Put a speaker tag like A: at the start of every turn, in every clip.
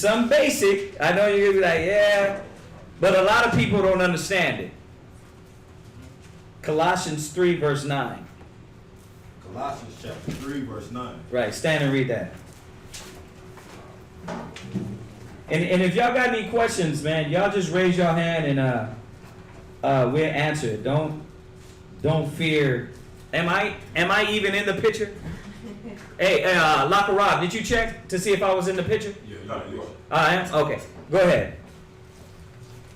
A: some basic. I know you're gonna be like, yeah, but a lot of people don't understand it. Colossians 3 verse 9.
B: Colossians chapter 3 verse 9.
A: Right, stand and read that. And if y'all got any questions, man, y'all just raise your hand and we'll answer it. Don't fear. Am I even in the picture? Hey, Laka Rob, did you check to see if I was in the picture?
B: Yeah, you are.
A: I am? Okay. Go ahead.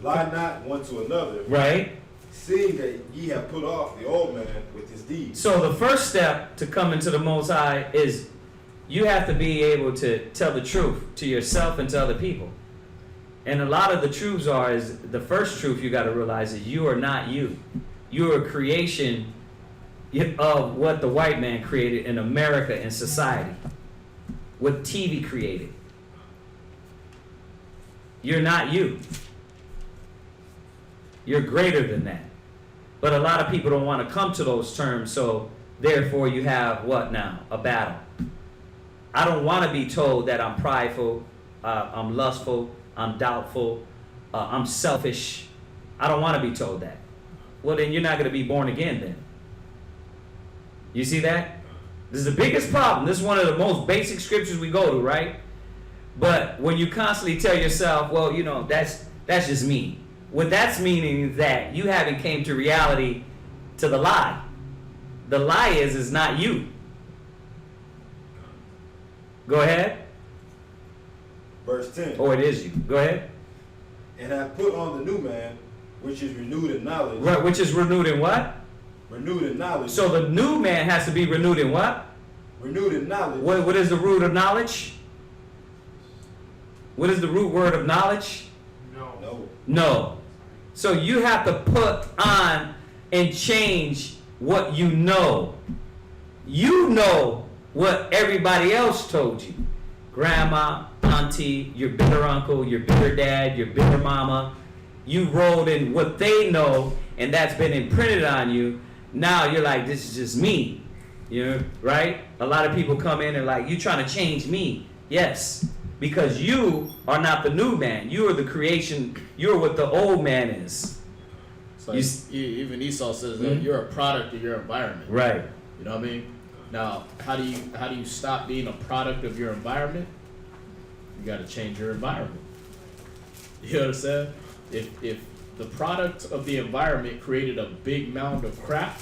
B: Lie not one to another.
A: Right.
B: Seeing that ye have put off the old man with his deeds.
A: So the first step to come into the Most High is you have to be able to tell the truth to yourself and to other people. And a lot of the truths is the first truth you got to realize is you are not you. You are a creation of what the white man created in America and society. What TV created. You're not you. You're greater than that. But a lot of people don't want to come to those terms, so therefore you have what now? A battle. I don't want to be told that I'm prideful, I'm lustful, I'm doubtful, I'm selfish. I don't want to be told that. Well, then you're not going to be born again then. You see that? This is the biggest problem. This is one of the most basic scriptures we go to, right? But when you constantly tell yourself, well, you know, that's just me. What that's meaning is that you haven't came to reality to the lie. The lie is not you. Go ahead.
B: Verse 10.
A: Oh, it is you. Go ahead.
B: And have put on the new man, which is renewed in knowledge.
A: Right, which is renewed in what?
B: Renewed in knowledge.
A: So the new man has to be renewed in what?
B: Renewed in knowledge.
A: What is the root of knowledge? What is the root word of knowledge?
B: No.
A: No. So you have to put on and change what you know. You know what everybody else told you. Grandma, auntie, your bitter uncle, your bitter dad, your bitter mama. You rolled in what they know, and that's been imprinted on you. Now you're like, this is just me. You know, right? A lot of people come in and like, you trying to change me. Yes. Because you are not the new man. You are the creation. You're what the old man is.
C: It's like even Esau says that you're a product of your environment.
A: Right.
C: You know what I mean? Now, how do you stop being a product of your environment? You got to change your environment. You understand? If the product of the environment created a big mound of crap,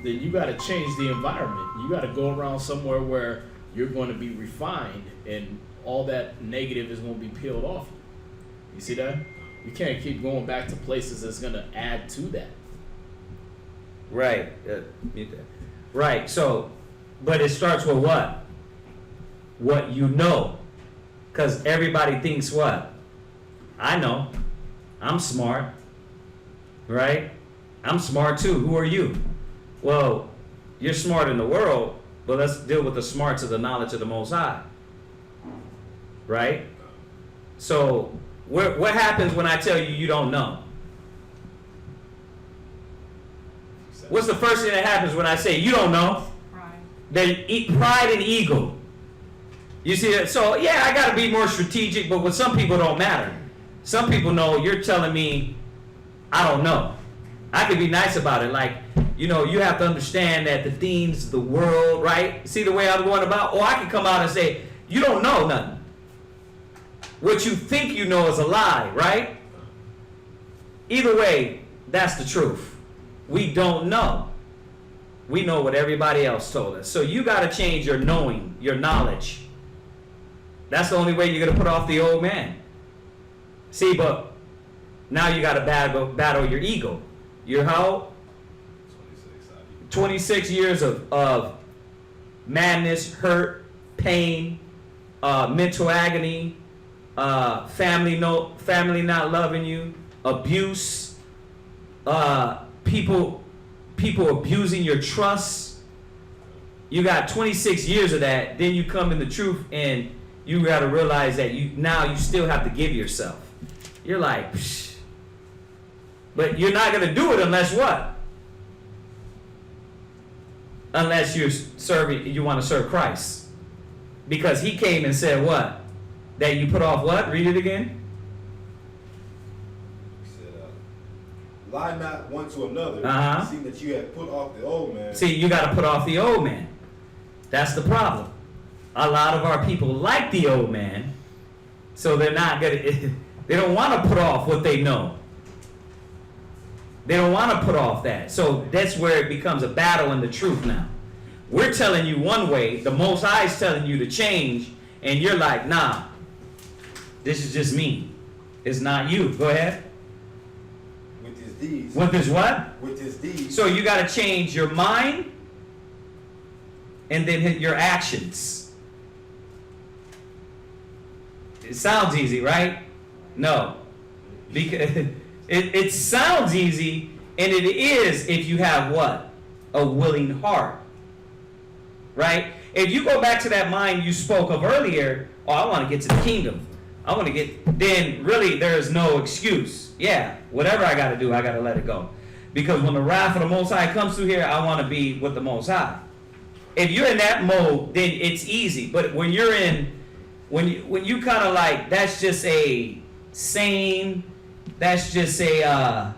C: then you got to change the environment. You got to go around somewhere where you're going to be refined and all that negative is going to be peeled off you. You see that? You can't keep going back to places that's going to add to that.
A: Right. Mute that. Right. So, but it starts with what? What you know. Because everybody thinks what? I know. I'm smart. Right? I'm smart too. Who are you? Well, you're smart in the world, but let's deal with the smarts of the knowledge of the Most High. Right? So, what happens when I tell you you don't know? What's the first thing that happens when I say you don't know? Pride. Pride and ego. You see that? So, yeah, I got to be more strategic, but with some people it don't matter. Some people know you're telling me I don't know. I can be nice about it. Like, you know, you have to understand that the things, the world, right? See the way I'm going about? Or I can come out and say, you don't know nothing. What you think you know is a lie, right? Either way, that's the truth. We don't know. We know what everybody else told us. So you got to change your knowing, your knowledge. That's the only way you're going to put off the old man. See, but now you got to battle your ego. You're how? 26 years of madness, hurt, pain, mental agony, family not loving you, abuse, people abusing your trust. You got 26 years of that. Then you come in the truth, and you got to realize that you still have to give yourself. You're like, psh. But you're not going to do it unless what? Unless you want to serve Christ. Because he came and said what? That you put off what? Read it again.
B: He said, lie not one to another,
A: Uh-huh.
B: seeing that you have put off the old man.
A: See, you got to put off the old man. That's the problem. A lot of our people like the old man, so they're not gonna. They don't want to put off what they know. They don't want to put off that. So that's where it becomes a battle in the truth now. We're telling you one way, the Most High is telling you to change, and you're like, nah, this is just me. It's not you. Go ahead.
B: With his deeds.
A: With his what?
B: With his deeds.
A: So you got to change your mind and then your actions. It sounds easy, right? No. Because it sounds easy, and it is if you have what? A willing heart. Right? If you go back to that mind you spoke of earlier, oh, I want to get to the kingdom. I want to get, then really there is no excuse. Yeah, whatever I got to do, I got to let it go. Because when the wrath of the Most High comes through here, I want to be with the Most High. If you're in that mode, then it's easy. But when you're in, when you kind of like, that's just a saying, that's just a,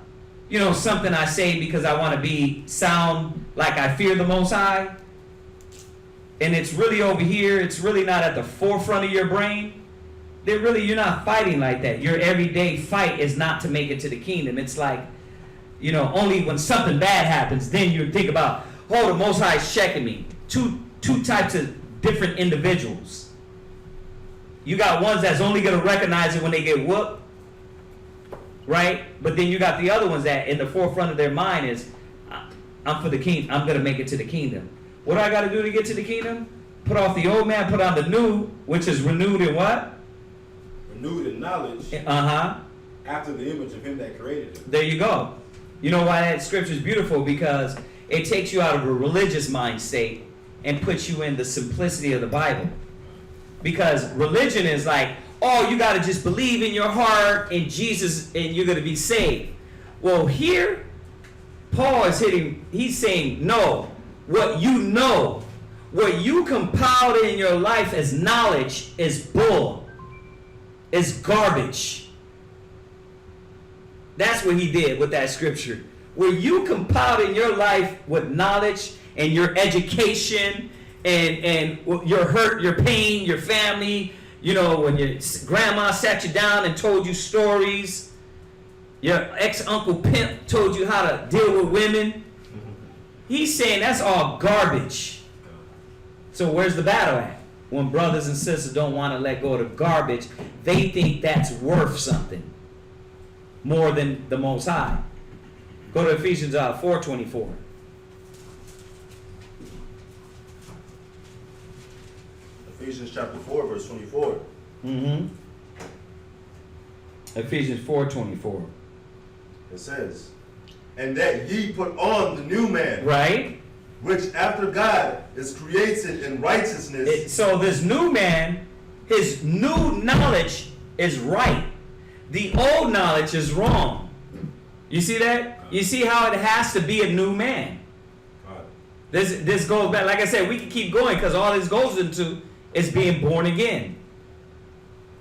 A: something I say because I want to sound like I fear the Most High. And it's really over here, it's really not at the forefront of your brain. You're not fighting like that. Your everyday fight is not to make it to the kingdom. It's like, only when something bad happens, then you think about, oh, the Most High is checking me. Two types of different individuals. You got ones that's only going to recognize it when they get whooped, right? But then you got the other ones that in the forefront of their mind is, I'm for the king. I'm going to make it to the kingdom. What do I got to do to get to the kingdom? Put off the old man, put on the new, which is renewed in what?
B: Renewed in knowledge.
A: Uh-huh.
B: After the image of him that created him.
A: There you go. You know why that scripture is beautiful? Because it takes you out of a religious mind state and puts you in the simplicity of the Bible. Because religion is like, oh, you got to just believe in your heart in Jesus and you're going to be saved. Well, here, Paul is he's saying, no, what you compiled in your life as knowledge is bull, is garbage. That's what he did with that scripture. Where you compiled in your life with knowledge and your education and your hurt, your pain, your family, when your grandma sat you down and told you stories, your ex-uncle Pimp told you how to deal with women. He's saying that's all garbage. So where's the battle at? When brothers and sisters don't want to let go of the garbage, they think that's worth something more than the Most High. Go to Ephesians 4:24.
B: Ephesians chapter 4, verse 24.
A: Mm-hmm. Ephesians 4:24.
B: It says, and that ye put on the new man.
A: Right.
B: Which after God is created in righteousness.
A: So this new man, his new knowledge is right. The old knowledge is wrong. You see that? You see how it has to be a new man. This goes back, like I said, we can keep going because all this goes into is being born again.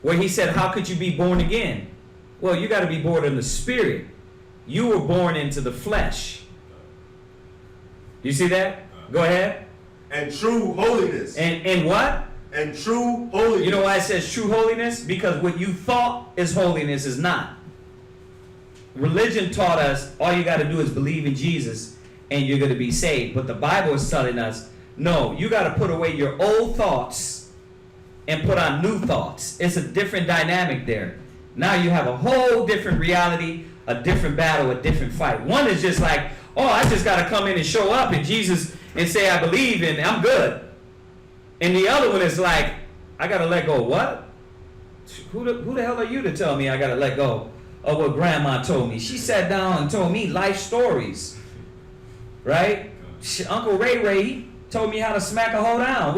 A: Where he said, how could you be born again? Well, you got to be born in the spirit. You were born into the flesh. You see that? Go ahead.
B: And true holiness.
A: And what?
B: And true holiness.
A: You know why it says true holiness? Because what you thought is holiness is not. Religion taught us all you got to do is believe in Jesus and you're going to be saved. But the Bible is telling us, no, you got to put away your old thoughts and put on new thoughts. It's a different dynamic there. Now you have a whole different reality, a different battle, a different fight. One is just like, oh, I just got to come in and show up in Jesus and say I believe and I'm good. And the other one is like, I got to let go. What? Who the hell are you to tell me I got to let go of what grandma told me? She sat down and told me life stories. Right? Uncle Ray he told me how to smack a hoe down.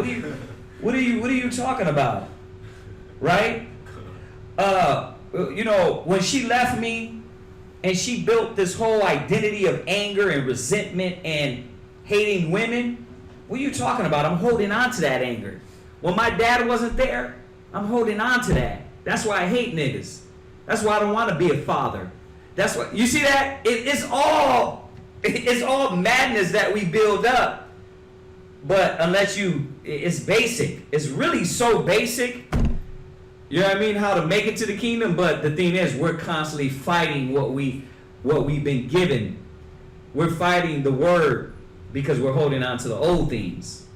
A: What are you talking about? Right? When she left me and she built this whole identity of anger and resentment and hating women, what are you talking about? I'm holding on to that anger. When my dad wasn't there, I'm holding on to that. That's why I hate niggas. That's why I don't want to be a father. That's what you see that it's all madness that we build up. But unless it's basic. It's really so basic. You know what I mean? How to make it to the kingdom. But the thing is, we're constantly fighting what we've been given. We're fighting the word because we're holding on to the old things.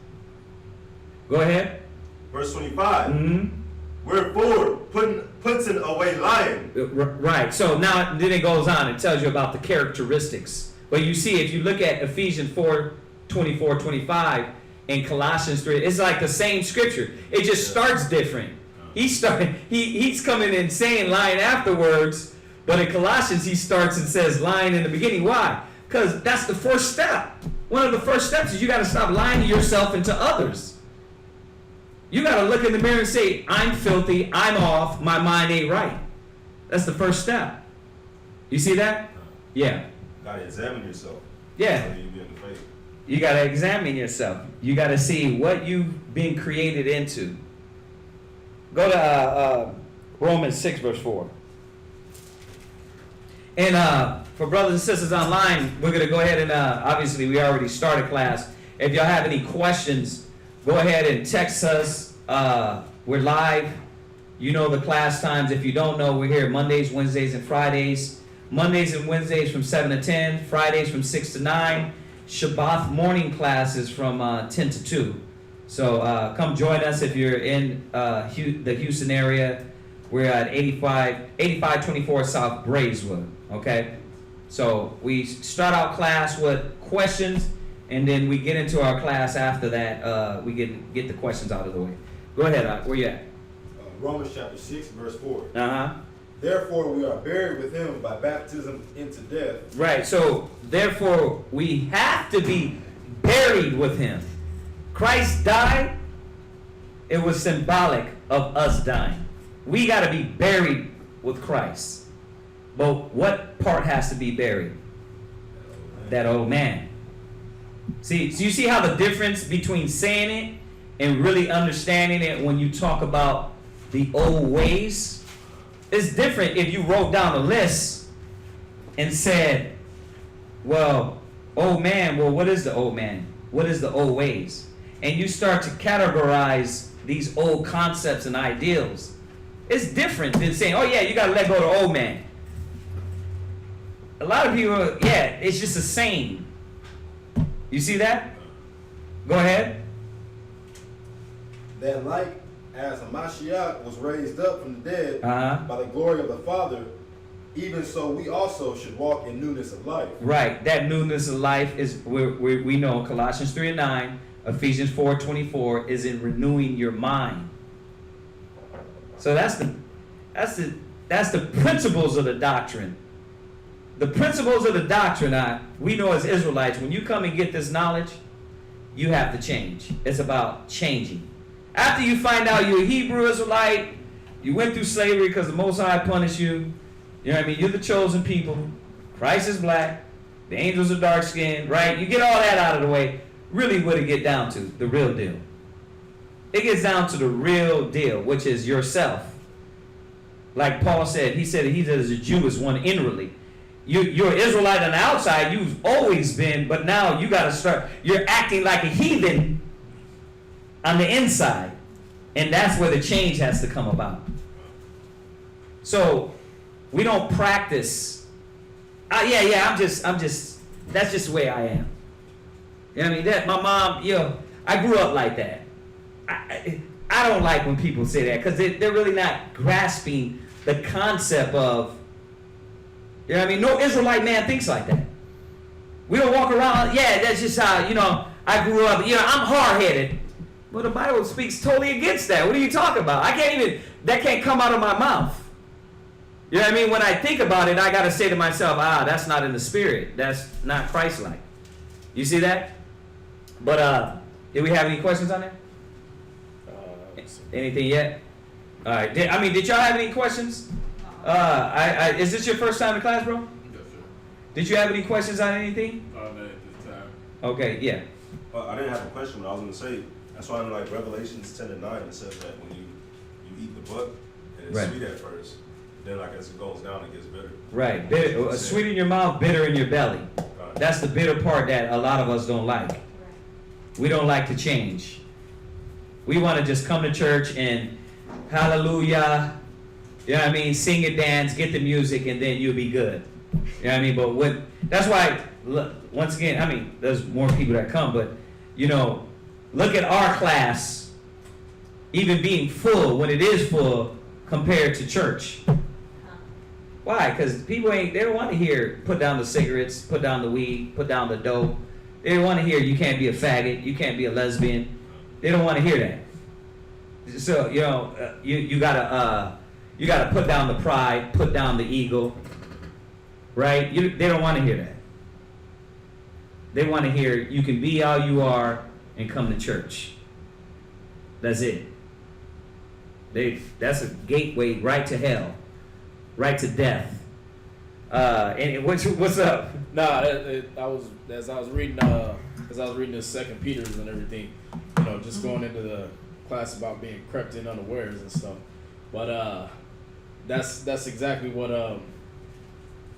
A: Go ahead.
B: Verse 25.
A: Mm-hmm.
B: Wherefore, putting away lying.
A: Right. So now then it goes on. It tells you about the characteristics. But you see, if you look at Ephesians 4:24-25 and Colossians 3, it's like the same scripture. It just starts different. He's coming in saying lying afterwards, but in Colossians he starts and says lying in the beginning. Why? Because that's the first step. One of the first steps is you got to stop lying to yourself and to others. You got to look in the mirror and say, I'm filthy, I'm off, my mind ain't right. That's the first step. You see that? Yeah.
B: Got to examine yourself.
A: Yeah.
B: So you be in the faith.
A: You got to examine yourself. You got to see what you've been created into. Go to Romans 6, verse 4. And for brothers and sisters online, we're going to go ahead and, obviously we already started class. If y'all have any questions, go ahead and text us. We're live. You know the class times. If you don't know, we're here Mondays, Wednesdays, and Fridays. Mondays and Wednesdays from 7 to 10. Fridays from 6 to 9. Shabbat morning classes from 10 to 2. So come join us if you're in the Houston area. We're at 8524 South Braeswood. Okay? So we start out class with questions, and then we get into our class after that. We get the questions out of the way. Go ahead, where you at?
B: Romans chapter 6, verse 4.
A: Uh-huh.
B: Therefore we are buried with him by baptism into death.
A: Right, so therefore we have to be buried with him. Christ died. It was symbolic of us dying. We got to be buried with Christ. But what part has to be buried? That old man. See, so you see how the difference between saying it and really understanding it when you talk about the old ways? It's different if you wrote down a list and said, well, old man, well, what is the old man? What is the old ways? And you start to categorize these old concepts and ideals. It's different than saying, oh yeah, you got to let go of the old man. A lot of people, yeah, it's just a saying. You see that? Go ahead.
B: That like as Mashiach was raised up from the dead by the glory of the Father, even so we also should walk in newness of life.
A: Right. That newness of life is, we know Colossians 3:9, Ephesians 4:24 is in renewing your mind. So that's the principles of the doctrine. The principles of the doctrine, we know as Israelites, when you come and get this knowledge, you have to change. It's about changing. After you find out you're a Hebrew Israelite, you went through slavery because the Most High punished you. You know what I mean? You're the chosen people. Christ is black. The angels are dark skinned, right? You get all that out of the way. Really what it get down to, the real deal. It gets down to the real deal, which is yourself. Like Paul said, he said as a Jew is one inwardly. You're an Israelite on the outside, you've always been, but now you got to start, you're acting like a heathen on the inside. And that's where the change has to come about. So, we don't practice, I'm just, that's just the way I am. You know what I mean? That, my mom, I grew up like that. I don't like when people say that because they're really not grasping the concept of, you know what I mean? No Israelite man thinks like that. We don't walk around, that's just how, I grew up, I'm hard-headed. Well, the Bible speaks totally against that. What are you talking about? That can't come out of my mouth. You know what I mean? When I think about it, I got to say to myself, that's not in the spirit. That's not Christ-like. You see that? But, did we have any questions on that? Anything yet? All right. Did y'all have any questions? Is this your first time in class, bro?
D: Yes, sir.
A: Did you have any questions on anything?
D: Not at this time.
A: Okay, yeah.
B: I didn't have a question, but I was going to say, that's why in like Revelations 10:9, it says that when you eat the book, and it's
A: Right.
B: sweet at first. Then, like as it goes down, it gets bitter.
A: Right. Bitter, sweet in your mouth, bitter in your belly.
B: Right.
A: That's the bitter part that a lot of us don't like. We don't like to change. We want to just come to church and hallelujah, you know what I mean, sing and dance, get the music, and then you'll be good. You know what I mean? But that's why, look, once again, I mean, there's more people that come, but, you know, look at our class even being full when it is full compared to church. Why? Because people they don't want to hear put down the cigarettes, put down the weed, put down the dope. They don't want to hear you can't be a faggot, you can't be a lesbian. They don't want to hear that. So, you know, you gotta put down the pride, put down the ego, right? They don't want to hear that. They want to hear you can be all you are and come to church. That's it. That's a gateway right to hell, right to death. And what's up?
C: As I was reading this 2 Peter's and everything, you know, just going into the class about being crept in unawares and stuff. But that's exactly what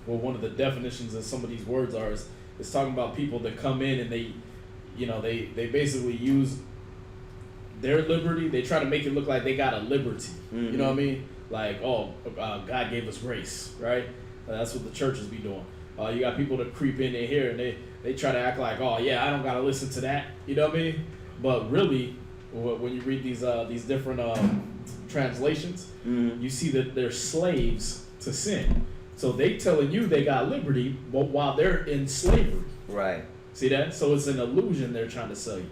C: one of the definitions of some of these words are. Is talking about people that come in and they basically use their liberty. They try to make it look like they got a liberty. Mm-hmm. You know what I mean? Like, God gave us grace, right? That's what the churches be doing. You got people that creep in here and they try to act like, oh yeah, I don't gotta listen to that. You know what I mean? But really, when you read these different translations, you see that they're slaves to sin. So they telling you they got liberty, but while they're in slavery.
A: Right.
C: See that? So it's an illusion they're trying to sell you,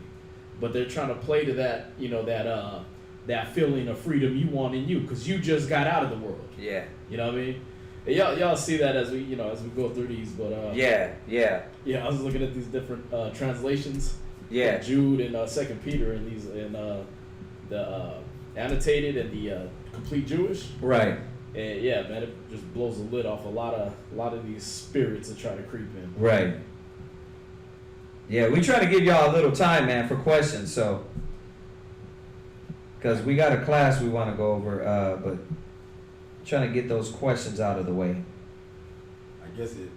C: but they're trying to play to that, you know, that feeling of freedom you want in you, because you just got out of the world.
A: Yeah.
C: You know what I mean? And y'all see that as we go through these, but
A: yeah.
C: I was looking at these different translations.
A: Yeah.
C: Jude and 2 Peter and these and the annotated and the complete Jewish.
A: Right.
C: And yeah, man, it just blows the lid off a lot of these spirits that try to creep in.
A: Right. Yeah, we try to give y'all a little time, man, for questions. So, because we got a class we want to go over, but trying to get those questions out of the way.
B: I guess it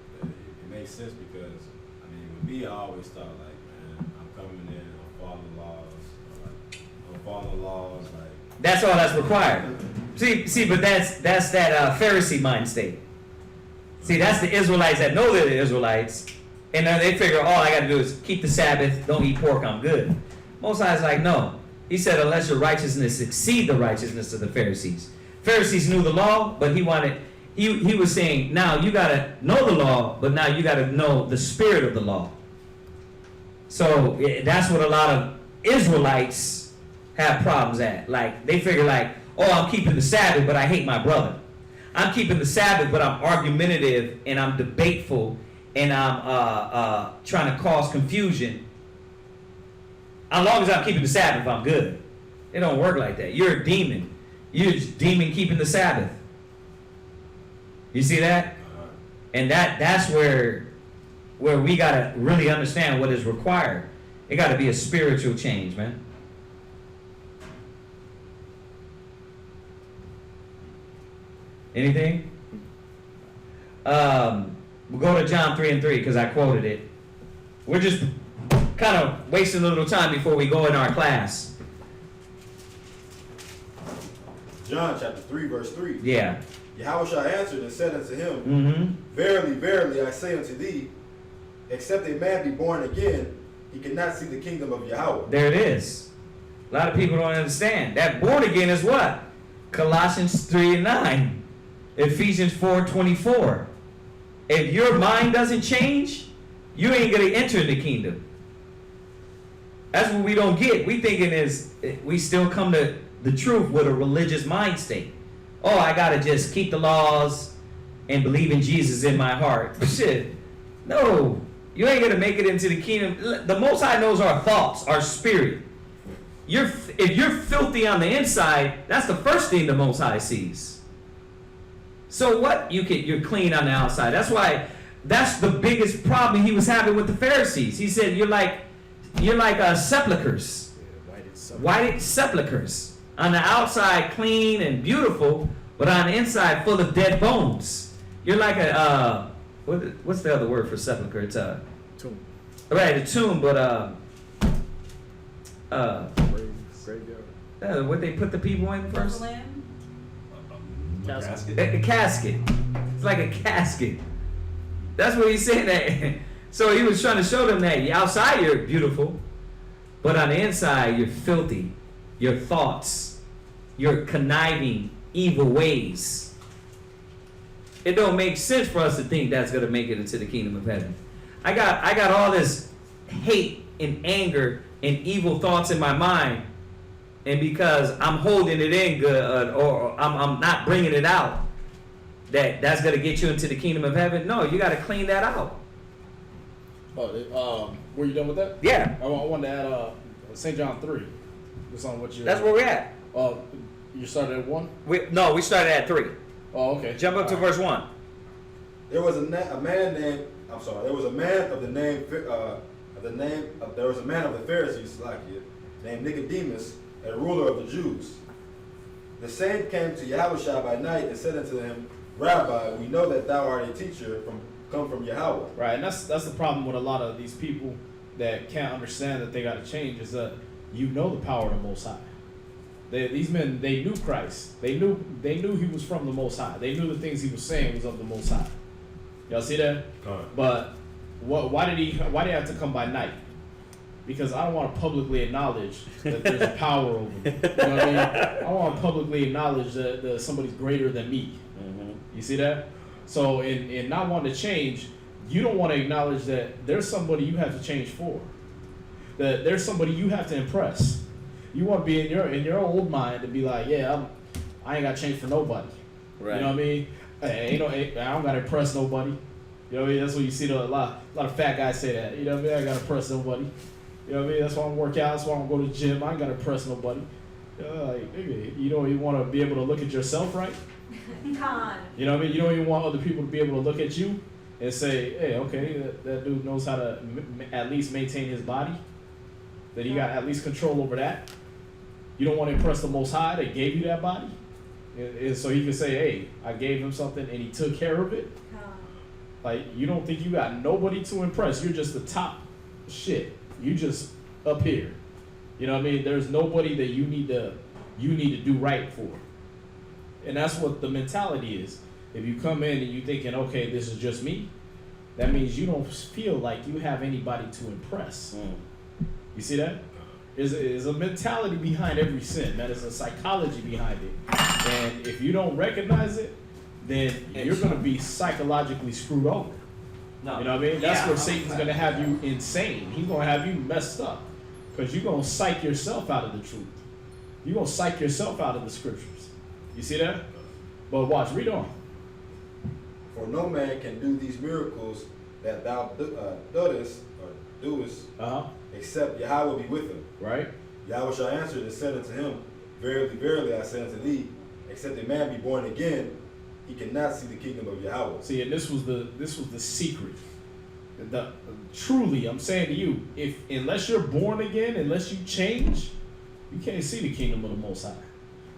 B: makes sense because I mean, with me, I always thought like, man, I'm coming in, I'm following laws, like
A: that's all that's required. See, but that's that Pharisee mind state. See, that's the Israelites that know they're the Israelites, and then they figure all I got to do is keep the Sabbath, don't eat pork, I'm good. Most High's like, no. He said, unless your righteousness exceed the righteousness of the Pharisees. Pharisees knew the law, but he was saying, now you got to know the law, but now you got to know the spirit of the law. So that's what a lot of Israelites have problems at. Like, they figure like, oh, I'm keeping the Sabbath, but I hate my brother. I'm keeping the Sabbath, but I'm argumentative and I'm debateful and I'm trying to cause confusion. As long as I'm keeping the Sabbath, I'm good. It don't work like that. You're a demon. You're just demon keeping the Sabbath. You see that? And that's where we gotta really understand what is required. It gotta be a spiritual change, man. Anything? We'll go to John 3:3 because I quoted it. We're just kind of wasting a little time before we go in our class.
B: John chapter 3, verse 3.
A: Yeah.
B: Yahushua answered and said unto him, Verily, verily, I say unto thee, except a man be born again, he cannot see the kingdom of Yahweh.
A: There it is. A lot of people don't understand. That born again is what? Colossians 3:9. Ephesians 4:24. If your mind doesn't change, you ain't going to enter the kingdom. That's what we don't get. We thinking is we still come to the truth with a religious mind state. Oh, I got to just keep the laws and believe in Jesus in my heart. Shit. No. You ain't going to make it into the kingdom. The Most High knows our thoughts, our spirit. If you're filthy on the inside, that's the first thing the Most High sees. So what? You're clean on the outside. That's the biggest problem he was having with the Pharisees. He said, you're like sepulchres. Whited sepulchres. On the outside, clean and beautiful, but on the inside, full of dead bones. You're like a what's the other word for sepulcher? It's a
C: tomb.
A: Right, a tomb, but
C: graveyard.
A: what they put the people in first?
C: Casket.
A: A casket. It's like a casket. That's what he's saying. That. So he was trying to show them that outside you're beautiful, but on the inside you're filthy. Your thoughts, your conniving, evil ways. It don't make sense for us to think that's gonna make it into the kingdom of heaven. I got all this hate and anger and evil thoughts in my mind, and because I'm holding it in good or I'm not bringing it out, that's gonna get you into the kingdom of heaven. No, you got to clean that out.
C: Were you done with that?
A: Yeah.
C: I wanted to add St. John 3. That's on what you.
A: That's where we're at.
C: You started at 1?
A: We started at 3.
C: Oh, okay.
A: Jump up to verse 1.
B: There was a man named. I'm sorry. There was a man of the name. There was a man of the Pharisees, named Nicodemus, a ruler of the Jews. The same came to Yahushua by night and said unto him, Rabbi, we know that thou art a teacher come from Yahweh.
C: Right, and that's the problem with a lot of these people that can't understand that they got to change, is that you know the power of the Most High. These men, they knew Christ. They knew he was from the Most High. They knew the things he was saying was of the Most High. Y'all see that? But why did he have to come by night? Because I don't want to publicly acknowledge that there's a power over me. You know what I mean? I want to publicly acknowledge that somebody's greater than me. Mm-hmm. You see that? So in not wanting to change, you don't want to acknowledge that there's somebody you have to change for. That there's somebody you have to impress. You want to be in your old mind to be like, yeah, I ain't got to change for nobody. Right. You know what I mean? I don't got to impress nobody. You know what I mean? That's what you see a lot of fat guys say that. You know what I mean? I got to impress nobody. You know what I mean? That's why I'm work out. That's why I'm going to the gym. I ain't got to impress nobody. You don't even want to be able to look at yourself right. You know what I mean? You don't even want other people to be able to look at you and say, hey, okay, that dude knows how to at least maintain his body. That he got at least control over that. You don't want to impress the Most High that gave you that body. And so he can say, hey, I gave him something and he took care of it. Like, you don't think you got nobody to impress. You're just the top shit. You just up here. You know what I mean? There's nobody that you need to do right for. And that's what the mentality is. If you come in and you thinking, okay, this is just me, that means you don't feel like you have anybody to impress. You see that? There's a mentality behind every sin, man. There's a psychology behind it. And if you don't recognize it, then you're going to be psychologically screwed over. No. You know what I mean? That's where Satan's going to have you insane. He's going to have you messed up. Because you're going to psych yourself out of the truth. You're going to psych yourself out of the scriptures. You see that? But watch, read on.
B: For no man can do these miracles that thou doest, except Yahweh be with him.
C: Right.
B: Yahweh shall answer and said unto him, Verily, verily, I say unto thee, except a man be born again, he cannot see the kingdom of Yahweh. See,
C: and this was the secret. Truly, I'm saying to you, unless you're born again, unless you change, you can't see the kingdom of the Most High.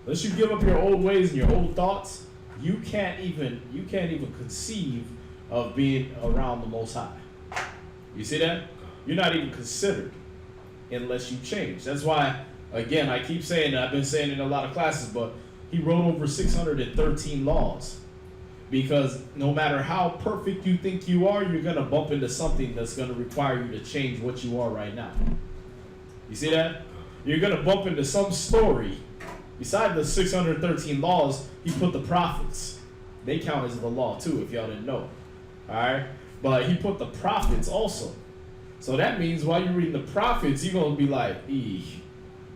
C: Unless you give up your old ways and your old thoughts, you can't even conceive of being around the Most High. You see that? You're not even considered unless you change. That's why, again, I keep saying that. I've been saying it in a lot of classes, but he wrote over 613 laws. Because no matter how perfect you think you are, you're going to bump into something that's going to require you to change what you are right now. You see that? You're going to bump into some story. Besides the 613 laws, he put the prophets. They count as the law too, if y'all didn't know. All right? But he put the prophets also. So that means while you're reading the prophets, you're going to be like,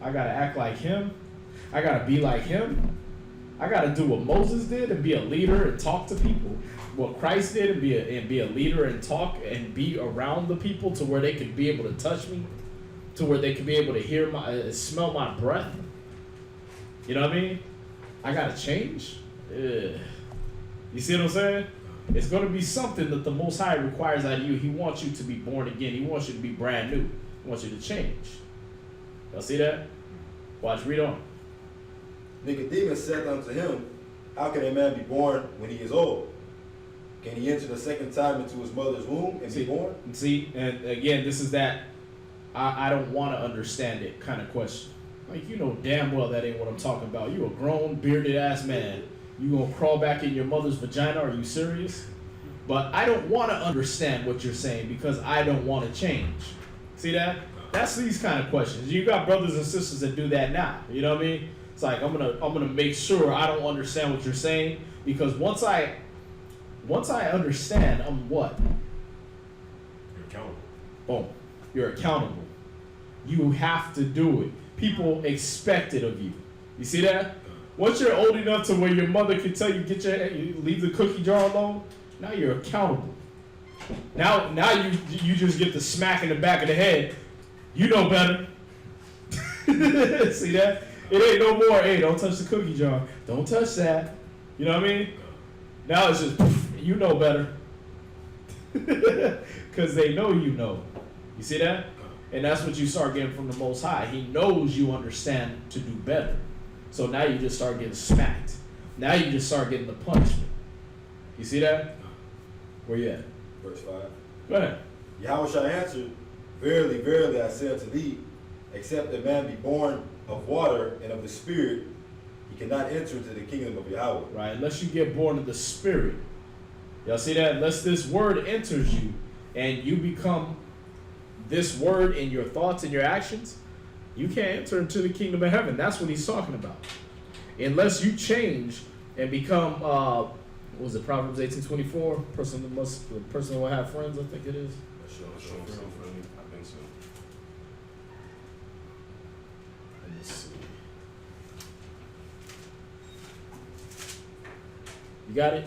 C: I got to act like him. I got to be like him. I got to do what Moses did and be a leader and talk to people. What Christ did and be a leader and talk and be around the people to where they could be able to touch me, to where they could be able to smell my breath. You know what I mean? I got to change. Ugh. You see what I'm saying? It's going to be something that the Most High requires out of you. He wants you to be born again. He wants you to be brand new. He wants you to change. Y'all see that? Watch, read on.
B: Nicodemus said unto him, how can a man be born when he is old? Can he enter the second time into his mother's womb and be born?
C: See, and again, this is that I don't want to understand it kind of question. Like, you know damn well that ain't what I'm talking about. You a grown, bearded ass man. You gonna crawl back in your mother's vagina? Are you serious? But I don't want to understand what you're saying because I don't want to change. See that? That's these kind of questions. You got brothers and sisters that do that now. You know what I mean? It's like I'm gonna make sure I don't understand what you're saying because once I understand, I'm what?
D: You're accountable.
C: Boom. You're accountable. You have to do it. People expect it of you. You see that? Once you're old enough to where your mother can tell you you leave the cookie jar alone, now you're accountable. Now you just get the smack in the back of the head. You know better. See that? It ain't no more, hey, don't touch the cookie jar. Don't touch that. You know what I mean? Now it's just, you know better. Because they know you know. You see that? And that's what you start getting from the Most High. He knows you understand to do better. So now you just start getting smacked. Now you just start getting the punishment. You see that? Where you at?
B: Verse 5.
C: Go ahead.
B: Yahweh answered, verily, verily, I say unto thee, except a man be born of water and of the Spirit, he cannot enter into the kingdom of Yahweh.
C: Right, unless you get born of the Spirit. Y'all see that? Unless this word enters you and you become this word in your thoughts and your actions, you can't enter into the kingdom of heaven. That's what he's talking about. Unless you change and become, what was it, Proverbs 18:24? The person will have friends, I think it is.
D: Show himself friendly. I think so.
C: Let me see. You got it?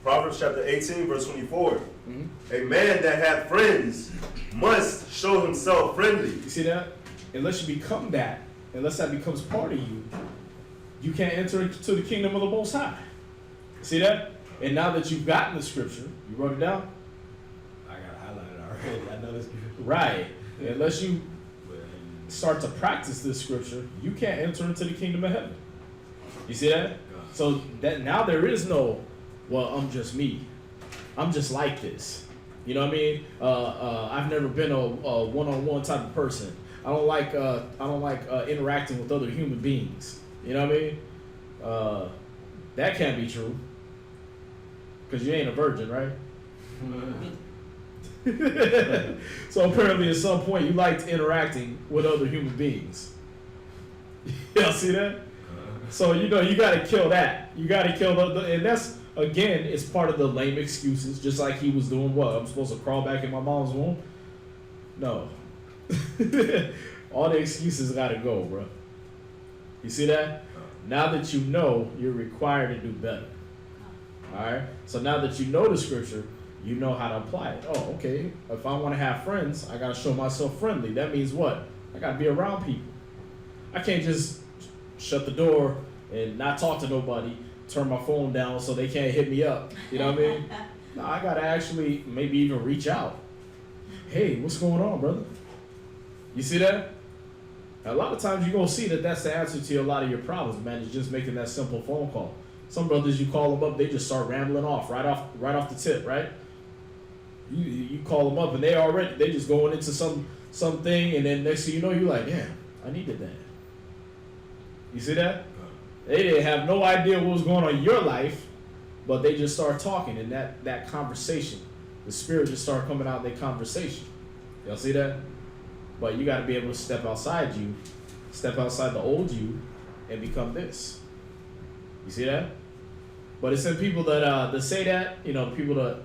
D: Proverbs chapter 18, verse 24.
C: Mm-hmm.
D: A man that hath friends must show himself friendly.
C: You see that? Unless you become that, unless that becomes part of you, you can't enter into the kingdom of the Most High. See that? And now that you've gotten the scripture, you wrote it down?
B: I got highlighted already. I know this.
C: Right. Unless you start to practice this scripture, you can't enter into the kingdom of heaven. You see that? So that now there is no, well, I'm just me. I'm just like this. You know what I mean? I've never been a one-on-one type of person. I don't like interacting with other human beings. You know what I mean? That can't be true. Because you ain't a virgin, right? So apparently at some point you liked interacting with other human beings. Y'all see that? So you got to kill that. You got to kill and that's, again, it's part of the lame excuses, just like he was doing what? I'm supposed to crawl back in my mom's womb? No. All the excuses got to go, bro. You see that? Now that you know, you're required to do better. All right? So now that you know the scripture, you know how to apply it. Oh, okay. If I want to have friends, I got to show myself friendly. That means what? I got to be around people. I can't just shut the door and not talk to nobody, turn my phone down so they can't hit me up. You know what I mean? No, I got to actually maybe even reach out. Hey, what's going on, brother? You see that? A lot of times you're going to see that that's the answer to a lot of your problems, man. It's just making that simple phone call. Some brothers, you call them up, they just start rambling off right off the tip, right? You call them up and they just going into something, and then next thing you know, you're like, damn, I needed that. You see that? They didn't have no idea what was going on in your life, but they just start talking, and that conversation, the spirit just start coming out in their conversation. Y'all see that? But you got to be able to step outside the old you, and become this. You see that? But it's in people that say that, you know, people that,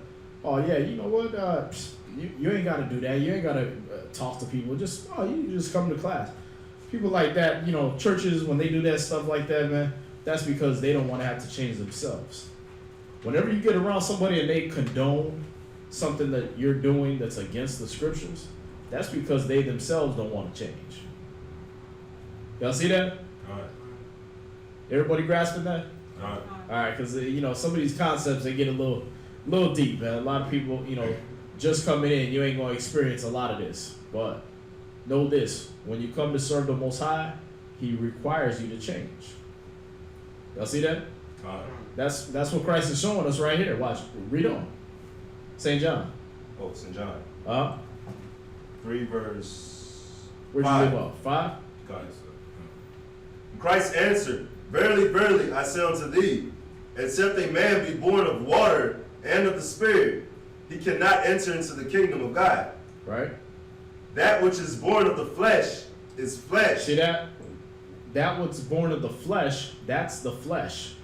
C: oh yeah, you know what, you ain't got to do that. You ain't got to talk to people. You just come to class. People like that, you know, churches, when they do that stuff like that, man, that's because they don't want to have to change themselves. Whenever you get around somebody and they condone something that you're doing that's against the scriptures, that's because they themselves don't want to change. Y'all see that?
D: All right.
C: Everybody grasping that?
D: All right.
C: All right, because, you know, some of these concepts, they get a little deep, man. A lot of people, you know, just coming in, you ain't going to experience a lot of this. But know this, when you come to serve the Most High, he requires you to change. Y'all see that? That's what Christ is showing us right here. Watch. Read on. St. John.
B: Oh, St. John.
D: 3 verse
C: Where'd you
D: 5.
C: live off? 5?
D: Christ answered, Verily, verily, I say unto thee, except a man be born of water and of the Spirit, he cannot enter into the kingdom of God.
C: Right?
D: That which is born of the flesh is flesh.
C: See that? That what's born of the flesh, that's the flesh.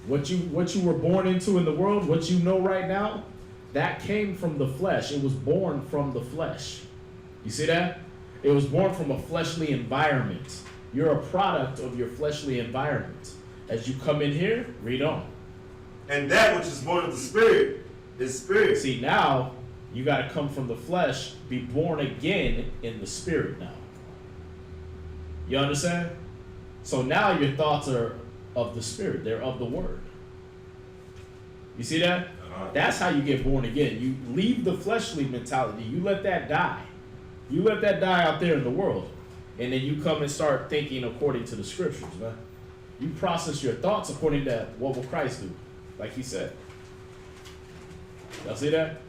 C: What you were born into in the world, what you know right now, that came from the flesh. It was born from the flesh. You see that? It was born from a fleshly environment. You're a product of your fleshly environment. As you come in here, read on.
D: And that which is born of the Spirit is spirit.
C: See, now you got to come from the flesh, be born again in the Spirit now. You understand? So now your thoughts are of the Spirit. They're of the Word. You see that? That's how you get born again. You leave the fleshly mentality. You let that die. You let that die out there in the world. And then you come and start thinking according to the Scriptures, man. You process your thoughts according to what will Christ do, like he said. Y'all see that?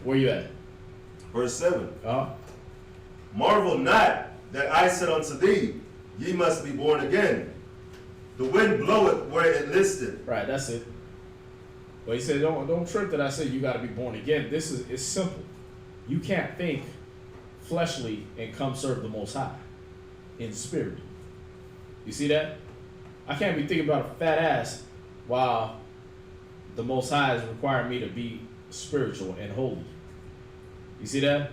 C: Where you at?
D: Verse 7.
C: Uh-huh.
D: Marvel not that I said unto thee, ye must be born again. The wind bloweth where it listeth.
C: Right, that's it. But he said, don't trip that I said you got to be born again. It's simple. You can't think fleshly and come serve the Most High in spirit. You see that? I can't be thinking about a fat ass while the Most High is requiring me to be spiritual and holy. You see that?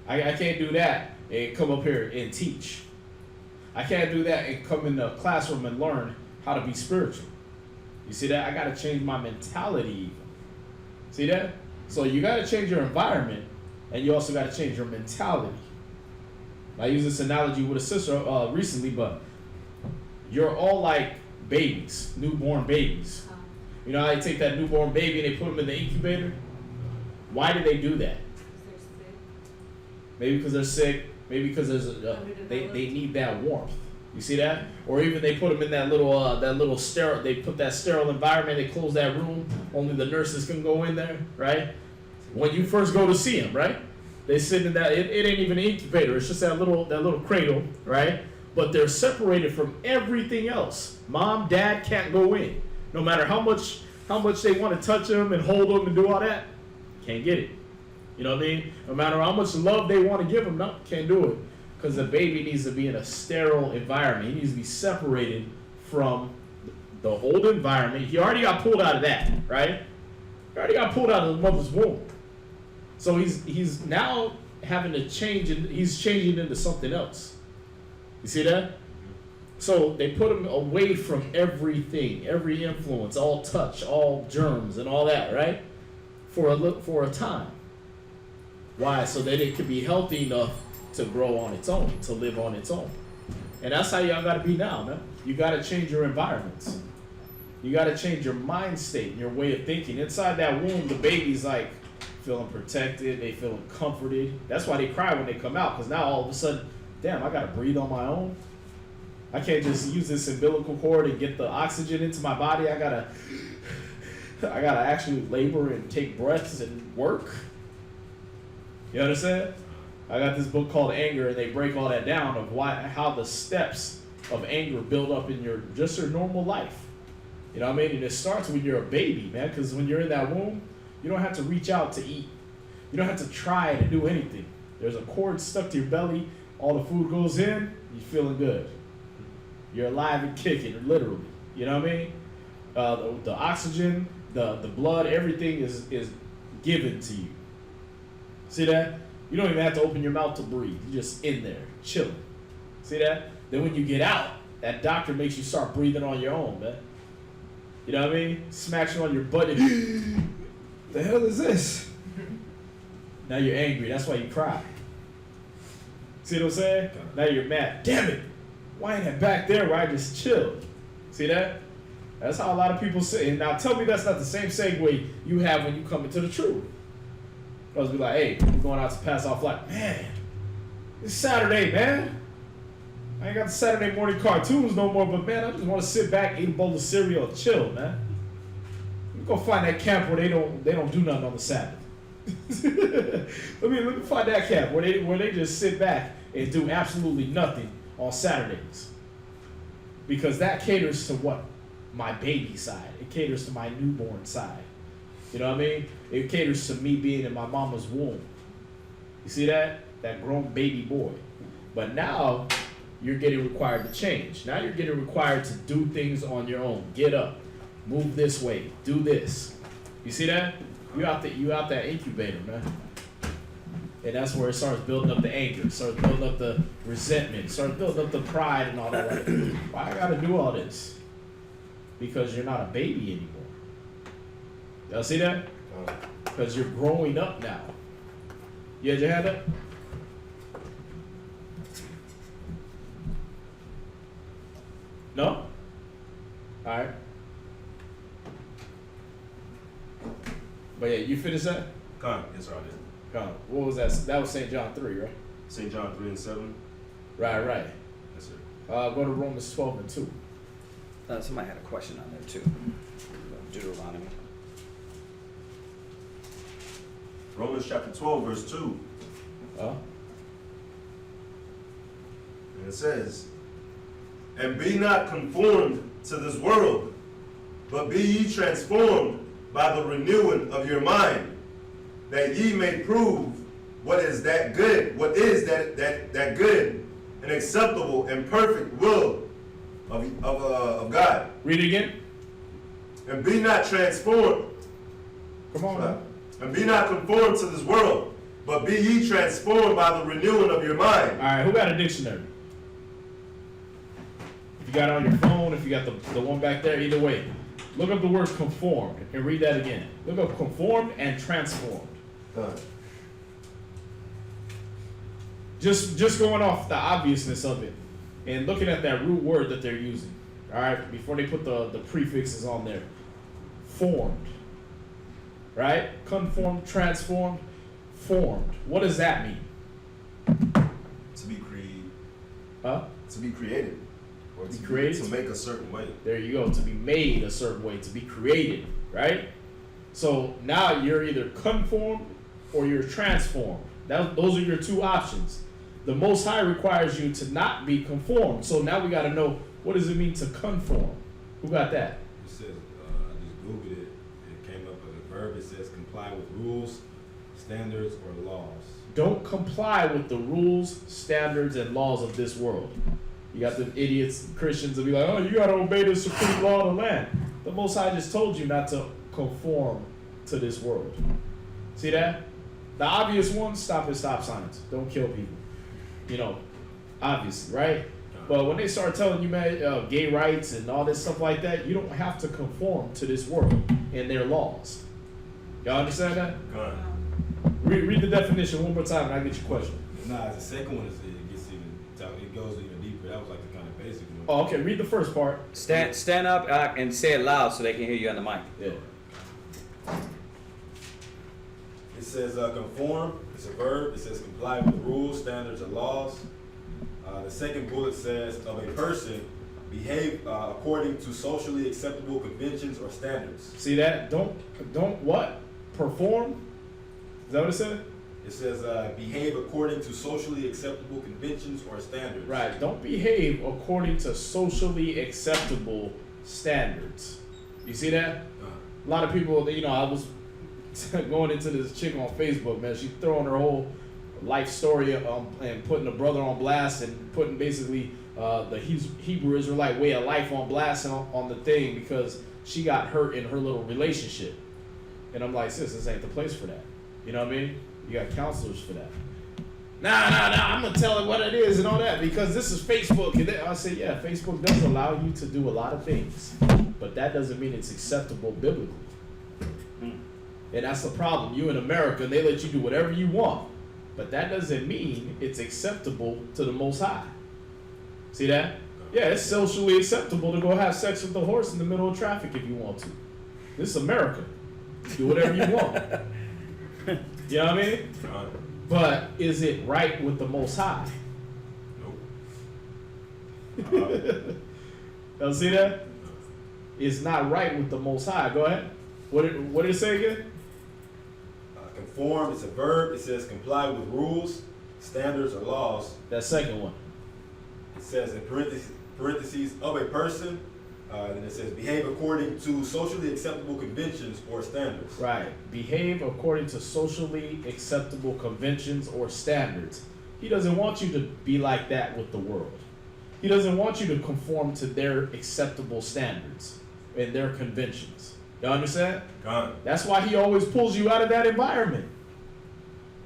C: I can't do that and come up here and teach. I can't do that and come in the classroom and learn how to be spiritual. You see that? I got to change my mentality even. See that? So you got to change your environment, and you also got to change your mentality. I used this analogy with a sister recently, but you're all like babies, newborn babies. You know how they take that newborn baby and they put them in the incubator? Why do they do that? Maybe because they're sick. Maybe because they need that warmth. You see that? Or even they put them in that little sterile. They put that sterile environment. They close that room. Only the nurses can go in there, right? When you first go to see them, right? They sit in that. It ain't even an incubator. It's just that little cradle, right? But they're separated from everything else. Mom, dad can't go in. No matter how much they want to touch them and hold them and do all that, can't get it. You know what I mean? No matter how much love they want to give them, no, can't do it. Because the baby needs to be in a sterile environment. He needs to be separated from the old environment. He already got pulled out of that, right? He already got pulled out of the mother's womb. So he's now having to change, and he's changing into something else. You see that? So they put him away from everything, every influence, all touch, all germs, and all that, right? For a time. Why? So that it could be healthy enough to grow on its own, to live on its own. And that's how y'all gotta be now, man. You gotta change your environments. You gotta change your mind state and your way of thinking. Inside that womb, the baby's like feeling protected, they feeling comforted. That's why they cry when they come out, because now all of a sudden, damn, I gotta breathe on my own. I can't just use this umbilical cord and get the oxygen into my body. I gotta actually labor and take breaths and work. You understand? I got this book called Anger, and they break all that down of how the steps of anger build up in your normal life. You know what I mean? And it starts when you're a baby, man, because when you're in that womb, you don't have to reach out to eat. You don't have to try to do anything. There's a cord stuck to your belly, all the food goes in, you're feeling good. You're alive and kicking, literally. You know what I mean? The oxygen, the blood, everything is given to you. See that? You don't even have to open your mouth to breathe. You're just in there, chilling. See that? Then when you get out, that doctor makes you start breathing on your own, man. You know what I mean? Smacks you on your butt. The hell is this? Now you're angry. That's why you cry. See what I'm saying? Now you're mad. Damn it. Why ain't that back there where I just chilled? See that? That's how a lot of people say. And now tell me that's not the same segue you have when you come into the truth. I was be like, hey, we're going out to pass off like, man, it's Saturday, man. I ain't got the Saturday morning cartoons no more, but man, I just want to sit back, eat a bowl of cereal, and chill, man. Let me go find that camp where they don't do nothing on the Sabbath. let me find that camp where they just sit back and do absolutely nothing on Saturdays. Because that caters to what? My baby side. It caters to my newborn side. You know what I mean? It caters to me being in my mama's womb. You see that? That grown baby boy. But now you're getting required to change. Now you're getting required to do things on your own. Get up, move this way, do this. You see that? You out that incubator, man. And that's where it starts building up the anger, starts building up the resentment, starts building up the pride and all that. Why I gotta do all this? Because you're not a baby anymore. Y'all see that? Because you're growing up now. You had your hand up? No? Alright. But yeah, you finished that?
D: Yes, sir, I did.
C: What was that? That was St. John 3, right?
D: St. John 3 and 7.
C: Right.
D: Yes, sir.
C: Go to Romans 12 and 2.
E: Somebody had a question on there too. Deuteronomy.
D: Romans chapter 12, verse 2.
C: Oh?
D: And it says, and be not conformed to this world, but be ye transformed by the renewing of your mind, that ye may prove what is that good good and acceptable and perfect will of God.
C: Read it again.
D: And be not transformed.
C: Come on, man.
D: And be not conformed to this world, but be ye transformed by the renewing of your mind.
C: All right, who got a dictionary? If you got it on your phone, if you got the one back there, either way. Look up the word conformed and read that again. Look up conformed and transformed. Just going off the obviousness of it and looking at that root word that they're using. All right, before they put the prefixes on there. Formed. Right? Conformed, transformed, formed. What does that mean?
D: To be created.
C: Huh?
D: To be created. Or
C: Be created?
D: to make a certain way.
C: There you go. To be made a certain way, to be created, right? So now you're either conformed or you're transformed. Those are your two options. The Most High requires you to not be conformed. So now we got to know, what does it mean to conform? Who got that?
B: It says, I just Googled it. It came up as a verb. It says comply with rules, standards, or laws.
C: Don't comply with the rules, standards, and laws of this world. You got the idiots, Christians, will be like, oh, you got to obey the supreme law of the land. The Most High just told you not to conform to this world. See that? The obvious one, stop at stop signs. Don't kill people. You know, obviously, right? But when they start telling you, man, gay rights and all this stuff like that, you don't have to conform to this world and their laws. Y'all understand that? Read the definition one more time and I get your question.
B: Nah, the second one it goes even deeper. That was like the kind of basic one.
C: Oh, okay. Read the first part.
E: Stand up and say it loud so they can hear you on the mic.
C: Yeah.
B: It says conform. It's a verb. It says comply with rules, standards, or laws. The second bullet says of a person behave according to socially acceptable conventions or standards.
C: See that? Don't what? Perform? Is that what it said?
B: It says behave according to socially acceptable conventions or standards.
C: Right. Don't behave according to socially acceptable standards. You see that? A lot of people, you know, I was going into this chick on Facebook, man. She's throwing her whole life story and putting the brother on blast and putting basically the Hebrew Israelite way of life on blast on the thing because she got hurt in her little relationship. And I'm like, sis, this ain't the place for that. You know what I mean? You got counselors for that. Nah, I'm going to tell her what it is and all that because this is Facebook. And I say, yeah, Facebook does allow you to do a lot of things, but that doesn't mean it's acceptable biblically. And that's the problem. You in America, they let you do whatever you want, but that doesn't mean it's acceptable to the Most High. See that? Yeah, it's socially acceptable to go have sex with the horse in the middle of traffic if you want to. This is America. Do whatever you want. You know what I mean? But is it right with the Most High?
B: Nope.
C: Y'all see that? It's not right with the Most High. Go ahead. What did it say again?
B: Conform, it's a verb. It says comply with rules, standards, or laws.
C: That second one.
B: It says in parentheses of a person. Then it says behave according to socially acceptable conventions or standards.
C: Right. Behave according to socially acceptable conventions or standards. He doesn't want you to be like that with the world. He doesn't want you to conform to their acceptable standards and their conventions. You understand?
D: God.
C: That's why he always pulls you out of that environment.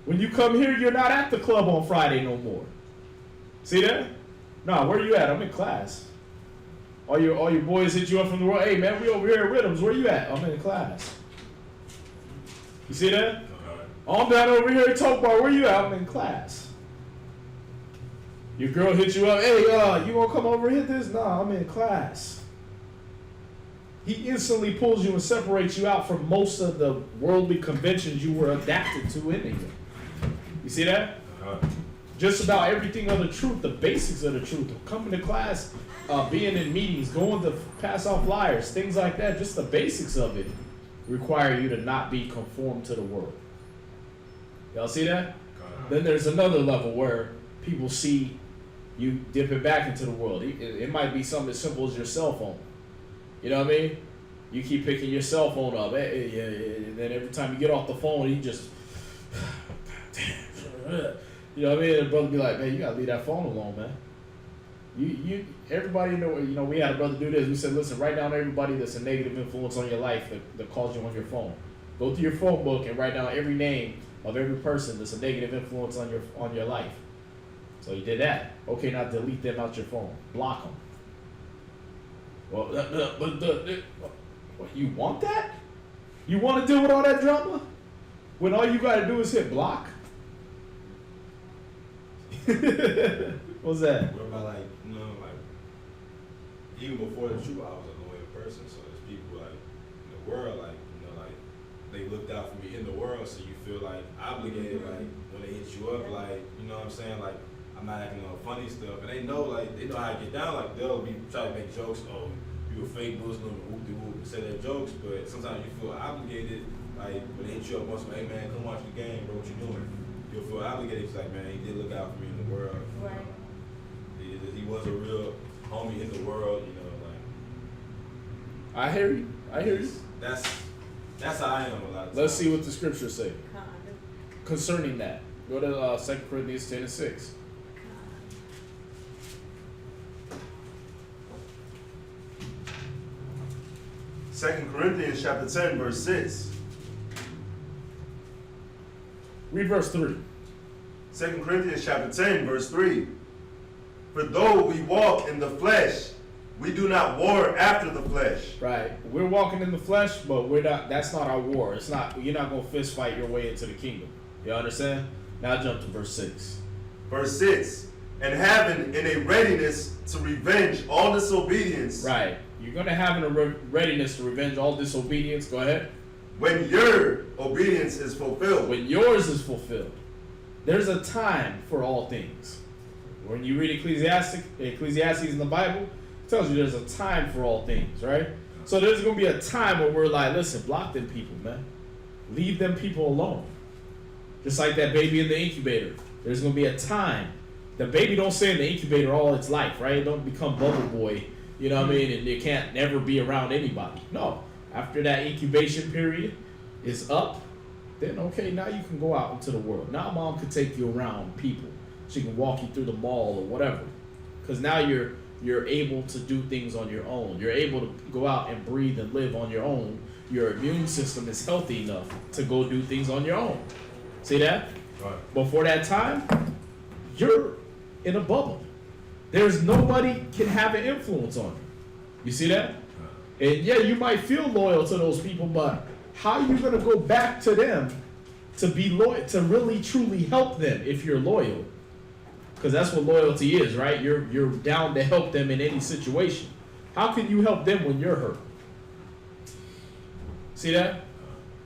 C: When you come here, you're not at the club on Friday no more. See that? No, where you at? I'm in class. All your boys hit you up from the world. Hey man, we over here at Rhythms. Where you at? I'm in class. You see that? Oh, I'm down over here at Talk Bar. Where you at? I'm in class. Your girl hit you up. Hey, you gonna come over and hit this? Nah, I'm in class. He instantly pulls you and separates you out from most of the worldly conventions you were adapted to in England. You see that? Just about everything of the truth, the basics of the truth, coming to class, being in meetings, going to pass off flyers, things like that, just the basics of it require you to not be conformed to the world. Y'all see that? Then there's another level where people see you dipping back into the world. It might be something as simple as your cell phone. You know what I mean? You keep picking your cell phone up, and then every time you get off the phone, you just, you know what I mean? And the brother be like, man, you gotta leave that phone alone, man. Everybody know, we had a brother do this. We said, listen, write down everybody that's a negative influence on your life that calls you on your phone. Go through your phone book and write down every name of every person that's a negative influence on your life. So you did that. Okay, now delete them out your phone. Block them. Well, what, you want that? You want to deal with all that drama? When all you got to do is hit block? What's that?
B: What about even before the truth, I was a loyal person. So there's people in the world, they looked out for me in the world. So you feel obligated, when they hit you up, you know what I'm saying, I'm not acting on funny stuff, and they know how to get down. They'll be trying to make jokes. Oh, you a fake Muslim, whoop-de-whoop, say their jokes. But sometimes you feel obligated. When they hit you up once, hey man, come watch the game, bro. What you doing? You'll feel obligated. It's man, he did look out for me in the world.
F: Right.
B: He was a real homie in the world.
C: I hear you.
B: That's how I am a lot of times.
C: Let's see what the scriptures say concerning that. Go to 2 Corinthians 10:6.
D: 2 Corinthians chapter 10, verse 6.
C: Read verse 3.
D: 2 Corinthians chapter 10, verse 3. For though we walk in the flesh, we do not war after the flesh.
C: Right. We're walking in the flesh, but we're not. That's not our war. It's not. You're not gonna fist fight your way into the kingdom. You understand? Now jump to verse 6.
D: Verse 6. And having in a readiness to revenge all disobedience.
C: Right. You're gonna have in a readiness to revenge all disobedience. Go ahead.
D: When your obedience is fulfilled.
C: When yours is fulfilled. There's a time for all things. When you read Ecclesiastes in the Bible, it tells you there's a time for all things, right? So there's going to be a time where we're like, listen, block them people, man. Leave them people alone. Just like that baby in the incubator. There's going to be a time. The baby don't stay in the incubator all its life, right? It don't become bubble boy, you know what I mean? And it can't never be around anybody. No. After that incubation period is up, then okay, now you can go out into the world. Now mom can take you around people. She can walk you through the mall or whatever. Because now you're able to do things on your own. You're able to go out and breathe and live on your own. Your immune system is healthy enough to go do things on your own. See that?
D: Right.
C: Before that time, you're in a bubble. There's nobody can have an influence on you. You see that? And yeah, you might feel loyal to those people, but how are you going to go back to them to be loyal, to really truly help them if you're loyal? Because that's what loyalty is, right? You're down to help them in any situation. How can you help them when you're hurt? See that?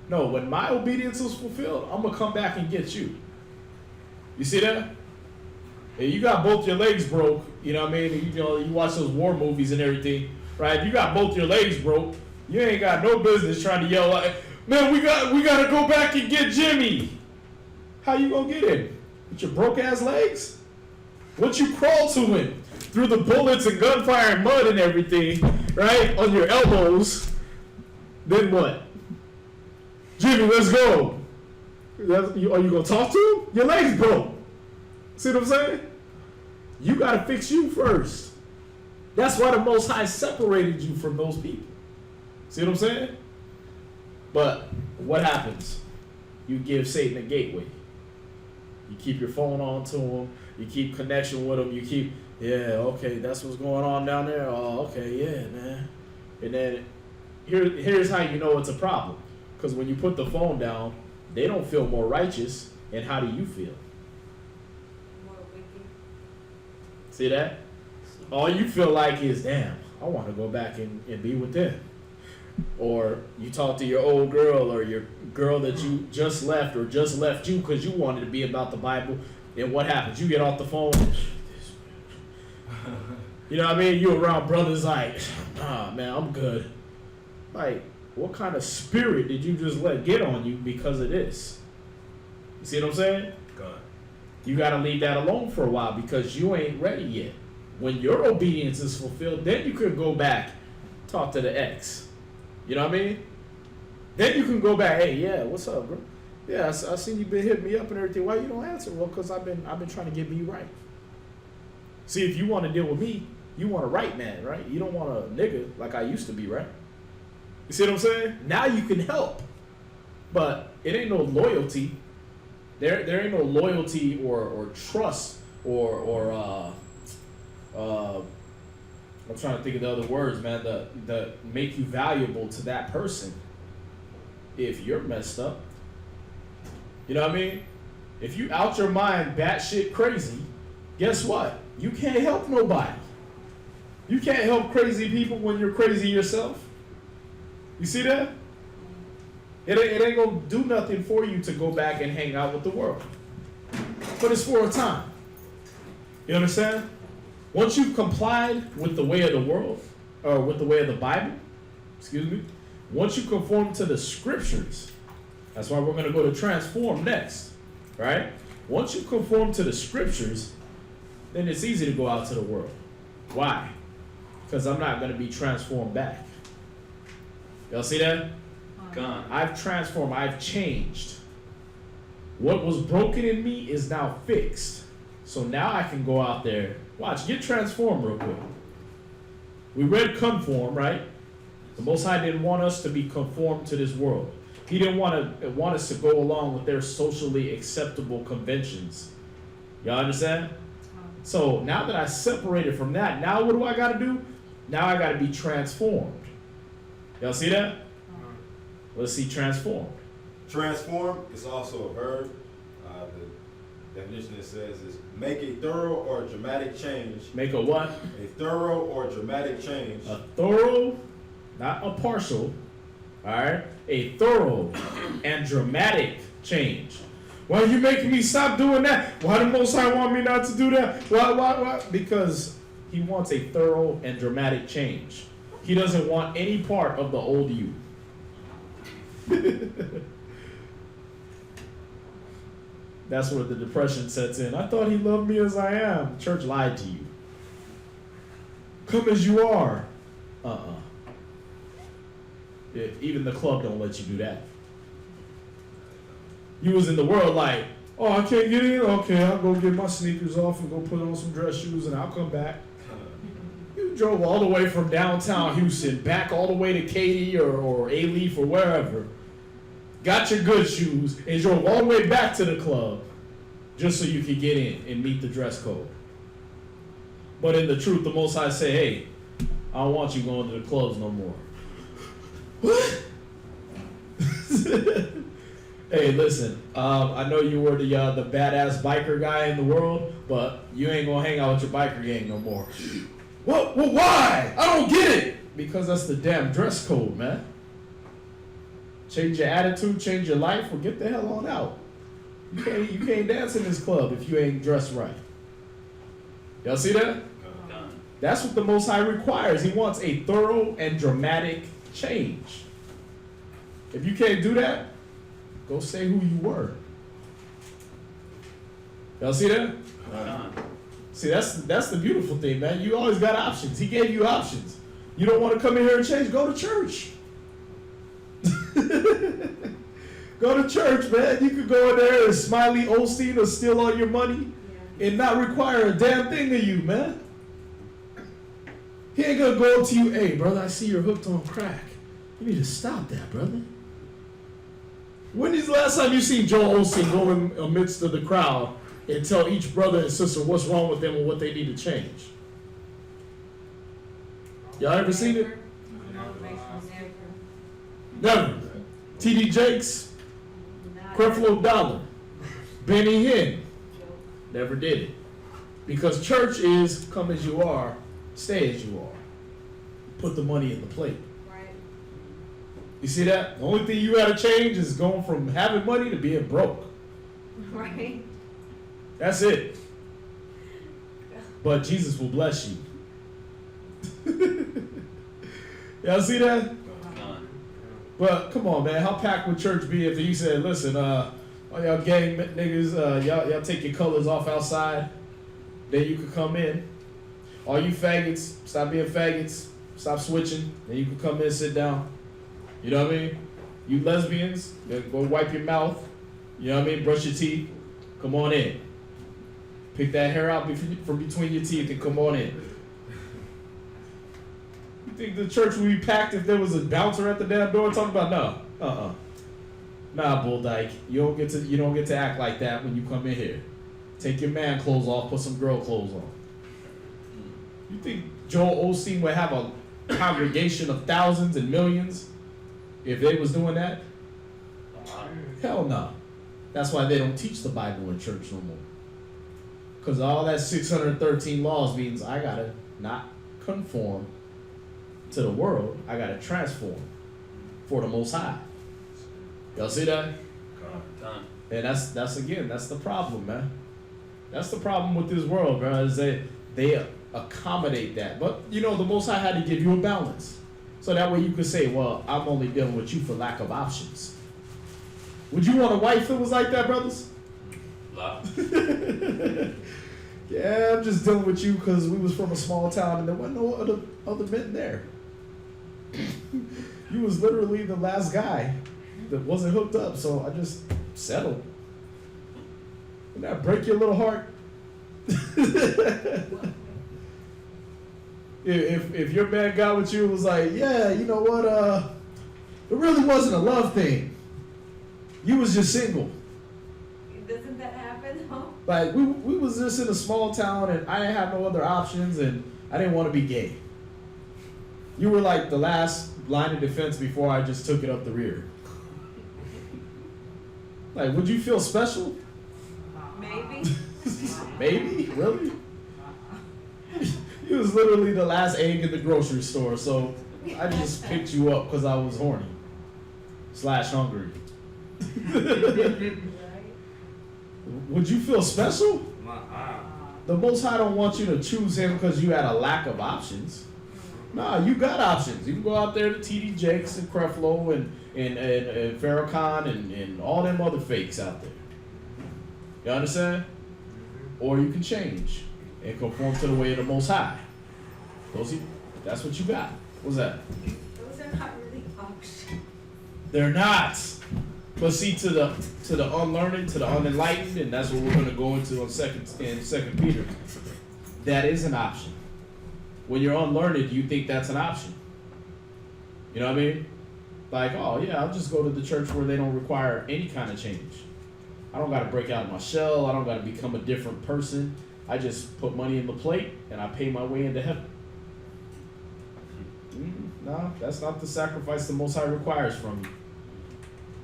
C: No, when my obedience is fulfilled, I'm going to come back and get you. You see that? and you got both your legs broke, you know what I mean? You watch those war movies and everything, right? You got both your legs broke. You ain't got no business trying to yell like, man, we gotta go back and get Jimmy. How you gonna get him? With your broke ass legs? What you crawl to him? Through the bullets and gunfire and mud and everything, right? On your elbows. Then what? Jimmy, let's go. Are you gonna talk to him? Your legs broke. See what I'm saying? You gotta fix you first. That's why the Most High separated you from those people. See what I'm saying? But what happens? You give Satan a gateway. You keep your phone on to him. You keep connection with him. You keep, yeah, okay, that's what's going on down there. Oh, okay, yeah, man. And then here's how you know it's a problem. Because when you put the phone down, they don't feel more righteous. And how do you feel?
F: More wicked.
C: See that? All you feel like is, damn, I want to go back and be with them. Or you talk to your old girl or your girl that you just left or just left you because you wanted to be about the Bible. And what happens? You get off the phone. You know what I mean? You around brothers like, nah, man, I'm good. Like, what kind of spirit did you just let get on you because of this? You see what I'm saying?
D: God.
C: You got to leave that alone for a while because you ain't ready yet. When your obedience is fulfilled, then you could go back, talk to the ex. You know what I mean? Then you can go back, hey, yeah, what's up, bro? Yeah, I seen you been hitting me up and everything. Why you don't answer? Well, because I've been trying to get me right. See, if you want to deal with me, you want a right man, right? You don't want a nigga like I used to be, right? You see what I'm saying? Now you can help. But it ain't no loyalty. There ain't no loyalty or trust or I'm trying to think of the other words, man, that make you valuable to that person if you're messed up. You know what I mean? If you out your mind batshit crazy, guess what? You can't help nobody. You can't help crazy people when you're crazy yourself. You see that? It ain't gonna do nothing for you to go back and hang out with the world. But it's for a time. You understand? Once you've complied with the way of the world, or with the way of the Bible, once you conform to the scriptures, that's why we're going to go to transform next, right? Once you conform to the scriptures, then it's easy to go out to the world. Why? Because I'm not going to be transformed back. Y'all see that?
A: Gone.
C: I've transformed. I've changed. What was broken in me is now fixed. So now I can go out there. Watch, get transformed real quick. We read conform, right? The Most High didn't want us to be conformed to this world. He didn't want us to go along with their socially acceptable conventions. Y'all understand? So now that I separated from that, now what do I got to do? Now I got to be transformed. Y'all see that? Let's see transformed.
B: Transform is also a verb. The definition it says is make a thorough or dramatic change.
C: Make a what?
B: A thorough or dramatic change.
C: A thorough, not a partial, all right? A thorough and dramatic change. Why are you making me stop doing that? Why the Most High want me not to do that? Why? Because he wants a thorough and dramatic change. He doesn't want any part of the old you. That's where the depression sets in. I thought he loved me as I am. Church lied to you. Come as you are. Even the club don't let you do that. You was in the world like, oh, I can't get in? Okay, I'll go get my sneakers off and go put on some dress shoes and I'll come back. You drove all the way from downtown Houston back all the way to Katy or A-Leaf or wherever. Got your good shoes and drove all the way back to the club just so you could get in and meet the dress code. But in the truth, the Most High say, hey, I don't want you going to the clubs no more. What? Hey, listen, I know you were the badass biker guy in the world, but you ain't gonna hang out with your biker gang no more. What? Well, why? I don't get it. Because that's the damn dress code, man. Change your attitude, change your life, or get the hell on out. You can't dance in this club if you ain't dressed right. Y'all see that? That's what the Most High requires. He wants a thorough and dramatic change. If you can't do that, go say who you were. Y'all see that? See, that's the beautiful thing, man. You always got options. He gave you options. You don't want to come in here and change, go to church. Go to church, man. You could go in there and Smiley Osteen will steal all your money and not require a damn thing of you, man. He ain't gonna go up to you, hey, brother, I see you're hooked on crack. You need to stop that, brother. When is the last time you seen Joel Osteen go in amidst of the crowd and tell each brother and sister what's wrong with them and what they need to change? Y'all ever seen it? Never. T.D. Jakes, Creflo Dollar, Benny Hinn, never did it. Because church is come as you are, stay as you are. Put the money in the plate.
F: Right.
C: You see that? The only thing you gotta change is going from having money to being broke.
F: Right.
C: That's it. But Jesus will bless you. Y'all see that? But come on, man, how packed would church be if you said, listen, all y'all gang niggas, y'all take your colors off outside, then you could come in. All you faggots, stop being faggots, stop switching, then you can come in and sit down. You know what I mean? You lesbians, go wipe your mouth, you know what I mean? Brush your teeth, come on in. Pick that hair out from between your teeth and come on in. You think the church would be packed if there was a bouncer at the damn door talking about no? Nah, Bull Dyke. You don't get to act like that when you come in here. Take your man clothes off, put some girl clothes on. You think Joel Osteen would have a congregation of thousands and millions if they was doing that? Hell no. That's why they don't teach the Bible in church no more. Because all that 613 laws means I gotta not conform to the world, I gotta transform for the Most High. Y'all see that? And that's the problem, man. That's the problem with this world, bro, is that they accommodate that. But you know, the Most High had to give you a balance. So that way you could say, well, I'm only dealing with you for lack of options. Would you want a wife that was like that, brothers? Yeah, I'm just dealing with you because we was from a small town and there wasn't no other men there. You was literally the last guy that wasn't hooked up, so I just settled. Wouldn't that break your little heart? If your man got with you and was like, yeah, you know what, it really wasn't a love thing. You was just single.
F: Doesn't that happen though?
C: Like, we was just in a small town and I didn't have no other options and I didn't want to be gay. You were like the last line of defense before I just took it up the rear. Like, would you feel special?
F: Maybe.
C: Maybe? Really? You was literally the last egg in the grocery store, so I just picked you up because I was horny / hungry. Would you feel special? The Most High don't want you to choose him because you had a lack of options. Nah, you got options. You can go out there to T.D. Jakes and Creflo and Farrakhan and all them other fakes out there. You understand? Or you can change and conform to the way of the Most High. That's what you got. What's that?
F: Those are not really options.
C: They're not. But see, to the unlearned, to the unenlightened, and that's what we're going to go into in Second Peter. That is an option. When you're unlearned, you think that's an option. You know what I mean? Like, oh yeah, I'll just go to the church where they don't require any kind of change. I don't got to break out of my shell. I don't got to become a different person. I just put money in the plate and I pay my way into heaven. No, that's not the sacrifice the Most High requires from you.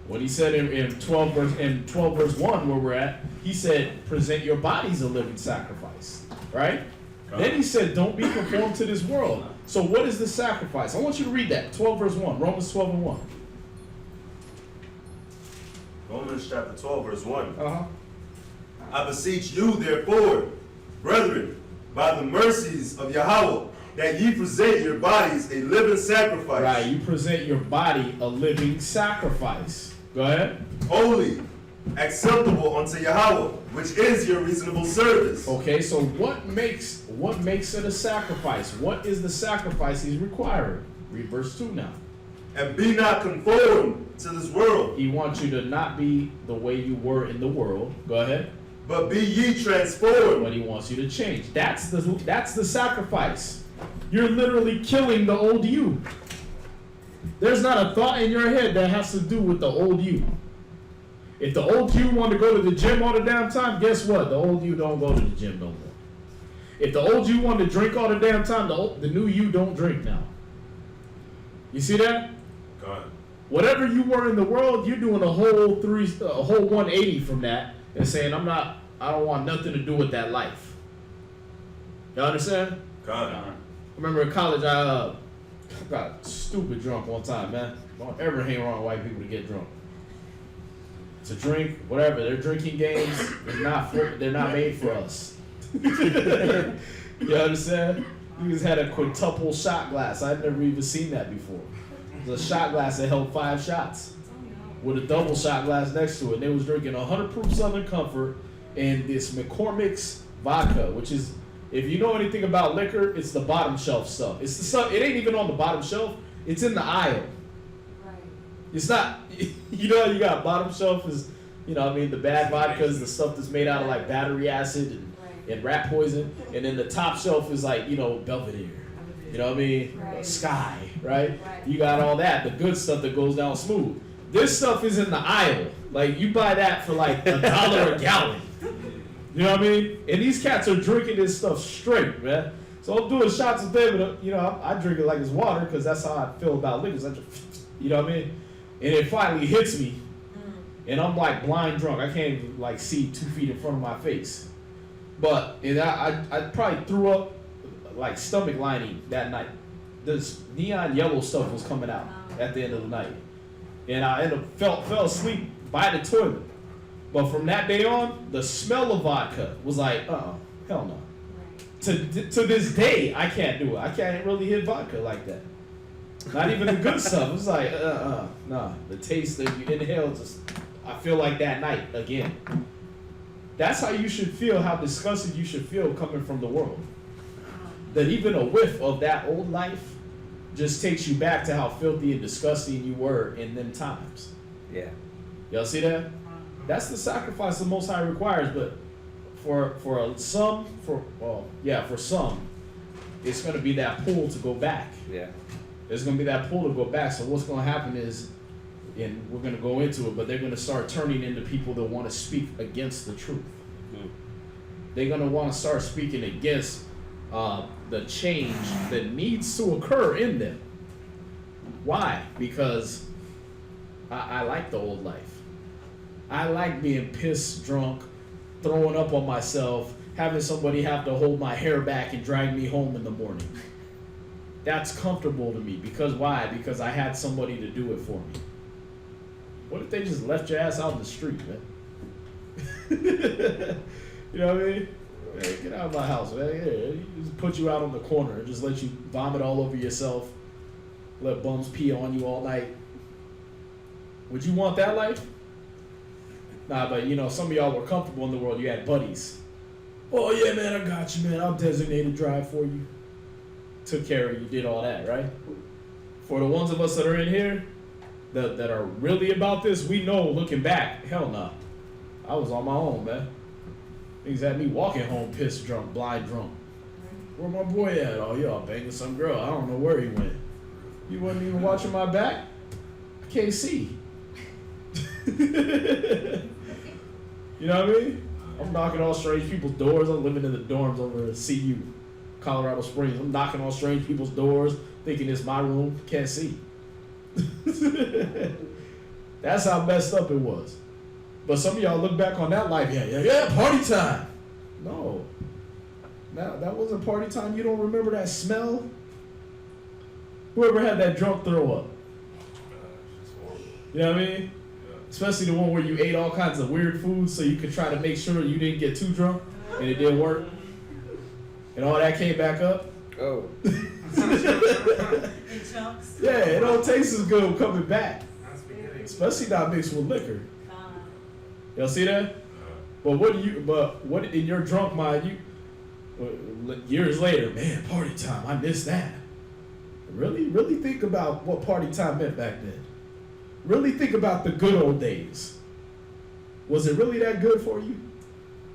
C: What he said in 12 verse 1 where we're at, he said, present your bodies a living sacrifice, right? Then he said, don't be conformed to this world. So what is the sacrifice? I want you to read that, 12 verse 1, Romans 12 and 1.
D: Romans chapter 12, verse 1.
C: Uh-huh.
D: I beseech you, therefore, brethren, by the mercies of Yahweh, that ye present your bodies a living sacrifice.
C: Right, you present your body a living sacrifice. Go ahead.
D: Holy, acceptable unto Yahweh, which is your reasonable service.
C: Okay, so what makes it a sacrifice? What is the sacrifice he's requiring? Read verse 2 now.
D: And be not conformed to this world,
C: He wants you to not be the way you were in the world. Go ahead.
D: but be ye transformed.
C: But he wants you to change. That's the sacrifice. You're literally killing the old you. There's not a thought in your head that has to do with the old you. If the old you want to go to the gym all the damn time, guess what? The old you don't go to the gym no more. If the old you want to drink all the damn time, the new you don't drink now. You see that?
D: God.
C: Whatever you were in the world, you're doing a whole 180 from that and saying, I don't want nothing to do with that life. You understand?
D: God.
C: I remember in college, I got stupid drunk one time, man. Don't ever hang around white people to get drunk. To drink, whatever, their drinking games, they're not made for us. You understand? You just had a quintuple shot glass. I'd never even seen that before. It was a shot glass that held 5 shots with a double shot glass next to it. And they was drinking 100 proof Southern Comfort and this McCormick's vodka, which is, if you know anything about liquor, it's the bottom shelf stuff. It's the stuff, it ain't even on the bottom shelf. It's in the aisle.
F: Right.
C: It's not, you know, you got bottom shelf is, you know what I mean, the bad vodka is the stuff that's made out of like battery acid and rat poison. And then the top shelf is like, you know, Belvedere. You know what I mean?
F: Right.
C: Sky, right?
F: Right.
C: You got all that, the good stuff that goes down smooth. This stuff is in the aisle. Like, you buy that for like $1 a gallon. You know what I mean? And these cats are drinking this stuff straight, man. So I'm doing shots of them, and, you know, I drink it like it's water because that's how I feel about liquors. You know what I mean? And it finally hits me, and I'm like blind drunk. I can't even like see 2 feet in front of my face. But I probably threw up like stomach lining that night. This neon yellow stuff was coming out at the end of the night, and I ended up fell asleep by the toilet. But from that day on, the smell of vodka was like, hell no.
F: Right.
C: To this day, I can't do it. I can't really hit vodka like that. Not even the good stuff. It's like, nah. The taste that you inhale, I feel like that night again. That's how you should feel, how disgusted you should feel coming from the world. That even a whiff of that old life just takes you back to how filthy and disgusting you were in them times.
E: Yeah.
C: Y'all see that? That's the sacrifice the Most High requires, but for some, it's going to be that pull to go back.
E: Yeah.
C: There's going to be that pull to go back. So what's going to happen is, and we're going to go into it, but they're going to start turning into people that want to speak against the truth. They're going to want to start speaking against the change that needs to occur in them. Why? Because I like the old life. I like being pissed drunk, throwing up on myself, having somebody have to hold my hair back and drag me home in the morning. That's comfortable to me. Because why? Because I had somebody to do it for me. What if they just left your ass out in the street, man? You know what I mean? Man, get out of my house, man. Yeah, just put you out on the corner and just let you vomit all over yourself. Let bums pee on you all night. Would you want that life? Nah, but you know, some of y'all were comfortable in the world. You had buddies. Oh yeah, man, I got you, man. I'll designate a drive for you. Took care of you, did all that, right? For the ones of us that are in here, that are really about this, we know looking back, hell nah. I was on my own, man. Niggas had me walking home pissed drunk, blind drunk. Where my boy at? Oh, y'all banging some girl. I don't know where he went. You wasn't even watching my back? I can't see. You know what I mean? I'm knocking on strange people's doors. I'm living in the dorms over at CU, Colorado Springs. I'm knocking on strange people's doors, thinking it's my room. Can't see. That's how messed up it was. But some of y'all look back on that life, yeah, party time. No. That wasn't party time. You don't remember that smell? Whoever had that drunk throw up. You know what I mean? Especially the one where you ate all kinds of weird foods so you could try to make sure you didn't get too drunk and it didn't work. and all that came back up.
E: Oh.
F: In chunks.
C: Yeah, it don't taste as good coming back,
G: That's beginning.
C: especially not mixed with liquor.
F: Nah.
C: Y'all see that? But what in your drunk mind, years later, man, party time, I missed that. Really think about what party time meant back then. Really think about the good old days. Was it really that good for you?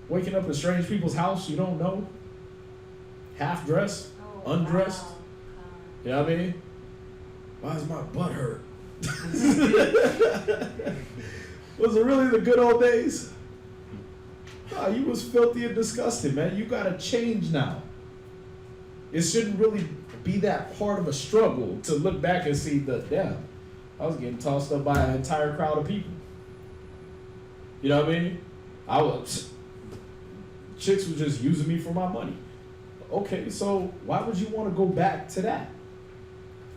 C: Waking up in strange people's house you don't know? Half dressed?
F: Oh,
C: Undressed?
F: wow.
C: You know what I mean? Why is my butt hurt? Was it really the good old days? No, you was filthy and disgusting, man. You gotta change now. It shouldn't really be that part of a struggle to look back and see the damn. I was getting tossed up by an entire crowd of people. You know what I mean? Chicks were just using me for my money. Okay, so why would you want to go back to that?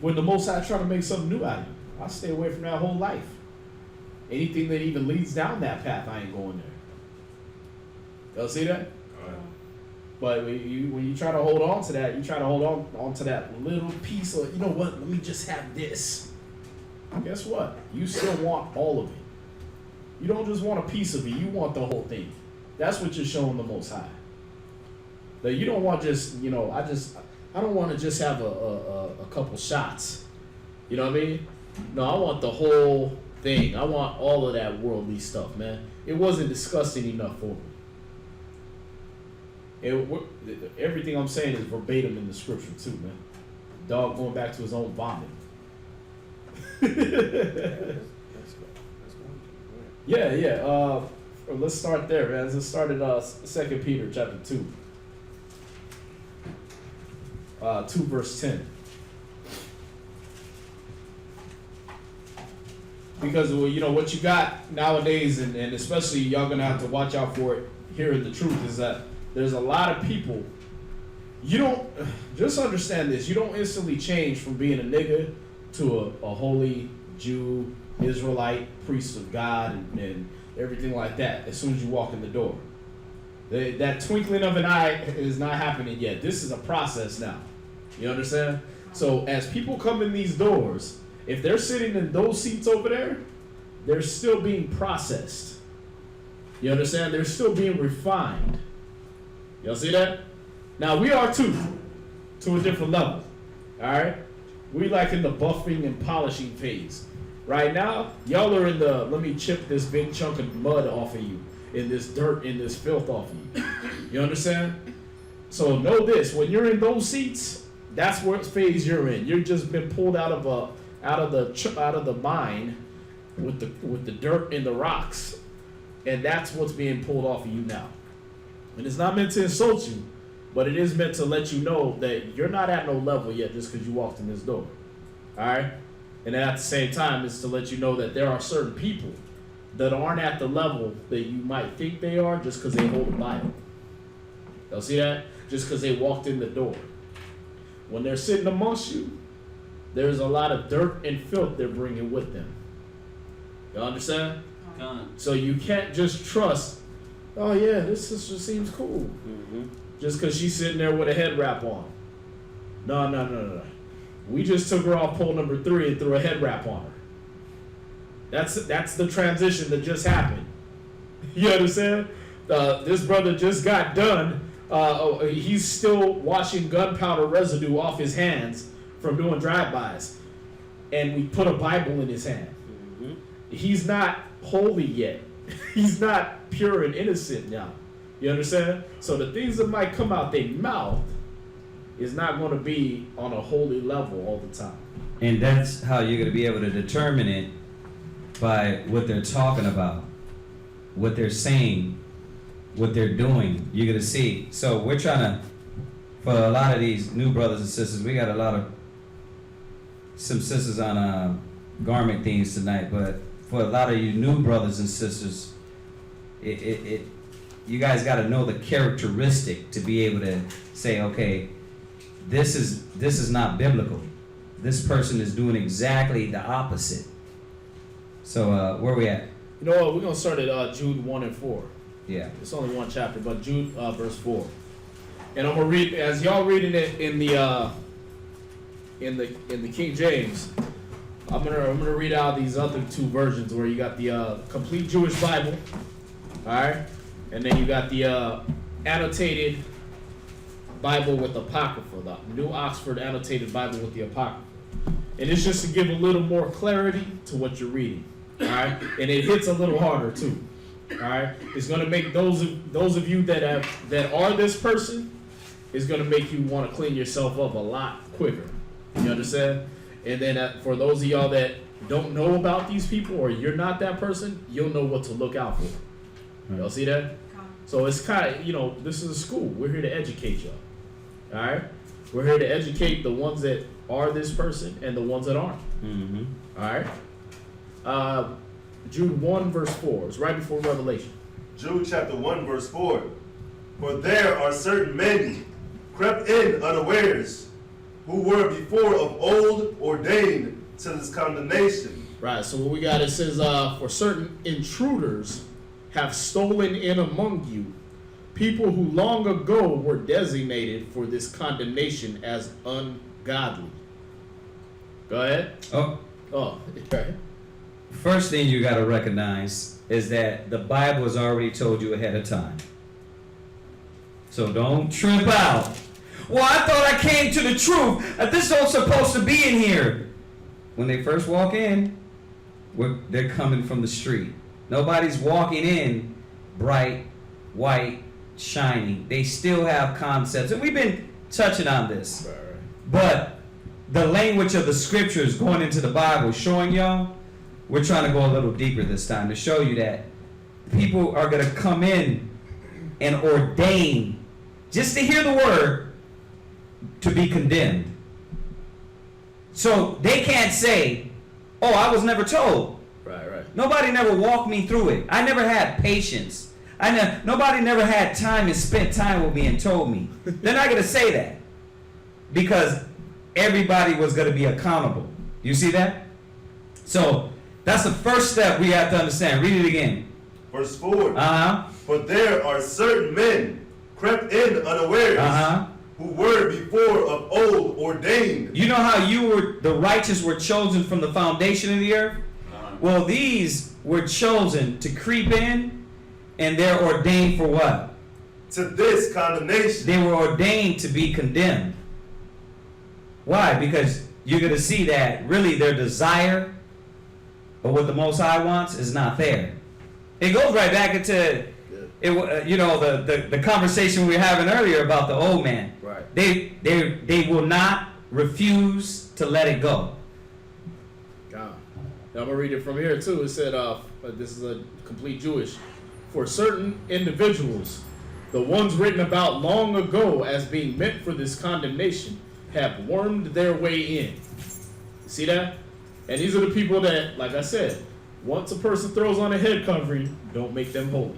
C: When the Most High trying to make something new out of you, I'll stay away from that whole life. Anything that even leads down that path, I ain't going there. Y'all see that? But when you try to hold on to that, you try to hold on to that little piece of, you know what, let me just have this. Guess what? You still want all of it. You don't just want a piece of it, you want the whole thing. That's what you're showing the Most High. That you don't want just, I don't want to just have a couple shots. You know what I mean? No, I want the whole thing. I want all of that worldly stuff, man. It wasn't disgusting enough for me. Everything I'm saying is verbatim in the scripture too, man. Dog going back to his own vomit. Yeah. Let's start there, man. Let's start at 2 Peter chapter 2. 2 verse 10. Because what you got nowadays, and especially y'all gonna have to watch out for it hearing the truth, is that there's a lot of people. You don't just understand this. You don't instantly change from being a nigga to a holy Jew, Israelite, priest of God, and everything like that as soon as you walk in the door. That twinkling of an eye is not happening yet. This is a process now. You understand? So as people come in these doors, if they're sitting in those seats over there, they're still being processed. You understand? They're still being refined. Y'all see that? Now we are too, to a different level. Alright? We like in the buffing and polishing phase. Right now, y'all are in the, let me chip this big chunk of mud off of you, in this dirt, in this filth off of you. You understand? So know this, when you're in those seats, that's what phase you're in. You've just been pulled out of the mine with the dirt and the rocks, and that's what's being pulled off of you now. And it's not meant to insult you, but it is meant to let you know that you're not at no level yet just because you walked in this door. All right? And at the same time, it's to let you know that there are certain people that aren't at the level that you might think they are just because they hold a Bible. Y'all see that? Just because they walked in the door. When they're sitting amongst you, there's a lot of dirt and filth they're bringing with them. Y'all understand? So you can't just trust, oh yeah, this sister seems cool. Mm-hmm. Just because she's sitting there with a head wrap on. No. We just took her off pole number 3 and threw a head wrap on her. That's the transition that just happened. You understand? This brother just got done. He's still washing gunpowder residue off his hands from doing drive-bys. And we put a Bible in his hand. Mm-hmm. He's not holy yet. He's not pure and innocent now. You understand? So the things that might come out their mouth is not going to be on a holy level all the time.
A: And that's how you're going to be able to determine it, by what they're talking about, what they're saying, what they're doing. You're going to see. So we're trying to, for a lot of these new brothers and sisters, we got some sisters on garment themes tonight, but for a lot of you new brothers and sisters, you guys got to know the characteristic to be able to say, okay, this is not biblical. This person is doing exactly the opposite. So where are we at?
C: You know what? We're going to start at Jude 1 and 4.
A: Yeah.
C: It's only one chapter, but Jude verse 4. And I'm gonna read as y'all reading it in the King James. I'm gonna read out these other two versions where you got the complete Jewish Bible, all right, and then you got the annotated Bible with Apocrypha, the New Oxford Annotated Bible with the Apocrypha. And it's just to give a little more clarity to what you're reading, all right? And it hits a little harder too, all right? It's gonna make those of you that are this person, it's gonna make you want to clean yourself up a lot quicker. You understand? And then for those of y'all that don't know about these people or you're not that person, you'll know what to look out for. Y'all see that? So it's kind of, this is a school. We're here to educate y'all. All right? We're here to educate the ones that are this person and the ones that aren't.
A: Mm-hmm.
C: All right? Jude 1 verse 4. It's right before Revelation.
D: Jude chapter 1 verse 4. For there are certain men crept in unawares, who were before of old ordained to this condemnation.
C: Right, so what we got, it says, for certain intruders have stolen in among you, people who long ago were designated for this condemnation as ungodly. Go ahead.
A: Oh,
C: Right.
A: first thing you got to recognize is that the Bible has already told you ahead of time. So don't trip out. Well, I thought I came to the truth. This is supposed to be in here. When they first walk in, they're coming from the street. Nobody's walking in bright, white, shiny. They still have concepts. And we've been touching on this.
C: Right.
A: But the language of the scriptures going into the Bible, showing y'all, we're trying to go a little deeper this time to show you that people are going to come in and ordain just to hear the word to be condemned. So they can't say, oh, I was never told.
C: Right.
A: Nobody never walked me through it. I never had patience. Nobody never had time and spent time with me and told me. They're not going to say that because everybody was going to be accountable. You see that? So that's the first step we have to understand. Read it again.
D: Verse 4.
A: Uh-huh.
D: For there are certain men crept in unawares,
A: Uh-huh.
D: who were before of old ordained.
A: You know how the righteous were chosen from the foundation of the earth? Well, these were chosen to creep in, and they're ordained for what?
D: To this condemnation.
A: They were ordained to be condemned. Why? Because you're going to see that really their desire of what the Most High wants is not there. It goes right back into the conversation we were having earlier about the old man.
C: Right.
A: They will not refuse to let it go.
C: God. Now I'm going to read it from here too. It said, this is a complete Jewish. For certain individuals, the ones written about long ago as being meant for this condemnation, have wormed their way in. See that? And these are the people that, like I said, once a person throws on a head covering, don't make them holy.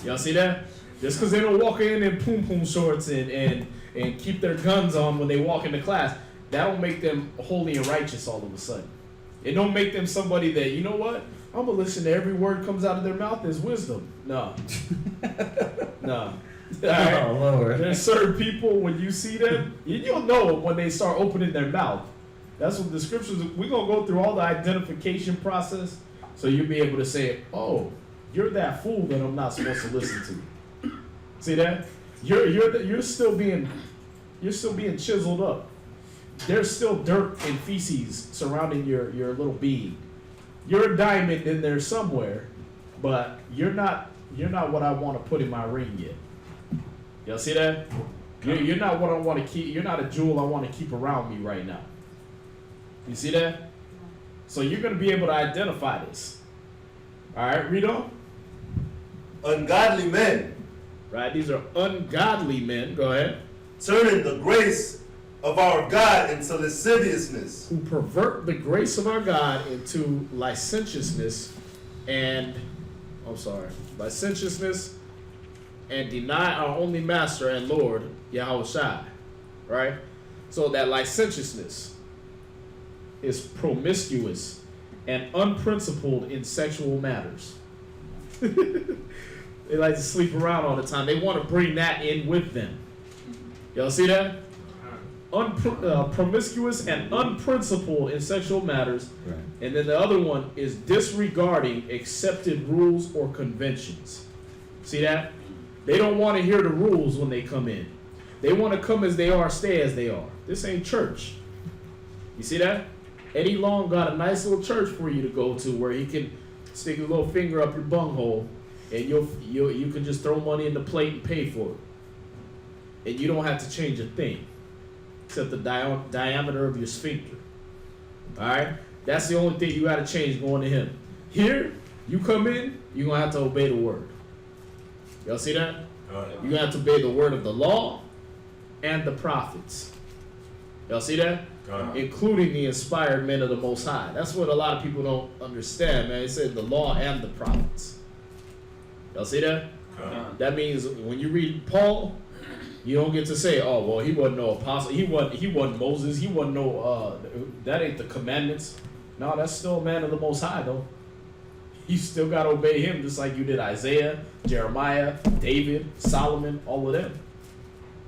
C: Y'all see that? Just because they don't walk in poom shorts and keep their guns on when they walk into class, that don't make them holy and righteous all of a sudden. It don't make them somebody that, you know what? I'm going to listen to every word comes out of their mouth as wisdom. No. No. Right?
A: Oh, Lord.
C: There's certain people, when you see them, you'll know when they start opening their mouth. That's what the scriptures, we're going to go through all the identification process so you'll be able to say, oh, you're that fool that I'm not supposed to listen to. See that? You're still being chiseled up. There's still dirt and feces surrounding your little being. You're a diamond in there somewhere, but you're not what I want to put in my ring yet. Y'all see that? You're not what I want to keep. You're not a jewel I want to keep around me right now. You see that? So you're going to be able to identify this. All right, read on.
D: Ungodly men.
C: Right, these are ungodly men. Go ahead.
D: Turning the grace of our God into lasciviousness.
C: Who pervert the grace of our God into licentiousness and deny our only Master and Lord, Yahushua. Right? So that licentiousness is promiscuous and unprincipled in sexual matters. They like to sleep around all the time. They want to bring that in with them. Y'all see that? Promiscuous and unprincipled in sexual matters.
A: Right.
C: And then the other one is disregarding accepted rules or conventions. See that? They don't want to hear the rules when they come in. They want to come as they are, stay as they are. This ain't church. You see that? Eddie Long got a nice little church for you to go to where he can stick a little finger up your bunghole and you can just throw money in the plate and pay for it. And you don't have to change a thing except the diameter of your sphincter. All right? That's the only thing you got to change going to him. Here, you come in, you're going to have to obey the word. Y'all see that? You're going to have to obey the word of the law and the prophets. Y'all see that? Including the inspired men of the Most High. That's what a lot of people don't understand, man. It said the law and the prophets. Y'all see that? That means when you read Paul, you don't get to say, oh, well, he wasn't no apostle. He wasn't Moses. He wasn't no, that ain't the commandments. No, that's still a man of the Most High, though. You still got to obey him just like you did Isaiah, Jeremiah, David, Solomon, all of them.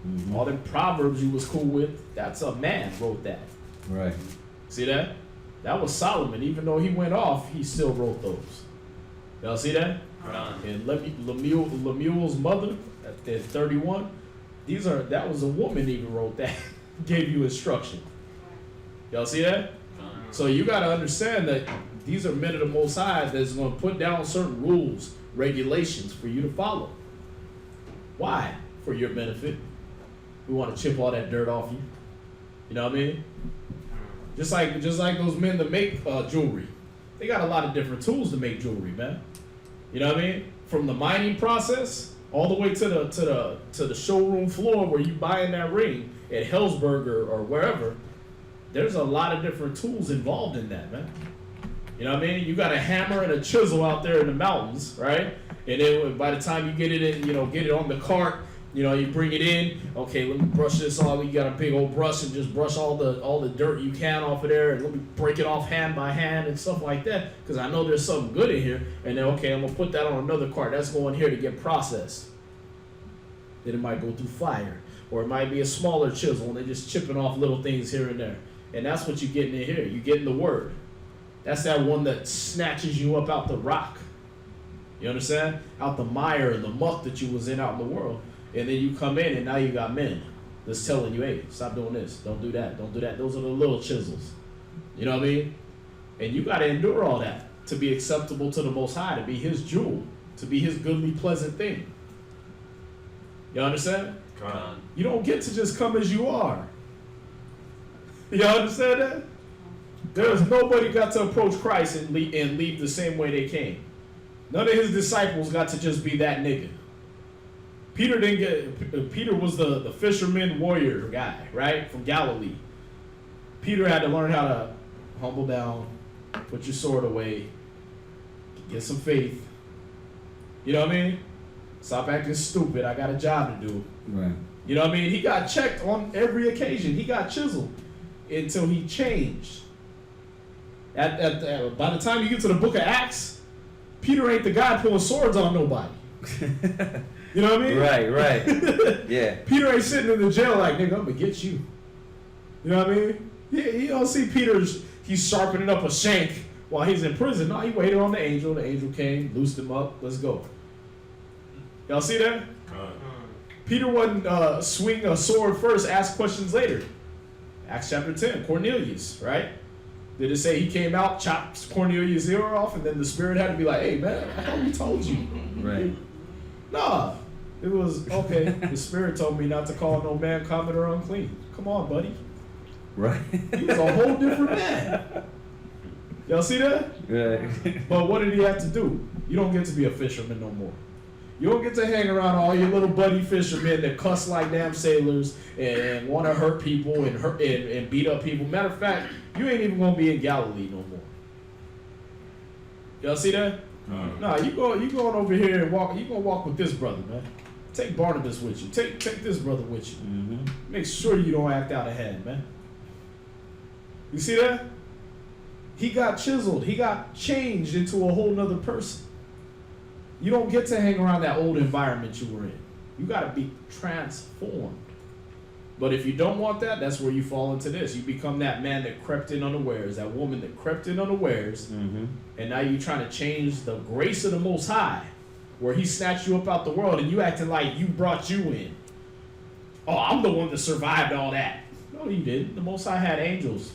C: Mm-hmm. All them Proverbs you was cool with, that's a man wrote that.
A: Right.
C: See that? That was Solomon. Even though he went off, he still wrote those. Y'all see that? And Lemuel's mother at 31, that was a woman even wrote that. Gave you instruction. Y'all see that? So you got to understand that these are men of the Most High that's going to put down certain rules, regulations for you to follow. Why? For your benefit. We want to chip all that dirt off you. You know what I mean? Just like those men that make jewelry. They got a lot of different tools to make jewelry, man. You know what I mean? From the mining process all the way to the showroom floor where you buying that ring at Hellsberger or wherever. There's a lot of different tools involved in that, man. You know what I mean? You got a hammer and a chisel out there in the mountains, right? And then by the time you get it in, get it on the cart, you bring it in. Okay, let me brush this off. You got a big old brush and just brush all the dirt you can off of there, and let me break it off hand by hand and stuff like that. Because I know there's something good in here. And then okay, I'm gonna put that on another cart. That's going here to get processed. Then it might go through fire, or it might be a smaller chisel, and they're just chipping off little things here and there. And that's what you're getting in here. You're getting the word. That's that one that snatches you up out the rock. You understand? Out the mire and the muck that you was in out in the world. And then you come in and now you got men that's telling you, hey, stop doing this. Don't do that. Don't do that. Those are the little chisels. You know what I mean? And you got to endure all that to be acceptable to the Most High, to be his jewel, to be his goodly, pleasant thing. You understand? You don't get to just come as you are. You understand that? There's nobody got to approach Christ and leave the same way they came. None of his disciples got to just be that nigga. Peter was the fisherman warrior guy, right? From Galilee. Peter had to learn how to humble down, put your sword away, get some faith. You know what I mean? Stop acting stupid. I got a job to do.
A: Right.
C: You know what I mean? He got checked on every occasion. He got chiseled until he changed. By the time you get to the book of Acts, Peter ain't the guy pulling swords on nobody. You know what I mean?
A: Right. Yeah.
C: Peter ain't sitting in the jail like, nigga, I'm gonna get you. You know what I mean? You don't see he's sharpening up a shank while he's in prison. No, he waited on the angel. The angel came, loosed him up. Let's go. Y'all see that? Peter wasn't swing a sword first, ask questions later. Acts chapter 10, Cornelius, right? Did it say he came out, chopped Cornelius' ear off, and then the Spirit had to be like, hey, man, I thought we told you.
A: Right.
C: Nah. It was, okay, the Spirit told me not to call no man common or unclean. Come on, buddy.
A: Right.
C: He was a whole different man. Y'all see that?
A: Right.
C: But what did he have to do? You don't get to be a fisherman no more. You don't get to hang around all your little buddy fishermen that cuss like damn sailors and want to hurt people and beat up people. Matter of fact, you ain't even gonna be in Galilee no more. Y'all see that? Nah, you going over here and walk. You gonna walk with this brother, man. Take Barnabas with you. Take this brother with you.
A: Mm-hmm.
C: Make sure you don't act out of hand, man. You see that? He got chiseled. He got changed into a whole nother person. You don't get to hang around that old environment you were in. You got to be transformed. But if you don't want that, that's where you fall into this. You become that man that crept in unawares, that woman that crept in unawares,
A: Mm-hmm.
C: and now you're trying to change the grace of the Most High, where He snatched you up out the world, and you acting like you brought you in. Oh, I'm the one that survived all that. No, you didn't. The Most High had angels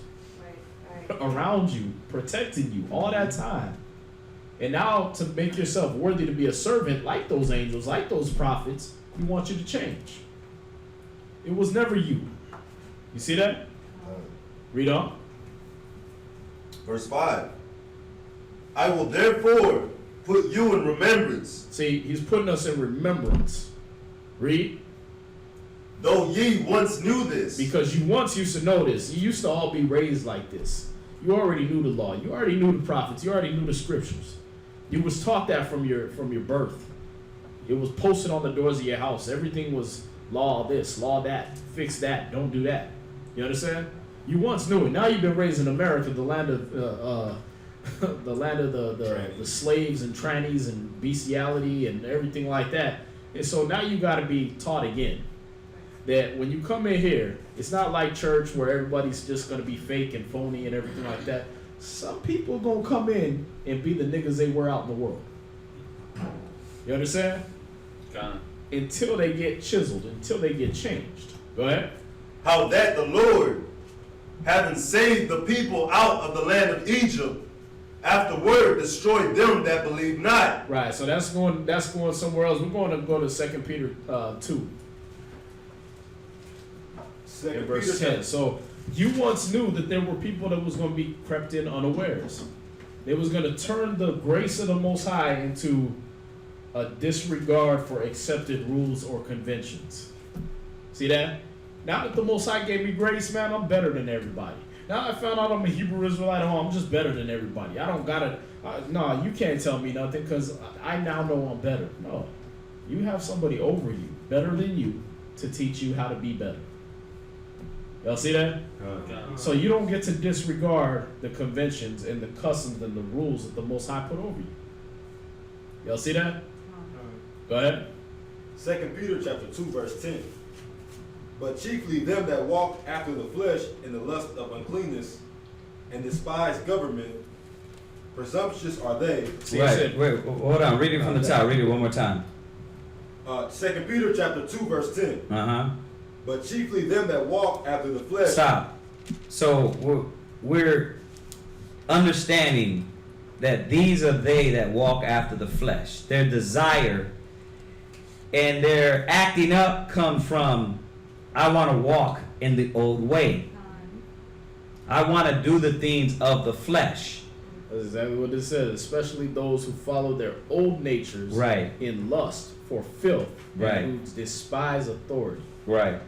F: Right.
C: around you, protecting you all that time. And now to make yourself worthy to be a servant like those angels, like those prophets, He wants you to change. It was never you. You see that? Read on.
D: Verse 5. I will therefore put you in remembrance,
C: See, He's putting us in remembrance. Read.
D: though ye once knew this.
C: Because you once used to know this. You used to all be raised like this. You already knew the law. You already knew the prophets. You already knew the scriptures. You was taught that from your birth. It was posted on the doors of your house. Everything was law this, law that, fix that, don't do that. You understand? You once knew it. Now you've been raised in America, the land of the land of the slaves and trannies and bestiality and everything like that. And so now you got to be taught again that when you come in here, it's not like church where everybody's just going to be fake and phony and everything like that. Some people going to come in and be the niggas they were out in the world. You understand? Until they get chiseled, until they get changed. Go ahead.
D: How that the Lord, having saved the people out of the land of Egypt, afterward destroyed them that believe not.
C: Right, so that's going somewhere else. We're going to go to 2 Peter 2 in verse 10. So you once knew that there were people that was going to be crept in unawares. They was going to turn the grace of the Most High into a disregard for accepted rules or conventions. See that? Now that the Most High gave me grace, man, I'm better than everybody. Now I found out I'm a Hebrew Israelite, oh, I'm just better than everybody. I don't gotta, no, you can't tell me nothing because I now know I'm better. No, you have somebody over you, better than you, to teach you how to be better. Y'all see that? So you don't get to disregard the conventions and the customs and the rules that the Most High put over you. Y'all see that? Go ahead.
B: 2 Peter chapter 2, verse 10. But chiefly them that walk after the flesh in the lust of uncleanness and despise government, presumptuous are they.
C: See,
A: Right. Wait, hold on. Read it from the top. Read it one more time.
B: 2 Peter chapter 2, verse 10.
A: Uh-huh.
B: But chiefly them that walk after the flesh.
A: Stop. So we're understanding that these are they that walk after the flesh. Their desire and their acting up come from, I want to walk in the old way. I want to do the things of the flesh.
C: That's exactly what it says, especially those who follow their old natures
A: Right.
C: in lust for filth
A: Right.
C: and who despise authority.
A: Right.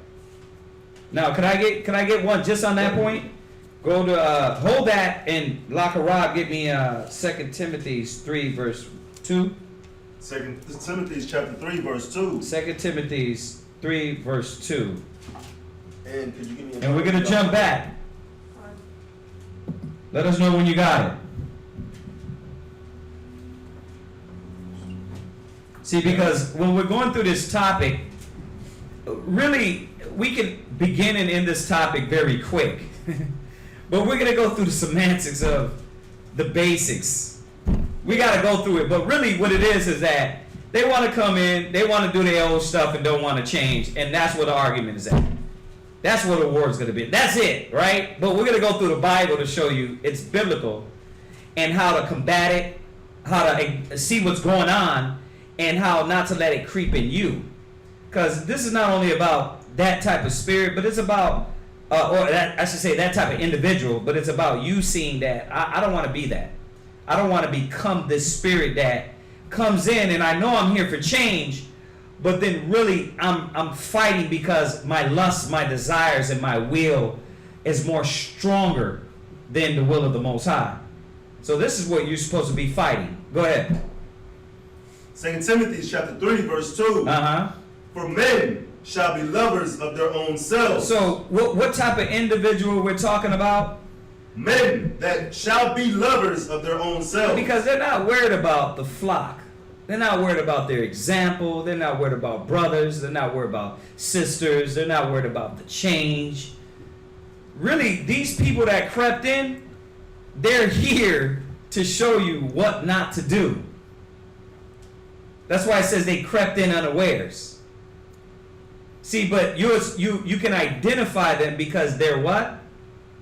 A: Now, can I get one just on that point? Go to hold that and Lacharab, get me 2 Timothy 3 verse 2.
D: 2 Timothy chapter 3, verse 2.
A: 2 Timothy 3 verse 2.
D: And could you give me a
A: And we're gonna jump back. Let us know when you got it. See, because when we're going through this topic, really, we can begin and end this topic very quick. But we're going to go through the semantics of the basics. We got to go through it. But really what it is that they want to come in, they want to do their old stuff and don't want to change. And that's where the argument is at. That's what the war is going to be. That's it, right? But we're going to go through the Bible to show you it's biblical and how to combat it, how to see what's going on, and how not to let it creep in you. Because this is not only about that type of spirit, but it's about, I should say that type of individual, but it's about you seeing that. I don't want to be that. I don't want to become this spirit that comes in, and I know I'm here for change, but then really I'm fighting because my lust, my desires, and my will is more stronger than the will of the Most High. So this is what you're supposed to be fighting. Go ahead.
D: 2 Timothy chapter 3, verse 2.
A: Uh-huh.
D: For men shall be lovers of their own selves.
A: So what type of individual we're talking about?
D: Men that shall be lovers of their own selves.
A: Because they're not worried about the flock. They're not worried about their example. They're not worried about brothers. They're not worried about sisters. They're not worried about the change. Really, these people that crept in, they're here to show you what not to do. That's why it says they crept in unawares. See, but you can identify them because they're what?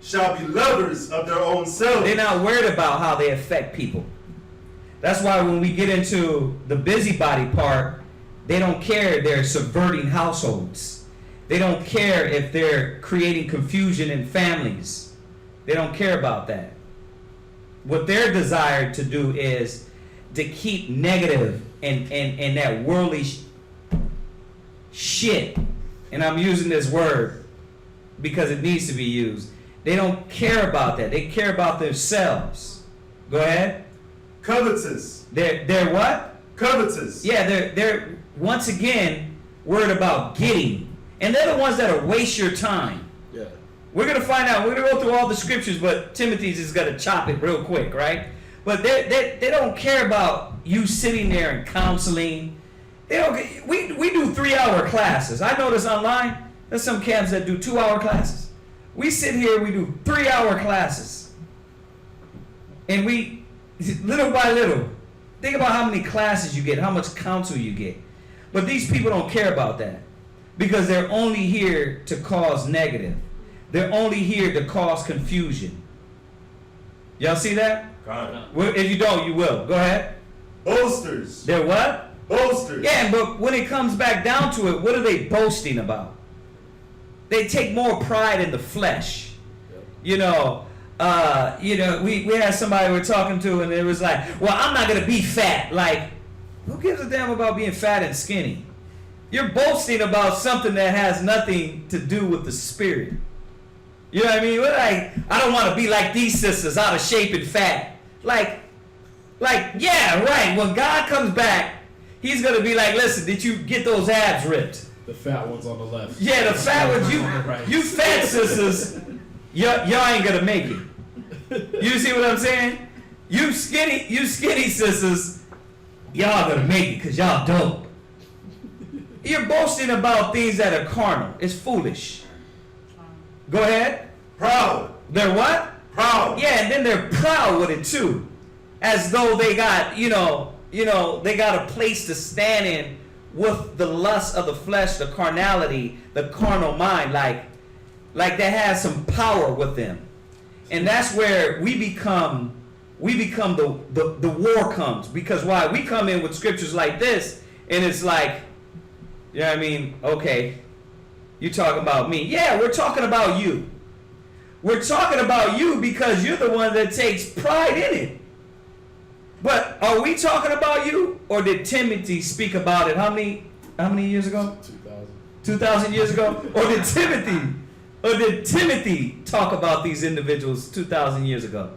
D: Shall be lovers of their own selves.
A: They're not worried about how they affect people. That's why when we get into the busybody part, they don't care if they're subverting households. They don't care if they're creating confusion in families. They don't care about that. What they're desired to do is to keep negative and that worldly shit. And I'm using this word because it needs to be used. They don't care about that. They care about themselves. Go ahead.
D: Covetous.
A: They're what?
D: Covetous.
A: Yeah, they're once again worried about getting. And they're the ones that'll waste your time.
C: Yeah.
A: We're going to find out. We're going to go through all the scriptures, but Timothy's is going to chop it real quick, right? But they don't care about you sitting there and counseling. They don't. We do 3-hour classes. I notice online, there's some camps that do 2-hour classes. We sit here, we do 3-hour classes. And we, little by little, think about how many classes you get, how much counsel you get. But these people don't care about that because they're only here to cause negative. They're only here to cause confusion. Y'all see that? Well, if you don't, you will. Go ahead.
D: Boasters.
A: They're what?
D: Boasters.
A: Yeah, but when it comes back down to it, what are they boasting about? They take more pride in the flesh. You know, we had somebody we're talking to, and it was like, well, I'm not going to be fat. Like, who gives a damn about being fat and skinny? You're boasting about something that has nothing to do with the spirit. You know what I mean? I don't want to be like these sisters, out of shape and fat. Like, yeah, right. When God comes back, he's going to be like, listen, did you get those abs ripped?
C: The fat ones on the left.
A: Yeah, the fat ones, you fat sisters, y'all ain't going to make it. You see what I'm saying? You skinny sisters, y'all going to make it because y'all dope. You're boasting about things that are carnal. It's foolish. Go ahead.
D: Proud.
A: They're what?
D: Proud.
A: Yeah, and then they're proud with it too. As though they got, they got a place to stand in with the lust of the flesh, the carnality, the carnal mind, like that has some power with them. And that's where we become the war comes. Because why? We come in with scriptures like this, and it's like, you know what I mean? Okay, you talking about me. Yeah, we're talking about you. We're talking about you because you're the one that takes pride in it. But are we talking about you, or did Timothy speak about it? How many years ago? 2,000 years ago? Or did Timothy talk about these individuals 2,000 years ago?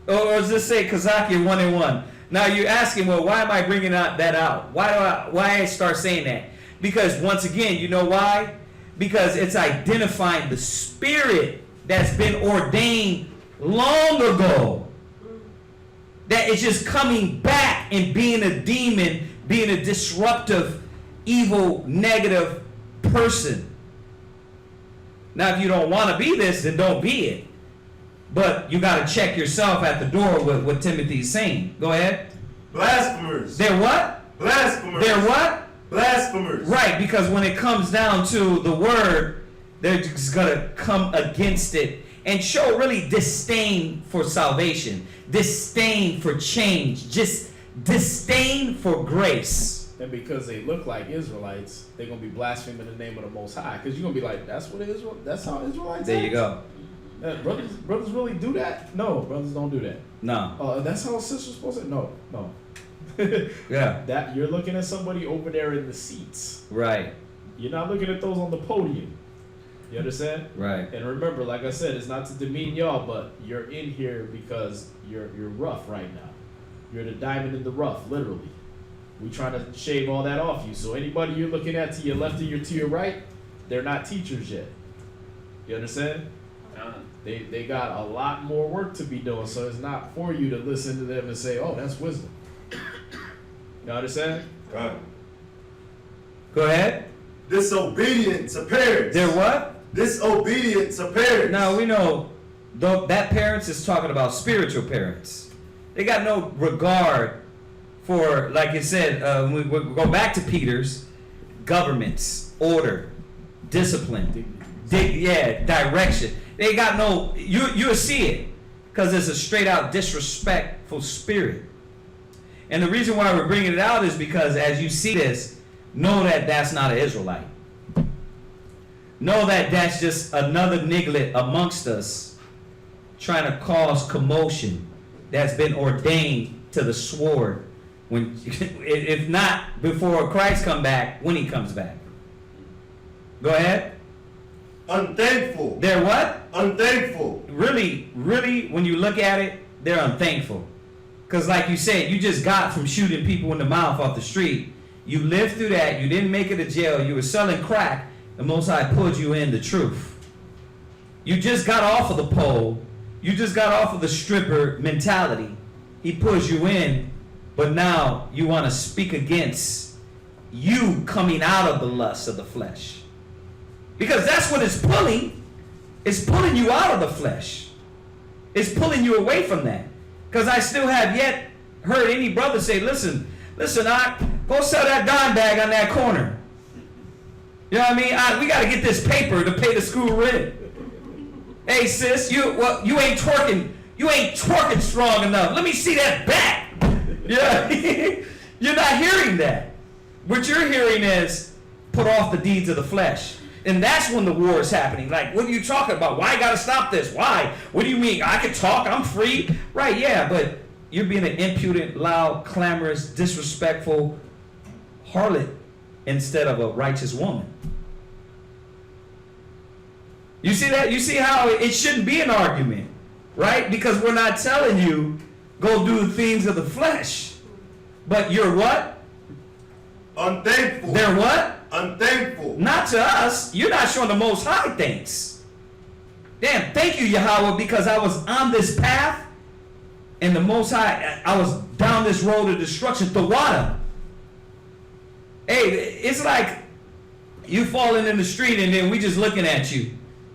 A: Or does this say Kazaki 1 and 1? Now you're asking, well, why am I bringing that out? Why I start saying that? Because once again, you know why? Because it's identifying the spirit that's been ordained long ago. That is just coming back and being a demon, being a disruptive, evil, negative person. Now, if you don't want to be this, then don't be it. But you got to check yourself at the door with what Timothy's saying. Go ahead.
D: Blasphemers.
A: They're what?
D: Blasphemers.
A: They're what?
D: Blasphemers.
A: Right, because when it comes down to the word, they're just going to come against it and show really disdain for salvation, disdain for change, just disdain for grace.
C: And because they look like Israelites, they're going to be blaspheming the name of the Most High. Because you're going to be like, that's how Israelites
A: There you
C: act?
A: go.
C: Brothers really do that? No, brothers don't do that.
A: No.
C: That's how sisters supposed to? No.
A: Yeah.
C: That you're looking at somebody over there in the seats.
A: Right.
C: You're not looking at those on the podium. You understand?
A: Right.
C: And remember, like I said, it's not to demean y'all, but you're in here because you're rough right now. You're the diamond in the rough, literally. We trying to shave all that off you. So anybody you're looking at to your left or to your right, they're not teachers yet. You understand? They got a lot more work to be doing, so it's not for you to listen to them and say, oh, that's wisdom. You understand?
D: God.
A: Go ahead.
D: Disobedient to parents.
A: They're what?
D: Disobedient to parents.
A: Now we know that parents is talking about spiritual parents. They got no regard for, like it said, we go back to Peter's, governments, order, discipline, direction. They got no, you'll see it, because it's a straight out disrespectful spirit. And the reason why we're bringing it out is because as you see this, know that that's not an Israelite. Know that that's just another niglet amongst us trying to cause commotion that's been ordained to the sword. When, if not before Christ come back, when he comes back. Go ahead.
D: Unthankful.
A: They're what?
D: Unthankful.
A: Really, when you look at it, they're unthankful. Because like you said, you just got from shooting people in the mouth off the street. You lived through that. You didn't make it to jail. You were selling crack. The Most High pulled you in the truth. You just got off of the pole. You just got off of the stripper mentality. He pulls you in, but now you want to speak against you coming out of the lust of the flesh. Because that's what it's pulling. It's pulling you out of the flesh. It's pulling you away from that. Because I still have yet heard any brother say, listen, I go sell that dime bag on that corner. You know what I mean? We got to get this paper to pay the school rent. Hey sis, you ain't twerking. You ain't twerking strong enough. Let me see that back. Yeah, you're not hearing that. What you're hearing is put off the deeds of the flesh, and that's when the war is happening. Like, what are you talking about? Why I gotta stop this? Why? What do you mean? I can talk. I'm free. Right? Yeah, but you're being an impudent, loud, clamorous, disrespectful harlot instead of a righteous woman. You see that? You see how it shouldn't be an argument, right? Because we're not telling you go do the things of the flesh. But you're what?
D: Unthankful.
A: They're what?
D: Unthankful.
A: Not to us. You're not showing the Most High thanks. Damn, thank you, Yahweh, because I was on this path and the Most High, I was down this road of destruction, the water. Hey, it's like you falling in the street and then we just looking at you.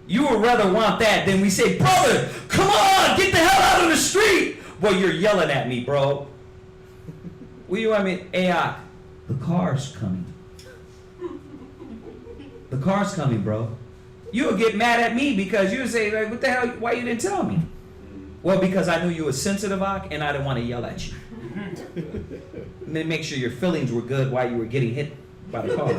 A: You would rather want that than we say, brother, come on, get the hell out of the street. Well, you're yelling at me, bro. What do you want me? AI, the car's coming. The car's coming, bro. You would get mad at me because you would say, like, what the hell, why you didn't tell me? Well, because I knew you were sensitive, Ak, and I didn't want to yell at you. And then make sure your feelings were good while you were getting hit by the car.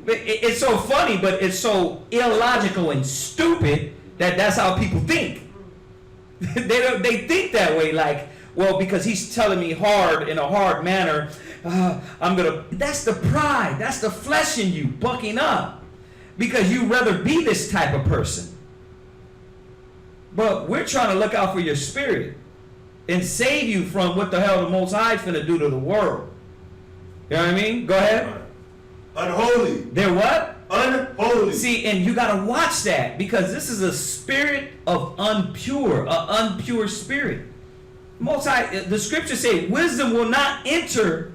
A: It's so funny, but it's so illogical and stupid that that's how people think. They think that way, like, well, because he's telling me hard in a hard manner, that's the pride, that's the flesh in you bucking up, because you'd rather be this type of person. But we're trying to look out for your spirit and save you from what the hell the Most High is finna do to the world. You know what I mean? Go ahead.
D: Unholy.
A: They're what?
D: Unholy.
A: See, and you got to watch that, because this is a spirit of an unpure spirit. Most High, the scriptures say, wisdom will not enter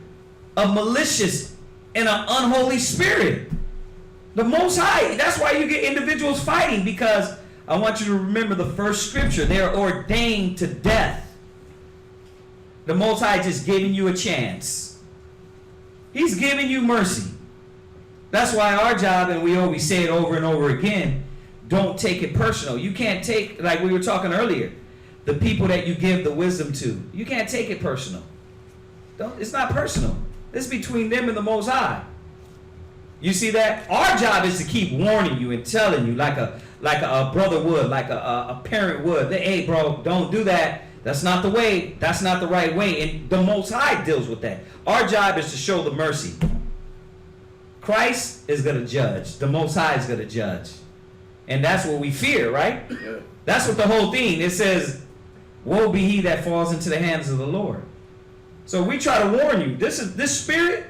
A: a malicious and an unholy spirit. The Most High, that's why you get individuals fighting, because I want you to remember the first scripture. They are ordained to death. The Most High just giving you a chance. He's giving you mercy. That's why our job, and we always say it over and over again, don't take it personal. You can't take, like we were talking earlier, the people that you give the wisdom to. You can't take it personal. It's not personal. It's between them and the Most High. You see that? Our job is to keep warning you and telling you, like a brother would, like a parent would. Hey, bro, don't do that. That's not the way. That's not the right way. And the Most High deals with that. Our job is to show the mercy. Christ is going to judge. The Most High is going to judge. And that's what we fear, right? Yeah. That's what the whole thing, it says, woe be he that falls into the hands of the Lord. So we try to warn you. This spirit,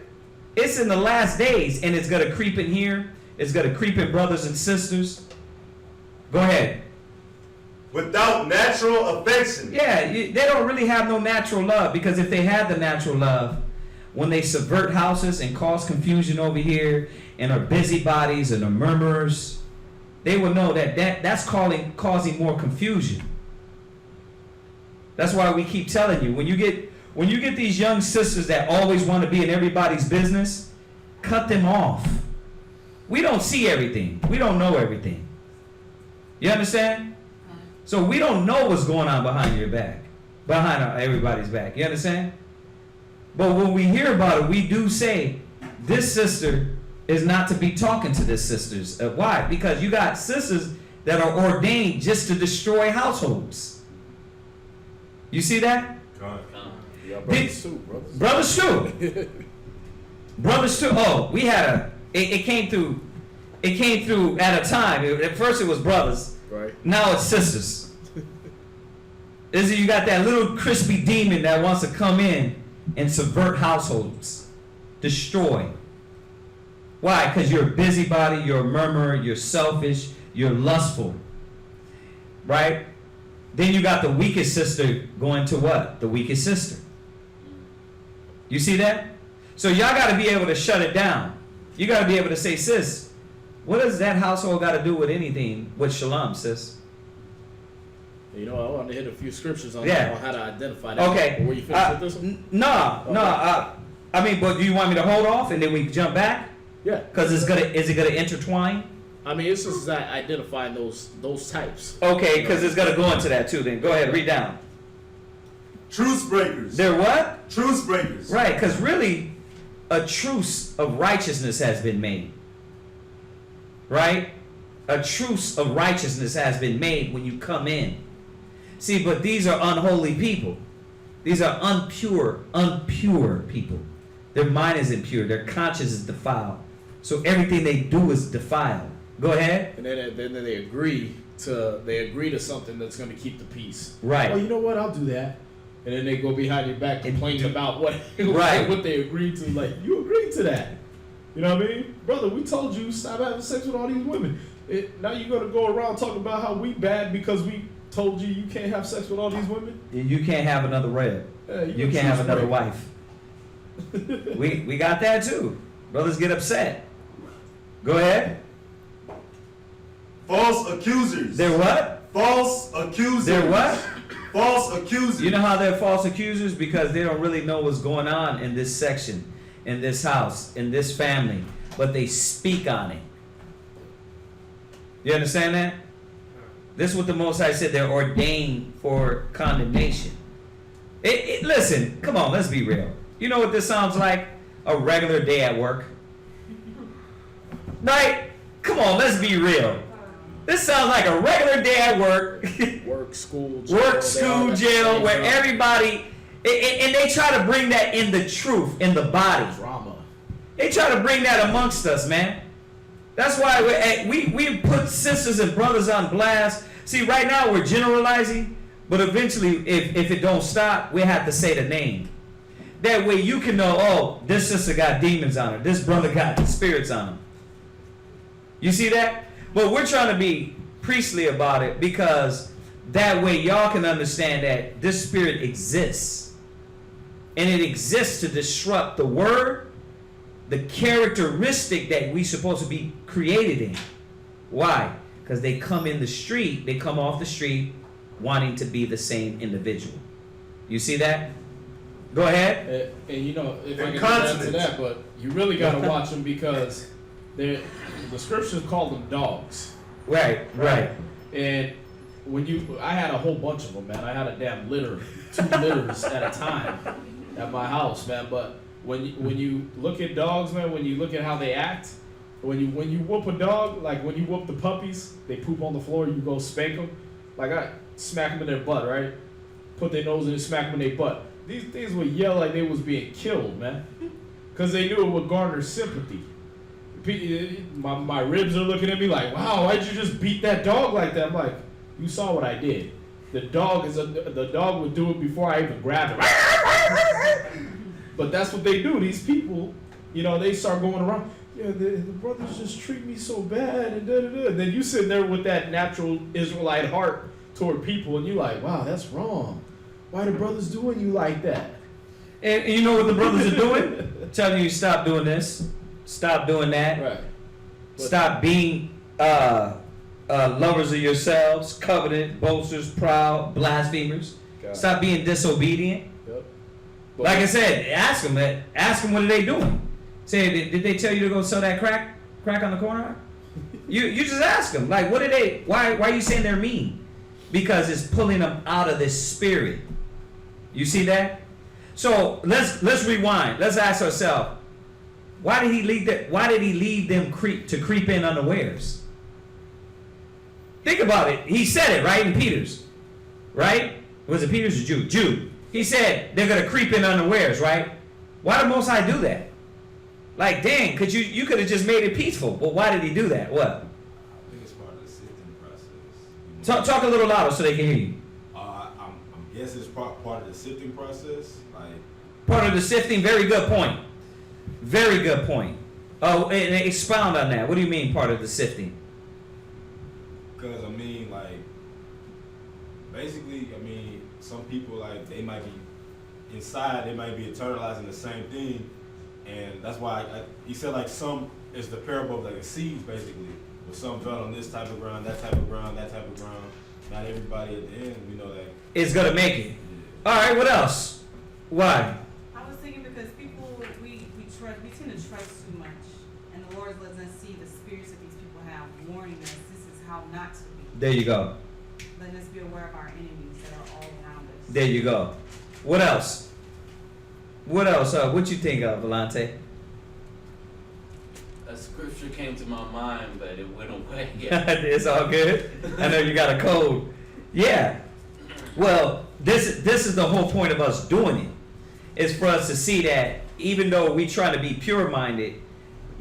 A: it's in the last days, and it's going to creep in here. It's going to creep in brothers and sisters. Go ahead.
D: without natural affection.
A: Yeah, they don't really have no natural love, because if they had the natural love, when they subvert houses and cause confusion over here and are busybodies and are murmurers, they will know that's causing more confusion. That's why we keep telling you, when you get these young sisters that always want to be in everybody's business, cut them off. We don't see everything. We don't know everything. You understand? So we don't know what's going on behind your back, behind everybody's back. You understand? But when we hear about it, we do say, this sister is not to be talking to this sisters. Why? Because you got sisters that are ordained just to destroy households. You see that?
C: Brothers too, brothers.
A: Brothers too. Brothers too. Oh, we had it came through at a time. At first it was brothers.
C: Right.
A: Now it's sisters. You got that little crispy demon that wants to come in and subvert households. Destroy. Why? Because you're a busybody, you're a murmurer, you're selfish, you're lustful. Right? Then you got the weakest sister going to what? The weakest sister. You see that? So y'all got to be able to shut it down. You got to be able to say, sis, what does that household got to do with anything with shalom, sis?
C: You know, I want to hit a few scriptures on,
A: Yeah.
C: on how to identify that.
A: Okay.
C: Were you finished with this one?
A: No. I mean, but do you want me to hold off and then we jump back?
C: Yeah.
A: Because is it gonna intertwine?
C: I mean, it's just that identifying those types.
A: Okay, because it's gonna go into that too. Then go ahead, read down.
D: Truce breakers.
A: They're what?
D: Truce breakers.
A: Right, because really, a truce of righteousness has been made. Right? A truce of righteousness has been made when you come in. See, but these are unholy people. These are unpure people. Their mind is impure. Their conscience is defiled. So everything they do is defiled. Go ahead.
C: And then they agree to something that's going to keep the peace.
A: Right.
C: Oh, you know what? I'll do that. And then they go behind your back complaining about what
A: Right.
C: what they agreed to. Like, you agreed to that. You know what I mean? Brother, we told you stop having sex with all these women. Now you're going to go around talking about how we bad because we told you can't have sex with all these women?
A: You can't have another rib. You can't have another wife. we got that too. Brothers get upset. Go ahead.
D: False accusers.
A: They're what?
D: False accusers.
A: They're what?
D: False accusers.
A: You know how they're false accusers? Because they don't really know what's going on in this section, in this house, in this family, but they speak on it. You understand that? This is what the Most High said. They're ordained for condemnation. Listen, come on, let's be real. You know what this sounds like? A regular day at work. Right? Come on, let's be real. This sounds like a regular day at work.
C: Work, school, jail.
A: Where everybody, and they try to bring that in the truth, in the body.
C: Drama.
A: They try to bring that amongst us, man. That's why we put sisters and brothers on blast. See, right now we're generalizing, but eventually, if it don't stop, we have to say the name. That way you can know, oh, this sister got demons on her. This brother got spirits on him. You see that? But we're trying to be priestly about it because that way y'all can understand that this spirit exists. And it exists to disrupt the word, the characteristic that we supposed to be created in. Why? Because they come in the street, they come off the street wanting to be the same individual. You see that? Go ahead.
C: And you know, if I can add to that, but you really got to watch them because the scriptures call them dogs.
A: Right.
C: And I had a whole bunch of them, man. I had a damn litter, 2 litters at a time at my house, man. But when you look at dogs, man, when you look at how they act, when you whoop a dog, like when you whoop the puppies, they poop on the floor, you go spank them. Like I smack them in their butt, right? Put their nose in and smack them in their butt. These things would yell like they was being killed, man, because they knew it would garner sympathy. My ribs are looking at me like, wow, why'd you just beat that dog like that? I'm like, you saw what I did. The dog would do it before I even grabbed him. But that's what they do. These people, you know, they start going around. Yeah, the brothers just treat me so bad and da da da. Then you sitting there with that natural Israelite heart, toward people, and you're like, wow, that's wrong. Why the brothers doing you like that?
A: And you know what the brothers are doing? Telling you stop doing this, stop doing that,
C: Right.
A: stop being lovers of yourselves, covenant, boasters, proud, blasphemers.
C: God.
A: Stop being disobedient.
C: Yep.
A: Like I said, ask them that. Ask them what are they doing. Say, did they tell you to go sell that crack on the corner? You just ask them. Like, what did they? Why are you saying they're mean? Because it's pulling them out of this spirit. You see that? So let's rewind. Let's ask ourselves, why did he leave that? Why did he leave them to creep in unawares? Think about it. He said it right in Peter's, right? Was it Peter's or Jude? Jude. He said they're gonna creep in unawares, right? Why did Most High do that? Like, dang, could you could have just made it peaceful, but why did he do that? What?
B: I think it's part of the sifting process.
A: Talk a little louder so they can hear you.
B: I'm guessing it's part of the sifting process. Like,
A: Part of the sifting. Very good point. Very good point. Oh, and expound on that. What do you mean, part of the sifting?
B: because I mean, like, basically, I mean, some people, like, they might be inside, they might be internalizing the same thing, and that's why he said, like, some is the parable of like the seeds, basically, where some fell on this type of ground, that type of ground, that type of ground. Not everybody at the end, we know that.
A: It's gonna make it. All right. What else? Why?
F: I was thinking because people, we tend to trust too much, and the Lord lets us see the spirits that these people have, warning us this is how not to be.
A: There you go.
F: Letting us be aware of our enemies that are all around us.
A: There you go. What else? What else? What you think of, Volante?
G: A scripture came to my mind, but it went away.
A: It's all good. I know you got a code. Yeah. Well, this is the whole point of us doing it. Is for us to see that even though we try to be pure-minded,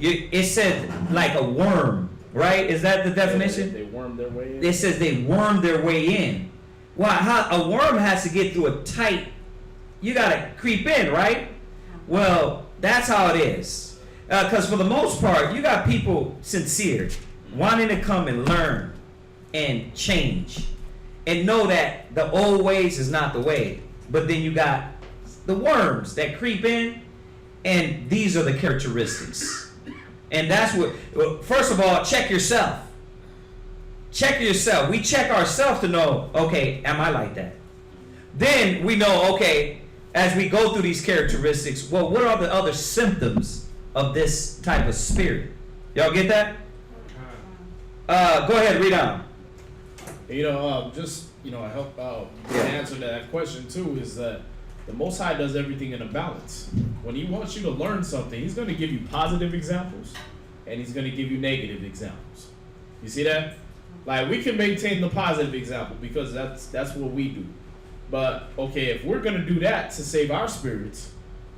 A: it said like a worm, right? Is that the definition?
C: They worm their way in.
A: It says they worm their way in. Why? How a worm has to get through a tight. You gotta creep in, right? Well, that's how it is. Because for the most part, you got people sincere, wanting to come and learn and change, and know that the old ways is not the way. But then you got the worms that creep in, and these are the characteristics. And that's what. Well, first of all, check yourself. Check yourself. We check ourselves to know, okay, am I like that? Then we know, okay, as we go through these characteristics, well, what are the other symptoms of this type of spirit? Y'all get that? Go ahead, read on.
C: I help out the answer to that question too is that the Most High does everything in a balance. When He wants you to learn something, He's going to give you positive examples, and He's going to give you negative examples. You see that? Like, we can maintain the positive example because that's what we do. But okay, if we're going to do that to save our spirits,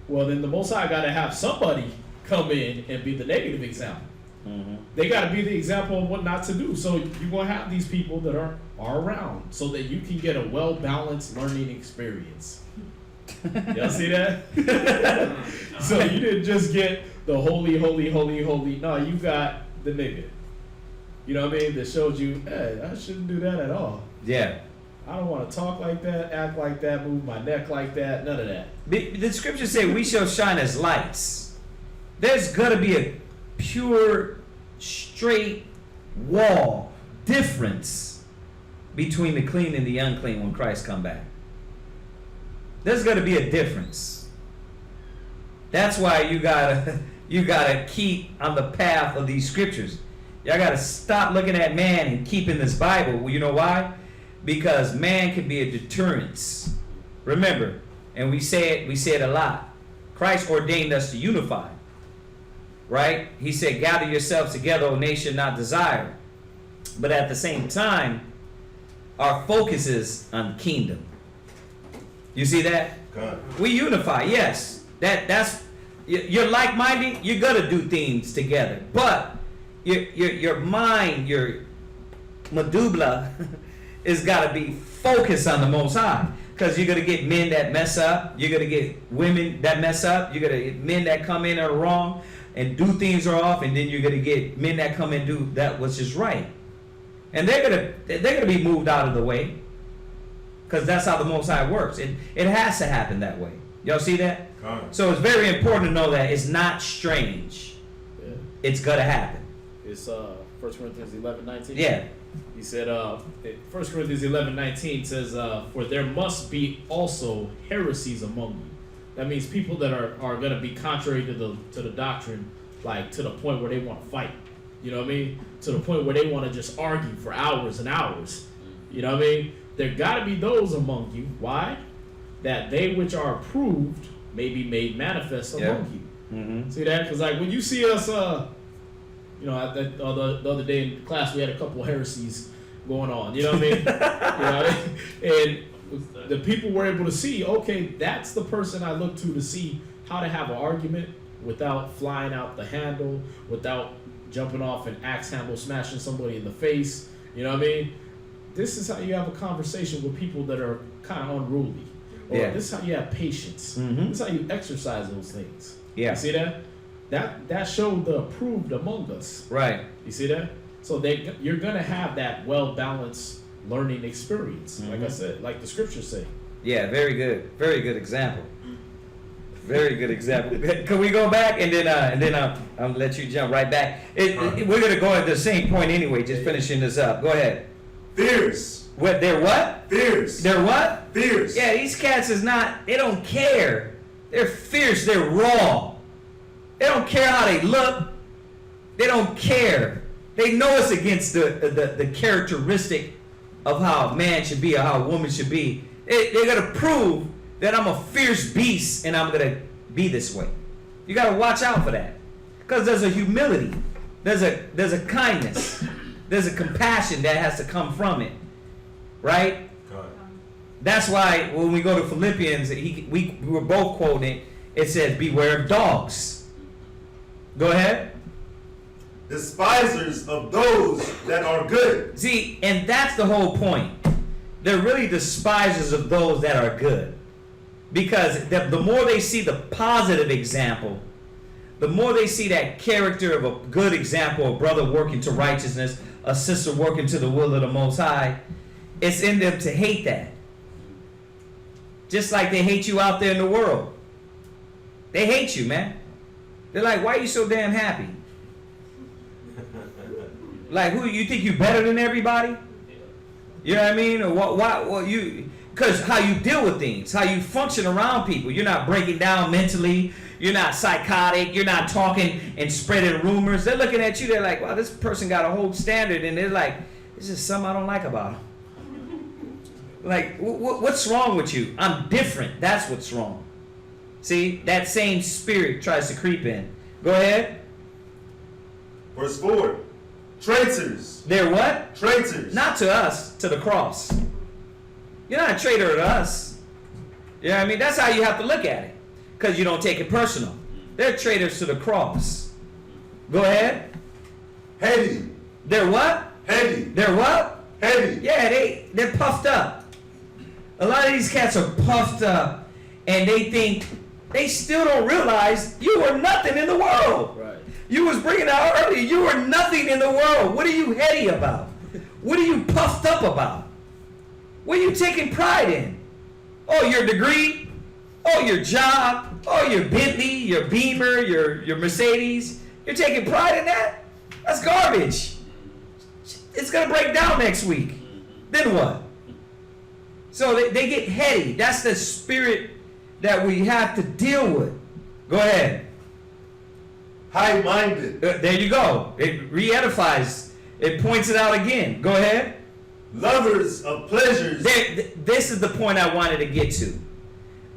C: well, then the Most High got to have somebody come in and be the negative example.
A: Mm-hmm.
C: They got to be the example of what not to do. So you're going to have these people that are around so that you can get a well-balanced learning experience. Y'all see that? So you didn't just get the holy. No, you got the nigga. You know what I mean? That showed you, hey, I shouldn't do that at all.
A: Yeah.
C: I don't want to talk like that, act like that, move my neck like that, none of that.
A: The scriptures say we shall shine as lights. There's got to be a pure, straight wall difference between the clean and the unclean when Christ come back. There's got to be a difference. That's why you gotta keep on the path of these scriptures. Y'all gotta stop looking at man and keeping this Bible. Well, you know why? Because man can be a deterrence. Remember, and we say it a lot. Christ ordained us to unify. Right? He said, gather yourselves together, O nation not desired. But at the same time, our focus is on kingdom. You see that?
D: God.
A: We unify, yes. That's you're like-minded, you're gonna do things together. But your mind, your medulla is gotta be focused on the Most High. Because you're gonna get men that mess up, you're gonna get women that mess up, you're gonna get men that come in are wrong and do things are off, and then you're gonna get men that come and do that which is right. And they're gonna be moved out of the way. because that's how the Most High works. It has to happen that way. Y'all see that? So it's very important to know that it's not strange.
C: Yeah.
A: It's gonna happen.
C: It's 1 Corinthians 11:19.
A: Yeah.
C: He said, 1 Corinthians 11:19 says, for there must be also heresies among you. That means people that are going to be contrary to the doctrine, like to the point where they want to fight. You know what I mean? To the point where they want to just argue for hours and hours. You know what I mean? There got to be those among you. Why? That they which are approved may be made manifest among you.
A: Mm-hmm.
C: See that? Because like when you see us, you know, the other day in class we had a couple of heresies going on. You know what I mean? You know what I mean? And the people were able to see, okay, that's the person I look to see how to have an argument without flying out the handle, without jumping off an axe handle, smashing somebody in the face. You know what I mean? This is how you have a conversation with people that are kind of unruly. Or this is how you have patience.
A: Mm-hmm.
C: This is how you exercise those things.
A: Yeah.
C: You see that? That showed the approved among us.
A: Right.
C: You see that? So you're gonna have that well-balanced learning experience.
A: Mm-hmm.
C: Like I said, like the scriptures say.
A: Yeah, very good. Very good example. Very good example. Can we go back and then I'll let you jump right back. We're gonna go at the same point anyway. Just finishing this up. Go ahead.
D: Fierce.
A: What? They're what?
D: Fierce.
A: They're what?
D: Fierce.
A: Yeah, these cats is not. They don't care. They're fierce. They're raw. They don't care how they look. They don't care. They know it's against the characteristic of how a man should be or how a woman should be. They're gonna prove that I'm a fierce beast and I'm gonna be this way. You gotta watch out for that, because there's a humility, there's a kindness, there's a compassion that has to come from it, right? That's why when we go to Philippians, we were both quoting it. It says, "Beware of dogs." Go ahead.
D: Despisers of those that are good.
A: See, and that's the whole point. They're really despisers of those that are good. Because the more they see the positive example, the more they see that character of a good example, a brother working to righteousness, a sister working to the will of the Most High, it's in them to hate that. Just like they hate you out there in the world. They hate you, man. They're like, why are you so damn happy? Like, who you think you better than everybody? You know what I mean? Or what you? Because how you deal with things, how you function around people. You're not breaking down mentally. You're not psychotic. You're not talking and spreading rumors. They're looking at you. They're like, wow, this person got a whole standard, and they're like, this is something I don't like about him. Like, what's wrong with you? I'm different. That's what's wrong. See, that same spirit tries to creep in. Go ahead.
D: Verse 4. Traitors.
A: They're what?
D: Traitors.
A: Not to us, to the cross. You're not a traitor to us. You know what I mean? That's how you have to look at it. Because you don't take it personal. They're traitors to the cross. Go ahead.
D: Heady.
A: They're what?
D: Heady.
A: They're what?
D: Heady.
A: Yeah, they're puffed up. A lot of these cats are puffed up, and they think, they still don't realize you were nothing in the world.
C: Right.
A: You was bringing out earlier, you were nothing in the world. What are you heady about? What are you puffed up about? What are you taking pride in? Oh, your degree? Oh, your job? Oh, your Bentley, your Beamer, your Mercedes? You're taking pride in that? That's garbage. It's going to break down next week. Then what? So they get heady. That's the spirit that we have to deal with. Go ahead.
D: High-minded.
A: There you go. It re-edifies. It points it out again. Go ahead.
D: Lovers of pleasures.
A: This is the point I wanted to get to.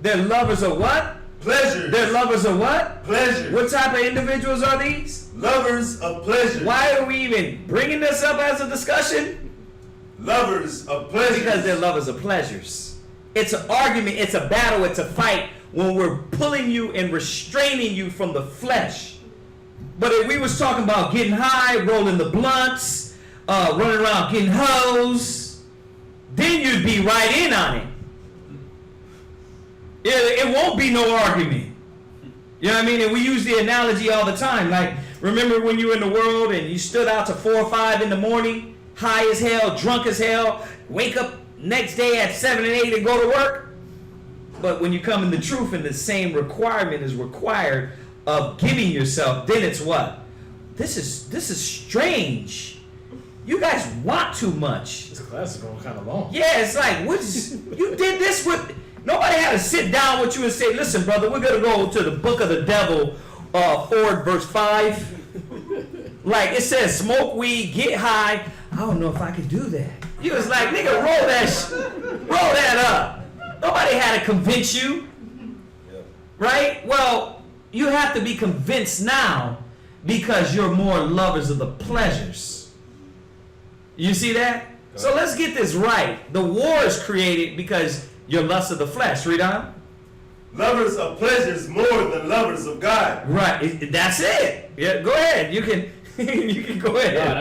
A: They're lovers of what?
D: Pleasures.
A: They're lovers of what?
D: Pleasures.
A: What type of individuals are these?
D: Lovers of pleasures.
A: Why are we even bringing this up as a discussion?
D: Lovers of pleasures.
A: Because they're lovers of pleasures. It's an argument, it's a battle, it's a fight when we're pulling you and restraining you from the flesh. But if we was talking about getting high, rolling the blunts, running around getting hoes, then you'd be right in on it. It won't be no argument. You know what I mean? And we use the analogy all the time. Like, remember when you were in the world and you stood out to 4 or 5 in the morning, high as hell, drunk as hell, wake up next day at 7 and 8 and go to work. But when you come in the truth and the same requirement is required of giving yourself, then it's what? This is strange. You guys want too much.
C: This class is going kind of long.
A: Yeah, it's like, you did this with, nobody had to sit down with you and say, listen, brother, we're going to go to the book of the devil, 4 verse 5. Like it says, smoke weed, get high. I don't know if I could do that. You was like, nigga, roll that up. Nobody had to convince you.
B: Yep.
A: Right? Well, you have to be convinced now because you're more lovers of the pleasures. You see that? So let's get this right. The war is created because you're lust of the flesh. Read on.
D: Lovers of pleasures more than lovers of God.
A: Right. That's it. Yeah. Go ahead. You can. You can go ahead.
C: No,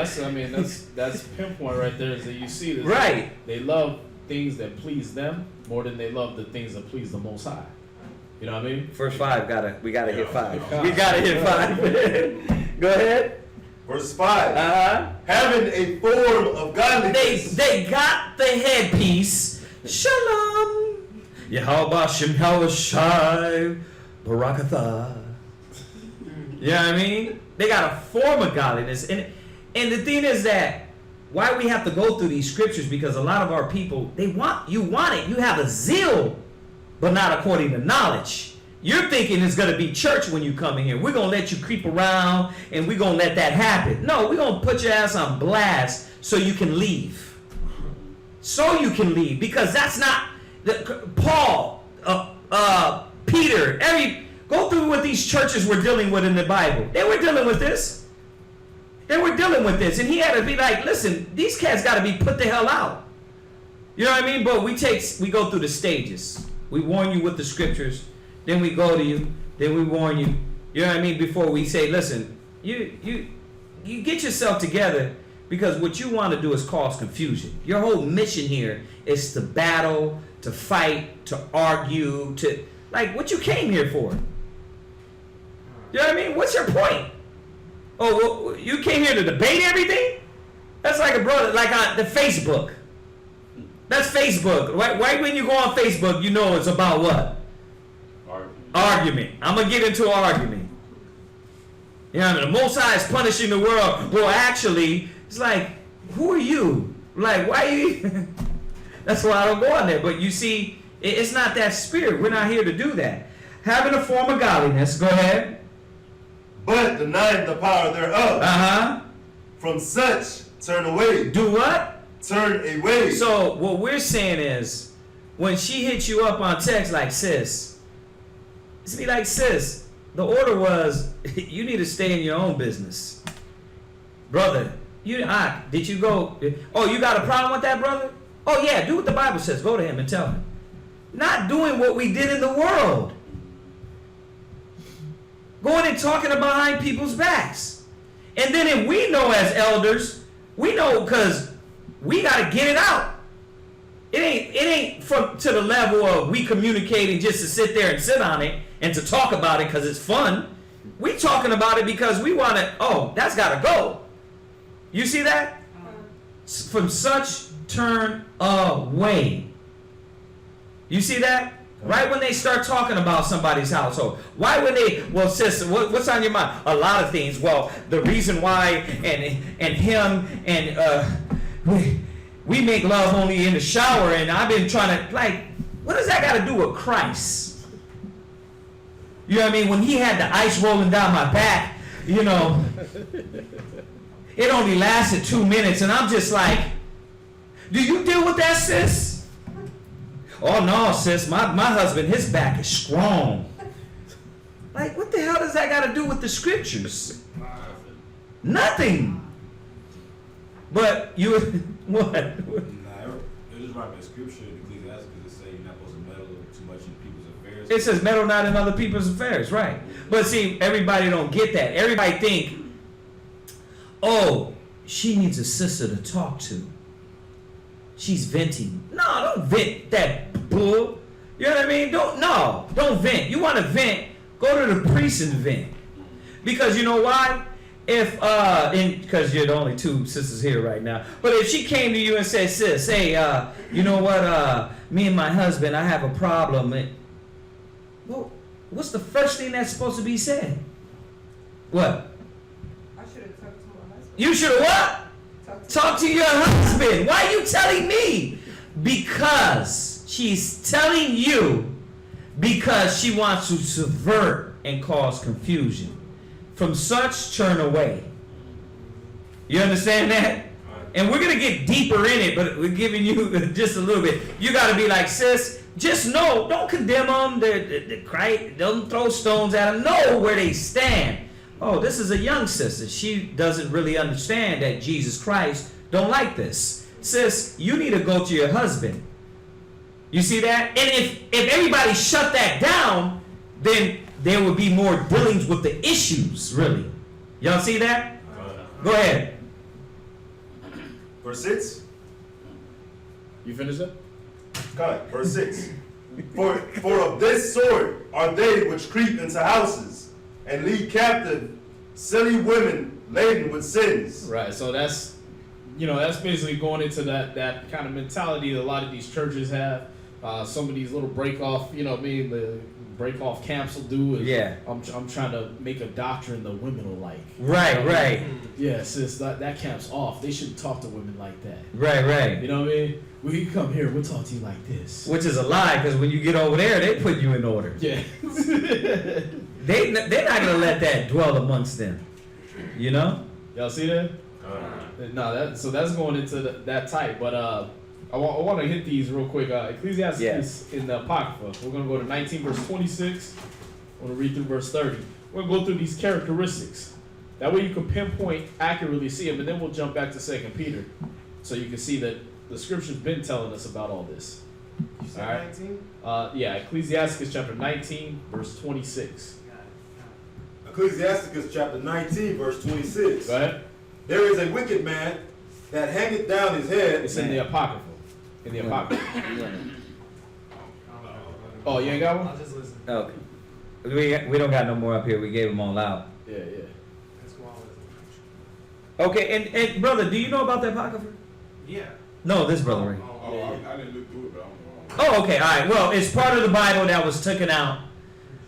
C: that's pinpoint right there. Is that you see this?
A: Right.
C: They love things that please them more than they love the things that please the Most High. You know what I mean?
A: First 5. We gotta hit 5.
C: Yeah.
A: We gotta hit 5. Go ahead.
D: Verse 5.
A: Uh-huh.
D: Having a form of godliness.
A: They got the headpiece. Shalom. Yahweh Shem Shai Barakatha. You know what I mean? They got a form of godliness. And the thing is that why we have to go through these scriptures, because a lot of our people, you want it. You have a zeal, but not according to knowledge. You're thinking it's going to be church when you come in here. We're going to let you creep around and we're going to let that happen. No, we're going to put your ass on blast so you can leave. So you can leave, because that's not Paul, Peter, go through what these churches were dealing with in the Bible. They were dealing with this. And he had to be like, listen, these cats got to be put the hell out. You know what I mean? But we go through the stages. We warn you with the scriptures. Then we go to you. Then we warn you. You know what I mean? Before we say, listen, you get yourself together, because what you want to do is cause confusion. Your whole mission here is to battle, to fight, to argue, to like what you came here for. You know what I mean? What's your point? Oh, well, you came here to debate everything? That's like a brother, like on the Facebook. That's Facebook. Right when you go on Facebook, you know it's about what? Argument. I'm going to get into an argument. You know what I mean? The Most High is punishing the world. Well, actually, it's like, who are you? Like, why are you? That's why I don't go on there. But you see, it's not that spirit. We're not here to do that. Having a form of godliness. Go ahead.
D: But denying the power thereof.
A: Uh-huh.
D: From such, turn away.
A: Do what?
D: Turn away.
A: So what we're saying is, when she hits you up on text like, sis, it's be like, sis, the order was, you need to stay in your own business. Brother, did you go, oh, you got a problem with that, brother? Oh yeah, do what the Bible says. Go to him and tell him. Not doing what we did in the world. Going and talking behind people's backs. And then if we know as elders, we know because we got to get it out. It ain't to the level of we communicating just to sit there and sit on it and to talk about it because it's fun. We talking about it because we want to, that's got to go. You see that? From such turn away. You see that? Right when they start talking about somebody's household. Why would they, well, sister, what's on your mind? A lot of things. Well, the reason why, and him, and we make love only in the shower, and I've been trying to, like, what does that got to do with Christ? You know what I mean? When he had the ice rolling down my back, you know, it only lasted 2 minutes, and I'm just like, do you deal with that, sis? Oh no, sis, my husband, his back is strong. Like, what the hell does that got to do with the scriptures? Nothing. But you, what?
B: Nah, it just right in scripture. Ecclesiastes it say you're not supposed to meddle too much in people's affairs.
A: It says meddle not in other people's affairs, right? But see, everybody don't get that. Everybody think, oh, she needs a sister to talk to. She's venting. No, don't vent that bull. You know what I mean? Don't vent. You want to vent, go to the priest and vent. Because you know why? if because you're the only two sisters here right now, but if she came to you and said, sis, hey, you know what, me and my husband, I have a problem. Well, what's the first thing that's supposed to be said? What?
F: I should have talked to my husband.
A: You should have what? Talk to your husband. Why are you telling me? Because she's telling you because she wants to subvert and cause confusion. From such turn away. You understand that? And we're going to get deeper in it, but we're giving you just a little bit. You got to be like, sis, just know, don't condemn them. They're cry, don't throw stones at them. Know where they stand. Oh, this is a young sister. She doesn't really understand that Jesus Christ don't like this. Sis, you need to go to your husband. You see that? And if everybody shut that down, then there would be more dealings with the issues, really. Y'all see that? Go ahead.
D: Verse 6.
C: You finished that?
D: Go ahead. Verse 6. For of this sort are they which creep into houses and lead captive silly women laden with sins.
C: Right. So that's basically going into that kind of mentality that a lot of these churches have. Some of these little break off, the break off camps will do.
A: Yeah.
C: I'm trying to make a doctrine that women will like.
A: Right, right.
C: Yeah, sis, that camp's off. They shouldn't talk to women like that.
A: Right, right.
C: You know what I mean? Well, you come here, we'll talk to you like this.
A: Which is a lie, because when you get over there, they put you in order.
C: Yeah.
A: They're not going to let that dwell amongst them. You know?
C: Y'all see that? No, so that's going into that type. But I want to hit these real quick. Ecclesiastes in the Apocrypha. We're going to go to 19 verse 26. I'm going to read through verse 30. We're going to go through these characteristics. That way you can pinpoint, accurately see them, and then we'll jump back to 2 Peter. So you can see that the scripture's been telling us about all this.
D: You said 19?
C: Yeah, Ecclesiastes chapter 19, verse 26.
B: Ecclesiasticus chapter 19, verse 26.
C: Go ahead.
B: There is a wicked man that hangeth down his head.
C: It's in the Apocrypha. In the Apocrypha. Oh, you ain't got one?
H: I'll just listen.
A: Okay. We don't got no more up here. We gave them all out.
C: Yeah.
H: That's why I listen.
A: Okay, and brother, do you know about the Apocrypha?
H: Yeah.
A: No, this brother right.
I: I didn't look through it, but I don't know.
A: Oh, okay, all right. Well, it's part of the Bible that was taken out.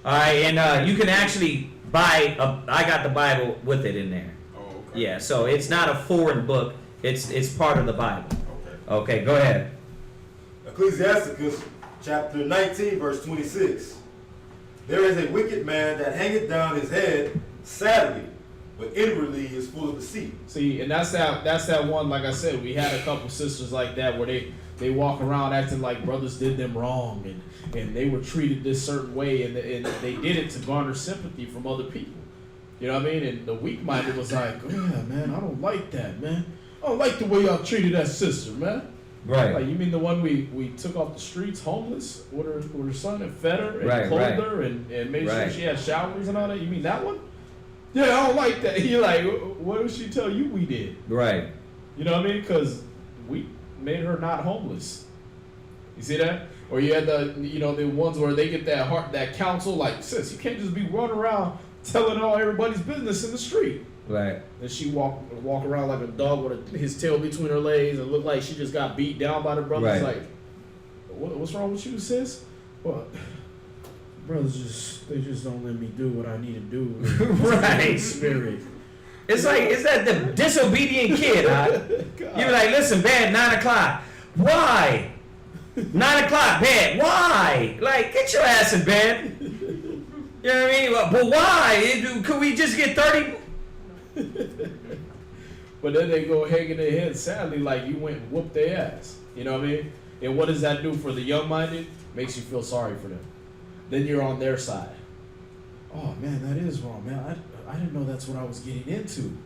A: All right, and you can actually buy I got the Bible with it in there.
I: Oh, okay.
A: Yeah, so it's not a foreign book. It's part of the Bible. Okay, go ahead.
B: Ecclesiasticus chapter 19, verse 26. There is a wicked man that hangeth down his head sadly, but inwardly is full of deceit.
C: See, and that's that one, like I said, we had a couple sisters like that where they walk around acting like brothers did them wrong and they were treated this certain way and they did it to garner sympathy from other people. You know what I mean? And the weak-minded was like, yeah, man, I don't like that, man. I don't like the way y'all treated that sister, man.
A: Right.
C: Like, you mean the one we took off the streets homeless with her son and fed her and
A: Right,
C: clothed
A: right.
C: her and made sure
A: Right.
C: she had showers and all that? You mean that one? Yeah, I don't like that. You're like, what did she tell you we did?
A: Right.
C: You know what I mean? Because we made her not homeless. You see that? Or you had the ones where they get that counsel, like, sis, you can't just be running around telling all everybody's business in the street.
A: Right.
C: And she walk around like a dog with his tail between her legs and look like she just got beat down by the brothers.
A: Right.
C: Like, what's wrong with you, sis? Well, brothers they just don't let me do what I need to do.
A: Right.
C: Spirit.
A: It's like, is that the disobedient kid? Huh? You be like, listen, bed, 9 o'clock. Why? 9 o'clock, bed. Why? Like, get your ass in bed. You know what I mean? But why? Could we just get 30?
C: But then they go hanging their head sadly like you went and whooped their ass. You know what I mean? And what does that do for the young-minded? Makes you feel sorry for them. Then you're on their side. Oh, man, that is wrong, man. I didn't know that's what I was getting into.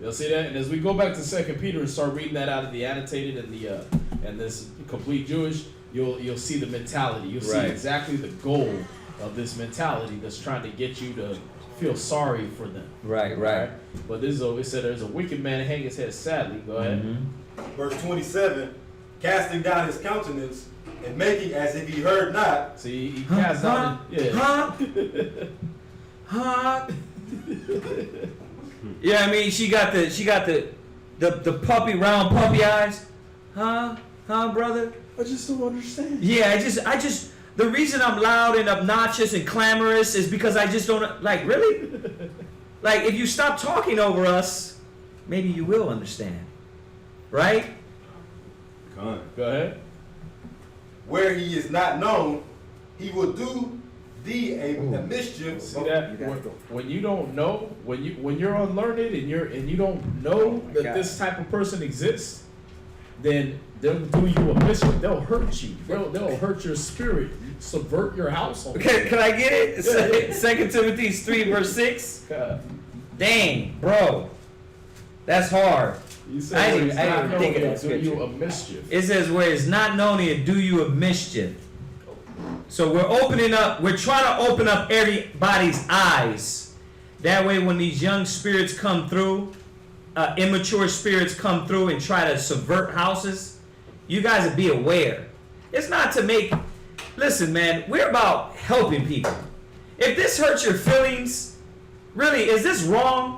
C: You'll see that? And as we go back to 2 Peter and start reading that out of the annotated and this complete Jewish, you'll see the mentality. You'll see
A: Right.
C: exactly the goal of this mentality that's trying to get you to feel sorry for them.
A: Right, right.
C: But it said there's a wicked man hang his head sadly. Go ahead.
A: Mm-hmm.
B: Verse 27, casting down his countenance and making as if he heard not.
C: See, he cast down. Yeah.
A: Huh? You know what I mean? She got the puppy, round puppy eyes. Huh, brother?
C: I just don't understand.
A: Yeah, I just, the reason I'm loud and obnoxious and clamorous is because I just don't, like, really? Like, if you stop talking over us, maybe you will understand. Right?
D: Go
C: ahead.
B: Where he is not known, he will do thee a mischief.
C: See that? When you don't know, when you're unlearned and you don't know that this type of person exists, then they'll do you a mischief. They'll hurt you. They'll hurt your spirit, subvert your household.
A: Okay, can I get it?
C: Yeah.
A: 2 Timothy 3 verse 6. Dang, bro, that's hard.
C: You
A: I
C: said
A: didn't think of that
C: do
A: scripture.
C: you a mischief.
A: It says, where it's not known, he'll do you a mischief. So we're trying to open up everybody's eyes. That way when these young spirits come through, immature spirits come through and try to subvert houses, you guys will be aware. It's not to make, listen man, we're about helping people. If this hurts your feelings, really, is this wrong?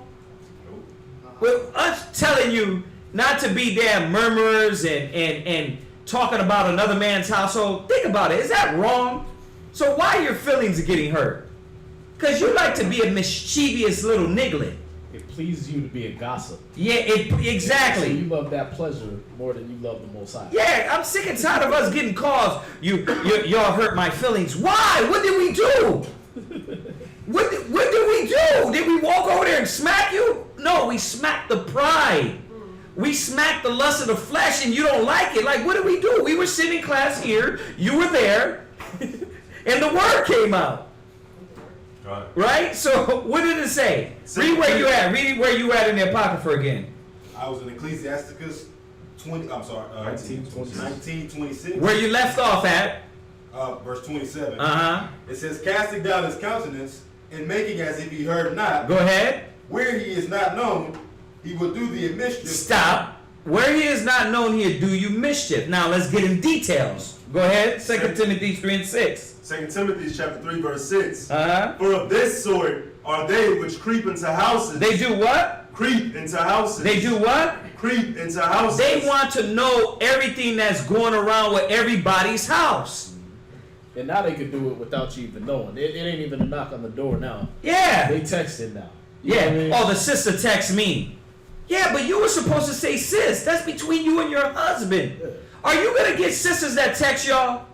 A: Well, us telling you not to be damn murmurers and talking about another man's household, think about it. Is that wrong? So why your feelings are getting hurt? Because you like to be a mischievous little nigglet.
C: It pleases you to be a gossip.
A: Yeah, exactly.
C: So you love that pleasure more than you love the Most High.
A: Yeah, I'm sick and tired of us getting calls. Y'all hurt my feelings. Why? What did we do? What did we do? Did we walk over there and smack you? No, we smacked the pride. We smacked the lust of the flesh, and you don't like it. Like, what did we do? We were sitting in class here. You were there, and the word came out. Right? So, what did it say? Read where you at. Read where you at in the Apocrypha again.
B: I was in Ecclesiasticus 19:26.
A: Where you left off at.
B: Verse 27.
A: Uh-huh.
B: It says, casting down his countenance and making as if he heard not.
A: Go ahead.
B: Where he is not known, he will do thee a mischief.
A: Stop. Where he is not known, he'll do you mischief. Now let's get in details. Go ahead. 2 Timothy 3 and 6.
D: 2 Timothy chapter 3 verse 6.
A: Uh-huh.
D: For of this sort are they which creep into houses.
A: They do what?
D: Creep into houses.
A: They do what?
D: Creep into houses.
A: They want to know everything that's going around with everybody's house.
C: And now they can do it without you even knowing. It ain't even a knock on the door now.
A: Yeah.
C: They texting now. You
A: Yeah.
C: know what I mean?
A: Oh, the sister texts me. Yeah, but you were supposed to say sis. That's between you and your husband.
C: Yeah.
A: Are you gonna get sisters that text y'all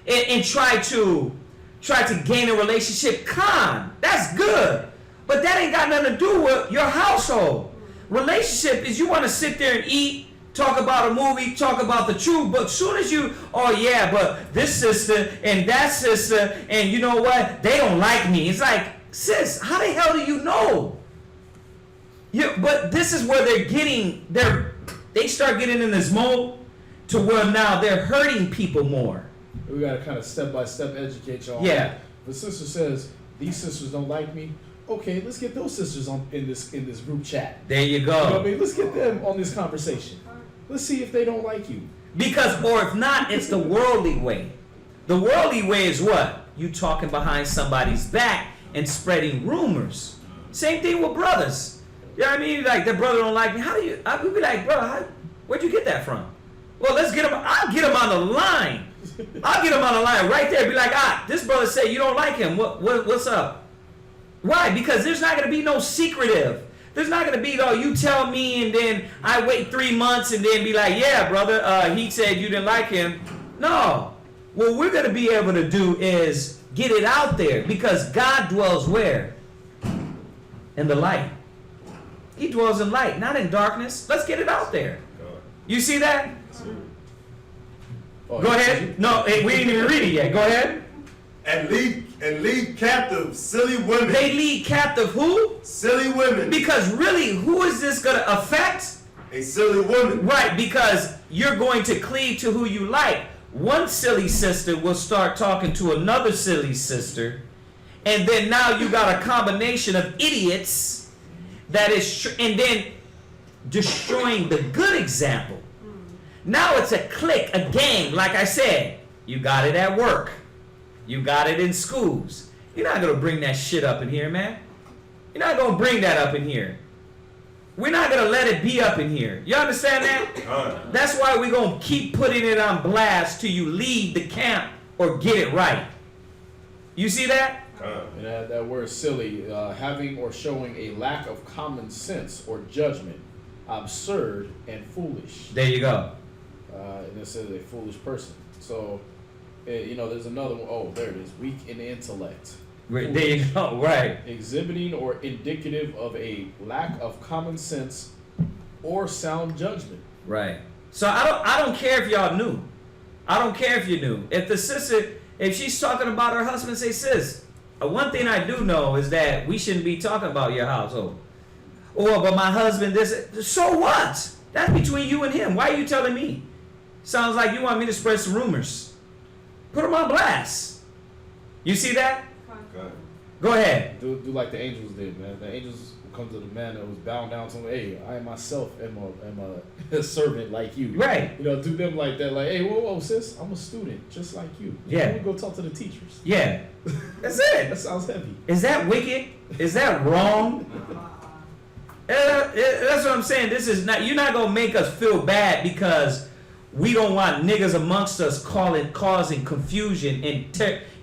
A: and try to gain a relationship? That's good. But that ain't got nothing to do with your household. Relationship is you want to sit there and eat, talk about a movie, talk about the truth, but as soon as you, oh yeah, but this sister and that sister, and you know what, they don't like me. It's like, sis, how the hell do you know? But this is where they start getting in this mode to where now they're hurting people more.
C: We gotta kind of step by step educate y'all.
A: Yeah.
C: The sister says these sisters don't like me. Okay, let's get those sisters in this group chat.
A: There you
C: You know what I
A: go.
C: mean? Let's get them on this conversation. Let's see if they don't like you.
A: Because, or if not, it's the worldly way. The worldly way is what? You talking behind somebody's back and spreading rumors. Same thing with brothers. You know what I mean? Like, their brother don't like me. I would be like, brother, where'd you get that from? Well, let's get him. I'll get him on the line. I'll get him on the line right there. Be like, this brother said you don't like him. What's up? Why? Because there's not going to be no secretive. There's not going to be, you tell me and then I wait 3 months and then be like, yeah, brother, he said you didn't like him. No. What we're going to be able to do is get it out there because God dwells where? In the light. He dwells in light, not in darkness. Let's get it out there. You see that?
C: Oh,
A: Go ahead. No, we didn't even read it yet. Go ahead.
D: And lead captive silly women.
A: They lead captive who?
D: Silly women.
A: Because really, who is this going to affect?
D: A silly woman.
A: Right, because you're going to cleave to who you like. One silly sister will start talking to another silly sister, and then now you got a combination of idiots that is, and then destroying the good example. Now it's a clique, a gang. Like I said, you got it at work. You got it in schools. You're not going to bring that shit up in here, man. You're not going to bring that up in here. We're not going to let it be up in here. You understand that? That's why we're going to keep putting it on blast till you leave the camp or get it right. You see that?
C: And that word silly, having or showing a lack of common sense or judgment, absurd and foolish.
A: There you go.
C: And it says a foolish person. So, there's another one. Oh, there it is. Weak in intellect.
A: Right, there you go. Right.
C: Exhibiting or indicative of a lack of common sense or sound judgment.
A: Right. So I don't care if y'all knew. I don't care if you knew. If the sister, if she's talking about her husband, say, sis, one thing I do know is that we shouldn't be talking about your household. Or, but my husband, this. So what? That's between you and him. Why are you telling me? Sounds like you want me to spread some rumors. Put them on blast. You see that? Go ahead.
C: Do like the angels did, man. The angels come to the man that was bound down to him. Hey, I myself am a servant like you.
A: Right.
C: Do them like that. Like, hey, whoa, sis, I'm a student just like you.
A: Yeah.
C: Let me go talk to the teachers.
A: Yeah. That's it.
C: That sounds heavy.
A: Is that wicked? Is that wrong? That's what I'm saying. This is not. You're not gonna make us feel bad because we don't want niggas amongst us causing confusion and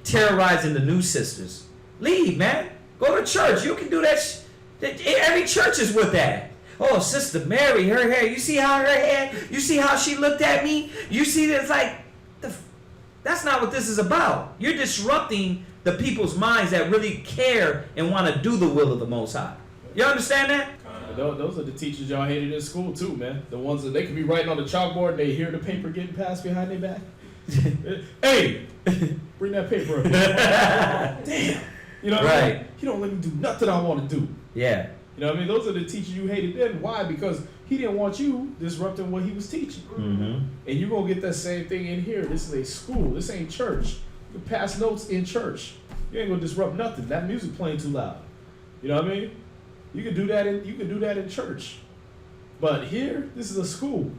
A: terrorizing the new sisters. Leave, man. Go to church. You can do that. Every church is with that. Oh, Sister Mary, her hair. You see how her hair? You see how she looked at me? You see this like. That's not what this is about. You're disrupting the people's minds that really care and want to do the will of the Most High. You understand that?
C: Those are the teachers y'all hated in school too, man. The ones that they could be writing on the chalkboard and they hear the paper getting passed behind their back. Hey, bring that paper up. Damn. You know what I mean? He don't let me do nothing I want to do.
A: Yeah.
C: You know what I mean? Those are the teachers you hated then. Why? Because he didn't want you disrupting what he was teaching.
A: Mm-hmm.
C: And you're going to get that same thing in here. This is a school. This ain't church. You can pass notes in church. You ain't going to disrupt nothing. That music playing too loud. You know what I mean? You can do that in church. But here, this is a school.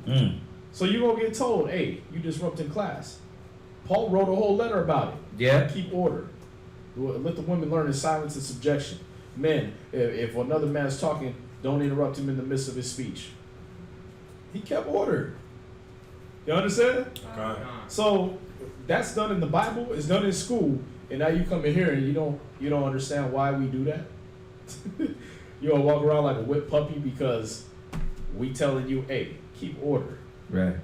C: So you're going to get told, hey, you disrupting class. Paul wrote a whole letter about it.
A: Yeah.
C: Keep order. Let the women learn in silence and subjection. Men, if another man's talking, don't interrupt him in the midst of his speech. He kept order. You understand?
D: Okay.
C: So that's done in the Bible. It's done in school. And now you come in here and you don't understand why we do that. You don't walk around like a whipped puppy because we telling you, hey, keep order.
A: Right.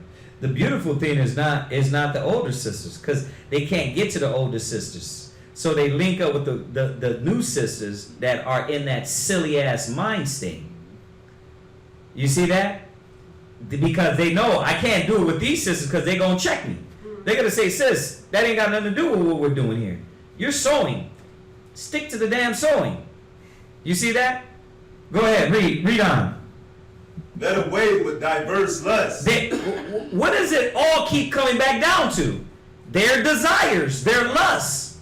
A: The beautiful thing is not the older sisters because they can't get to the older sisters. So they link up with the new sisters that are in that silly ass mind state. You see that? Because they know I can't do it with these sisters because they're going to check me. They're going to say, sis, that ain't got nothing to do with what we're doing here. You're sewing. Stick to the damn sewing. You see that? Go ahead, read on.
D: Led away with diverse lusts.
A: What does it all keep coming back down to? Their desires, their lusts.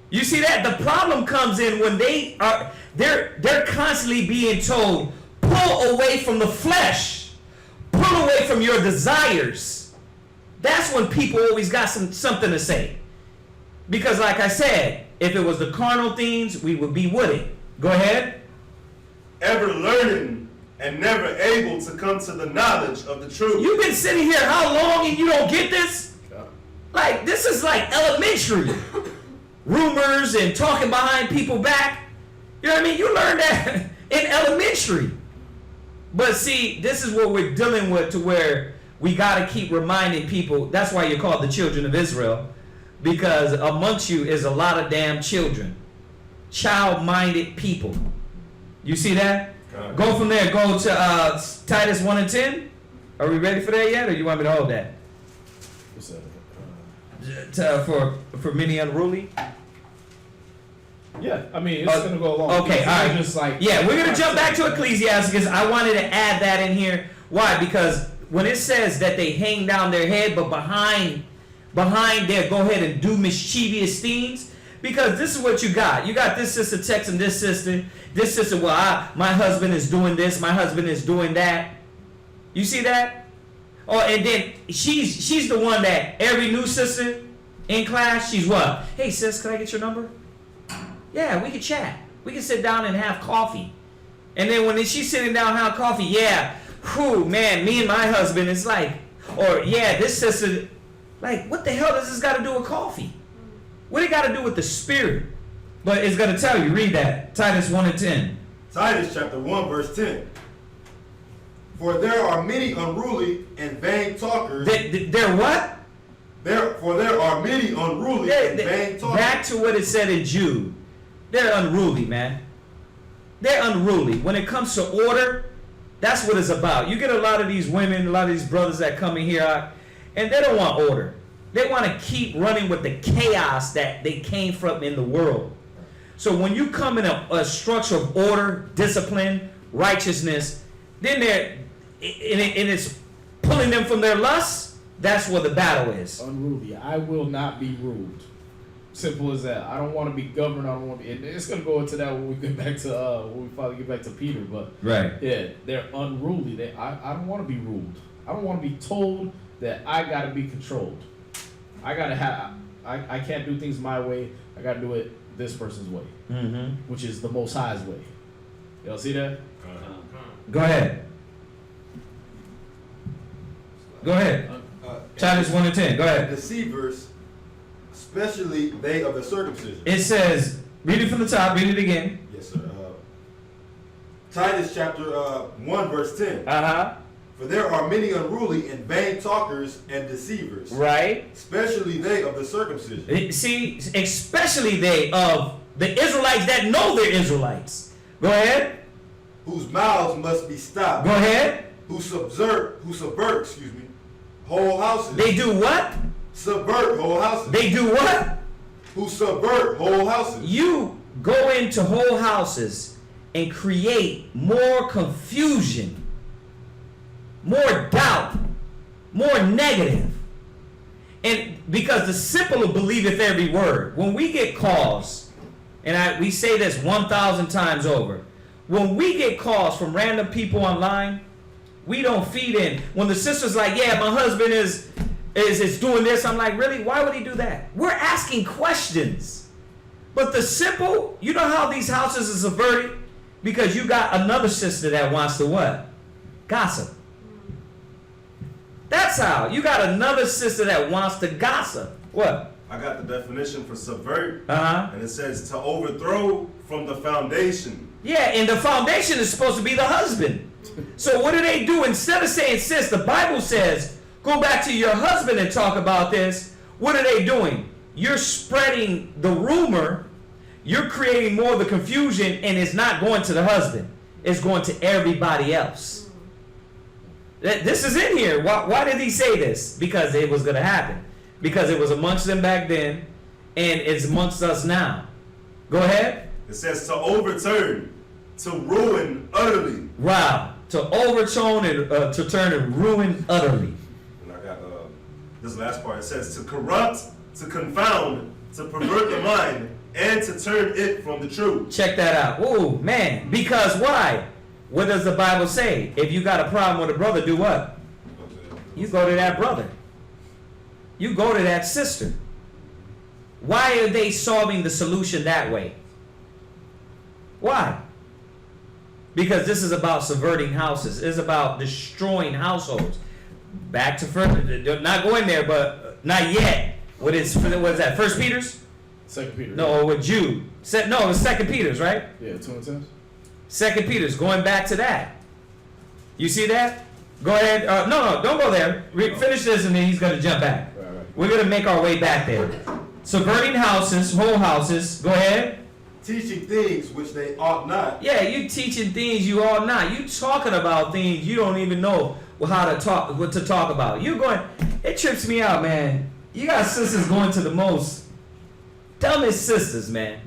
A: You see that? The problem comes in when they're constantly being told, pull away from the flesh. Pull away from your desires. That's when people always got something to say. Because like I said, if it was the carnal things, we would be with it. Go ahead.
D: Ever learning and never able to come to the knowledge of the truth.
A: You've been sitting here how long and you don't get this? Like, this is like elementary. Rumors and talking behind people back. You know what I mean? You learned that in elementary. But see, this is what we're dealing with to where we got to keep reminding people. That's why you're called the children of Israel. Because amongst you is a lot of damn children. Child-minded people. You see that? Go from there. Go to Titus 1 and 10. Are we ready for that yet? Or you want me to hold that?
C: What's that?
A: For many unruly?
C: Yeah, I mean, it's going to go along.
A: Okay, all right.
C: Just like,
A: yeah, we're going to jump back to Ecclesiasticus. I wanted to add that in here. Why? Because when it says that they hang down their head, but behind there, go ahead and do mischievous things. Because this is what you got. You got this sister texting this sister. This sister, well, my husband is doing this. My husband is doing that. You see that? Oh, and then she's the one that every new sister in class, she's what? Hey, sis, can I get your number? Yeah, we can chat. We can sit down and have coffee And then when she's sitting down having coffee, yeah, whew, man, me and my husband, it's like, or yeah, this sister, like, what the hell does this got to do with coffee? What it got to do with the spirit? But it's going to tell you, read that, Titus 1:10.
B: Titus chapter 1 verse 10. For there are many unruly and vain talkers.
A: They're what?
B: For there are many unruly and vain talkers.
A: Back to what it said in Jude. They're unruly, man. They're unruly. When it comes to order, that's what it's about. You get a lot of these women, a lot of these brothers that come in here, and they don't want order. They want to keep running with the chaos that they came from in the world. So when you come in a structure of order, discipline, righteousness, then it's pulling them from their lusts. That's where the battle is.
C: Unruly. I will not be ruled. Simple as that. I don't want to be governed. I don't want to be. It's gonna go into that when we get back to when we finally get back to Peter. But
A: right,
C: yeah, they're unruly. I don't want to be ruled. I don't want to be told that I gotta be controlled. I gotta have. I can't do things my way. I gotta do it this person's way, which is the Most High's way. Y'all see that?
A: Go ahead. Go ahead. Titus 1:10. Go ahead.
B: Deceivers, especially they of the circumcision.
A: It says, read it from the top. Read it again.
B: Yes, sir. Titus chapter 1 verse 10. For there are many unruly and vain talkers and deceivers.
A: Right.
B: Especially they of the circumcision.
A: See, especially they of the Israelites that know they're Israelites. Go ahead.
B: Whose mouths must be stopped.
A: Go ahead.
B: Who subvert, whole houses.
A: They do what?
B: Subvert whole houses.
A: They do what?
B: Who subvert whole houses.
A: You go into whole houses and create more confusion, more doubt, more negative. And because the simple believeth every word. When we get calls, and we say this 1,000 times over, when we get calls from random people online, we don't feed in. When the sister's like, yeah, my husband is doing this, I'm like, really? Why would he do that? We're asking questions. But the simple, you know how these houses are subverted? Because you got another sister that wants to what? Gossip. That's how. You got another sister that wants to gossip. What?
D: I got the definition for subvert.
A: Uh-huh.
D: And it says to overthrow from the foundation.
A: Yeah, and the foundation is supposed to be the husband. So what do? Instead of saying, sis, the Bible says, go back to your husband and talk about this. What are they doing? You're spreading the rumor. You're creating more of the confusion, and it's not going to the husband. It's going to everybody else. This is in here. Why did he say this? Because it was going to happen. Because it was amongst them back then, and it's amongst us now. Go ahead.
D: It says to overturn, to ruin utterly.
A: Wow. To overturn and to turn and ruin utterly.
D: And I got this last part. It says to corrupt, to confound, to pervert the mind, and to turn it from the truth.
A: Check that out. Oh, man. Because why? What does the Bible say? If you got a problem with a brother, do what? You go to that brother. You go to that sister. Why are they solving the solution that way? Why? Because this is about subverting houses. It's about destroying households. Back to first, not going there, but not yet. What is that? First Peter's?
C: 2 Peter.
A: No, with Jude. No, it was 2 Peter's, right?
C: Yeah, 2:10.
A: 2 Peter's, going back to that. You see that? Go ahead. No, don't go there. Finish this and then he's going to jump back.
C: Right.
A: We're going to make our way back there. Subverting houses, whole houses. Go ahead.
B: Teaching things which they ought not.
A: Yeah, you teaching things you ought not. You talking about things you don't even know how to talk, what to talk about. You going, it trips me out, man. You got sisters going to the most dumbest sisters, man.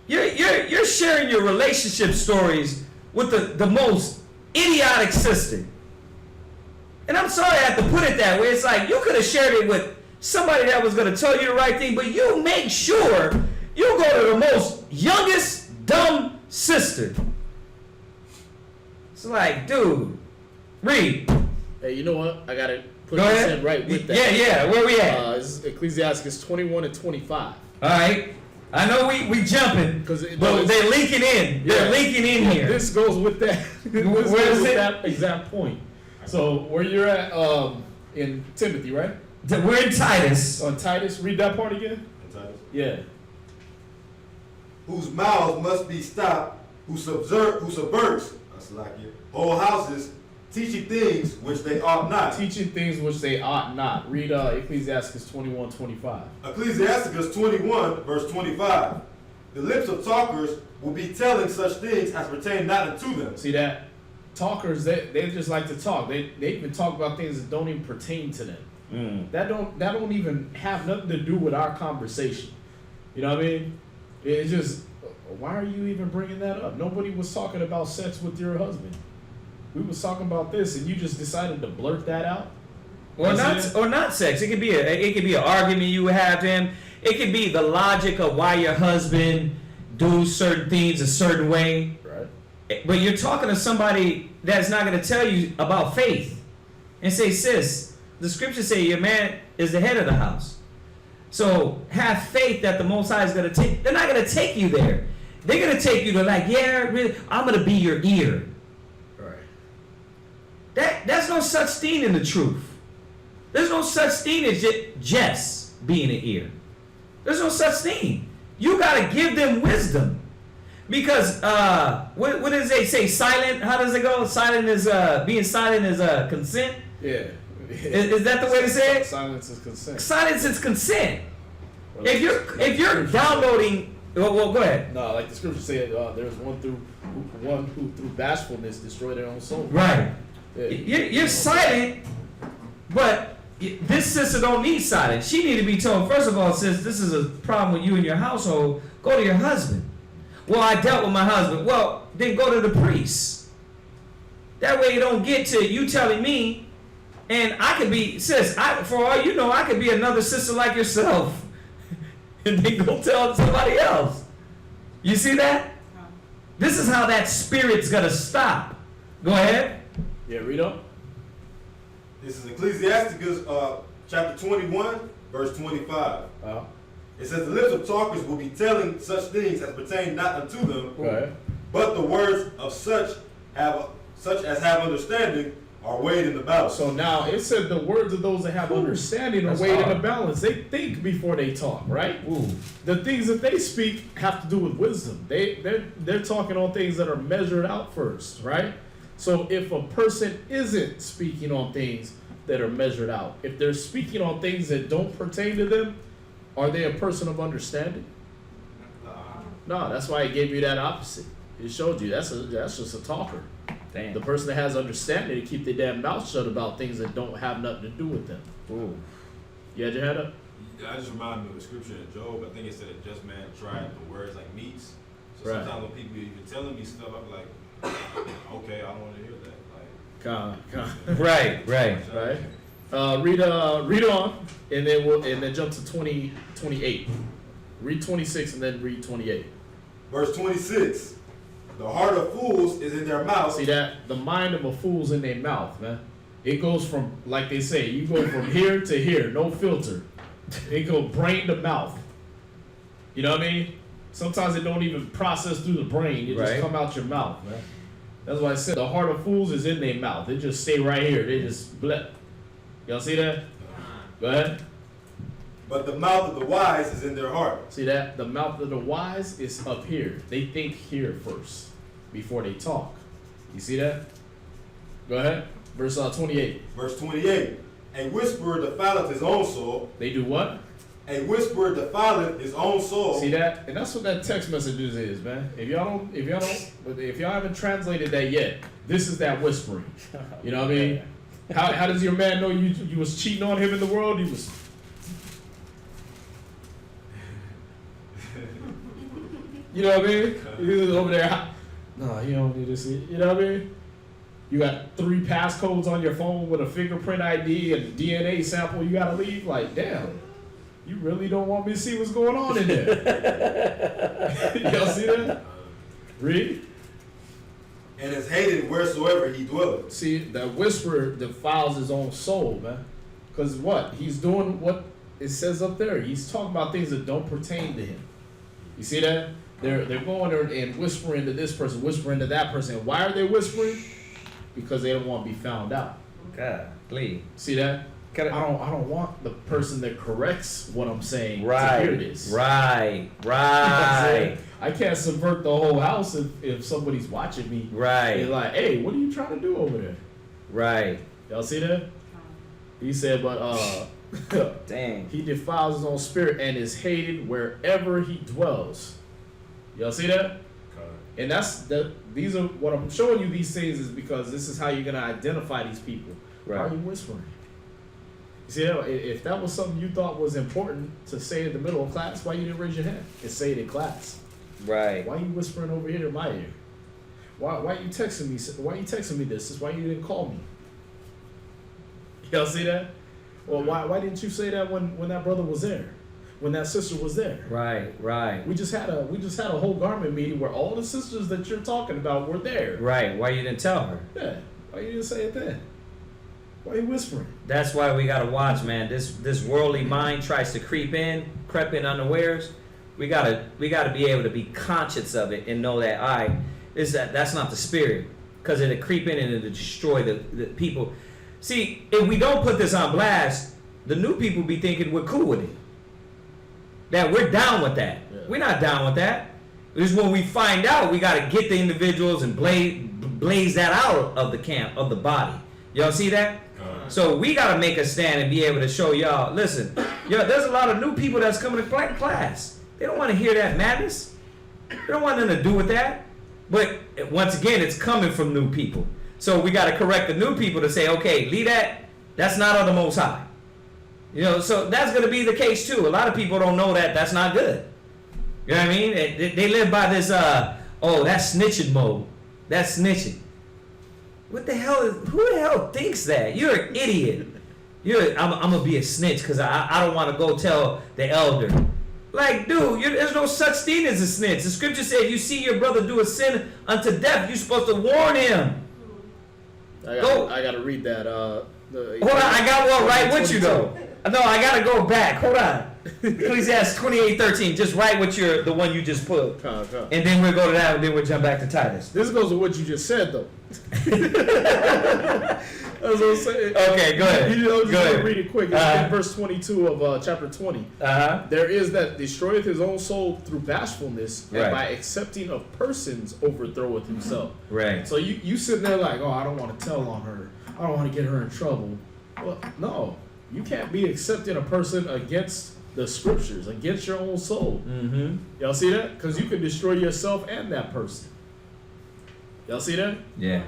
A: You're sharing your relationship stories with the most idiotic sister. And I'm sorry I have to put it that way. It's like you could have shared it with somebody that was going to tell you the right thing, but you make sure you go to the most youngest dumb sister. It's like, dude, read.
C: Hey, you know what? I gotta put
A: Go
C: this
A: ahead.
C: in right with that.
A: Yeah. Where we at?
C: This is Ecclesiastes 21 and 25.
A: All right. I know we jumping, but they're leaking in. They're leaking in here.
C: This goes with that. This
A: Where
C: goes
A: is
C: with
A: it?
C: that exact point. So where you're at in Timothy, right?
A: We're in Titus.
C: On Titus, read that part again. Yeah.
B: Whose mouths must be stopped, who subverts, that's like it, whole houses, teaching things which they ought not.
C: Teaching things which they ought not. Read Ecclesiastes 21:25.
B: Ecclesiasticus 21, verse 25. The lips of talkers will be telling such things as pertain not unto them.
C: See that? Talkers, they just like to talk. They even talk about things that don't even pertain to them. That don't even have nothing to do with our conversation. You know what I mean? It's just, why are you even bringing that up? Nobody was talking about sex with your husband. We was talking about this, and you just decided to blurt that out.
A: Or not sex. It could be an argument you would have to him. It could be the logic of why your husband do certain things a certain way.
C: Right.
A: But you're talking to somebody that's not going to tell you about faith and say, sis, the scriptures say your man is the head of the house. So have faith that the Most High is going to take. They're not going to take you there. They're going to take you to like, yeah, really, I'm going to be your ear.
C: Right.
A: That's no such thing in the truth. There's no such thing as just being an ear. There's no such thing. You got to give them wisdom. Because what does they say? Silent. How does it go? Silent is being silent is consent.
C: Yeah.
A: Is that the way to say it?
C: Silence is consent.
A: Silence is consent.
C: Well,
A: If you're downloading, well, go ahead.
C: No, like the scripture said, there's one who through bashfulness destroyed their own soul.
A: Right.
C: Yeah.
A: You're silent, but this sister don't need silence. She need to be told. First of all, sis, this is a problem with you and your household. Go to your husband. Well, I dealt with my husband. Well, then go to the priest. That way you don't get to you telling me, and I could be, sis, for all you know, I could be another sister like yourself. And then go tell somebody else. You see that? This is how that spirit's going to stop. Go ahead.
C: Yeah, read on.
B: This is Ecclesiasticus chapter 21, verse 25. It says, the lips of talkers will be telling such things as pertain not unto them,
C: Right.
B: but the words of such as have understanding are weighed in the balance.
C: So now it said the words of those that have understanding are
A: That's
C: weighed in
A: hard.
C: the balance. They think before they talk, right?
A: Ooh.
C: The things that they speak have to do with wisdom. They're talking on things that are measured out first, right? So if a person isn't speaking on things that are measured out, if they're speaking on things that don't pertain to them, are they a person of understanding? No, that's why it gave you that opposite. It showed you that's just a talker.
A: Damn.
C: The person that has understanding to keep their damn mouth shut about things that don't have nothing to do with them.
A: Ooh.
C: You had your hand up?
I: I just remind me of the scripture in Job. I think it said a just man tried the words like meats. So
C: Right.
I: sometimes when people even telling me stuff, I'm like, okay, I don't want to hear that. Like,
A: Right.
C: Right. Read on, and then jump to 28. Read 26 and then read 28.
B: Verse 26. The heart of fools is in their mouth.
C: See that? The mind of a fool's in their mouth, man. It goes from, like they say, you go from here to here, no filter. It go brain to mouth. You know what I mean? Sometimes it don't even process through the brain. It just
A: Right.
C: come out your mouth, man. That's why I said the heart of fools is in their mouth. They just stay right here. They just blip. Y'all see that? Go ahead.
B: But the mouth of the wise is in their heart.
C: See that? The mouth of the wise is up here. They think here first before they talk. You see that? Go ahead. Verse 28.
B: Verse 28. A whisperer defileth his own soul.
C: They do what?
B: A whisperer defileth his own soul.
C: See that? And that's what that text messages is, man. If y'all haven't translated that yet, this is that whispering. You know what I mean? How does your man know you was cheating on him in the world? He was. You know what I mean? He was over there. No, you don't need to see. You know what I mean? You got 3 passcodes on your phone with a fingerprint ID and DNA sample. You gotta leave. Like, damn. You really don't want me to see what's going on in there. Y'all see that? Read.
B: And is hated wheresoever he dwelleth.
C: See, that whisperer defiles his own soul, man. Because what? He's doing what it says up there. He's talking about things that don't pertain to him. You see that? They're going there and whispering to this person, whispering to that person. Why are they whispering? Because they don't want to be found out.
A: God, please.
C: See that? I don't want the person that corrects what I'm saying to hear this.
A: Right.
C: I can't subvert the whole house if somebody's watching me.
A: Right.
C: They're like, hey, what are you trying to do over there?
A: Right.
C: Y'all see that? He said, but
A: dang.
C: He defiles his own spirit and is hated wherever he dwells. Y'all see that? And these are what I'm showing you these things is because this is how you're gonna identify these people.
A: Right.
C: Why are you whispering? You see, if that was something you thought was important to say in the middle of class, why you didn't raise your hand and say it in class?
A: Right.
C: Why are you whispering over here in my ear? Why are you texting me? Why are you texting me this? This is why you didn't call me. Y'all see that? Well, why didn't you say that when that brother was there? When that sister was there?
A: Right.
C: We just had a whole garment meeting where all the sisters that you're talking about were there.
A: Right. Why you didn't tell her?
C: Yeah. Why you didn't say it then? Why are you whispering?
A: That's why we gotta watch, man. This worldly mind tries to creep in unawares. We gotta be able to be conscious of it and know that that's not the spirit, because it'll creep in and it'll destroy the people. See, if we don't put this on blast, the new people be thinking we're cool with it. That we're down with that. Yeah. We're not down with that. It's when we find out, we got to get the individuals and blaze that out of the camp, of the body. Y'all see that? So we got to make a stand and be able to show y'all, listen, there's a lot of new people that's coming to class. They don't want to hear that madness. They don't want nothing to do with that. But once again, it's coming from new people. So we got to correct the new people to say, okay, leave that. That's not of the Most High. So that's going to be the case too. A lot of people don't know that that's not good. You know what I mean? They live by this, that's snitching mode. That's snitching. What the hell who the hell thinks that? You're an idiot. I'm going to be a snitch because I don't want to go tell the elder. Like, dude, there's no such thing as a snitch. The scripture says if you see your brother do a sin unto death, you're supposed to warn him.
C: I got to read that. Hold
A: on, I got one right with you though. No, I gotta go back. Hold on. Ecclesiastes 28:13. Just write what the one you just put. And then we'll go to that and then we'll jump back to Titus.
C: This goes with what you just said though. That's what I'm saying.
A: Okay, go ahead.
C: Go ahead. Read it quick. It's in verse 22 of chapter 20. There is that destroyeth his own soul through bashfulness, and by accepting of persons overthroweth himself.
A: Right.
C: So you sitting there like, I don't want to tell on her. I don't want to get her in trouble. Well, no. You can't be accepting a person against the scriptures, against your own soul.
A: Mm-hmm.
C: Y'all see that? Because you can destroy yourself and that person. Y'all see that?
A: Yeah.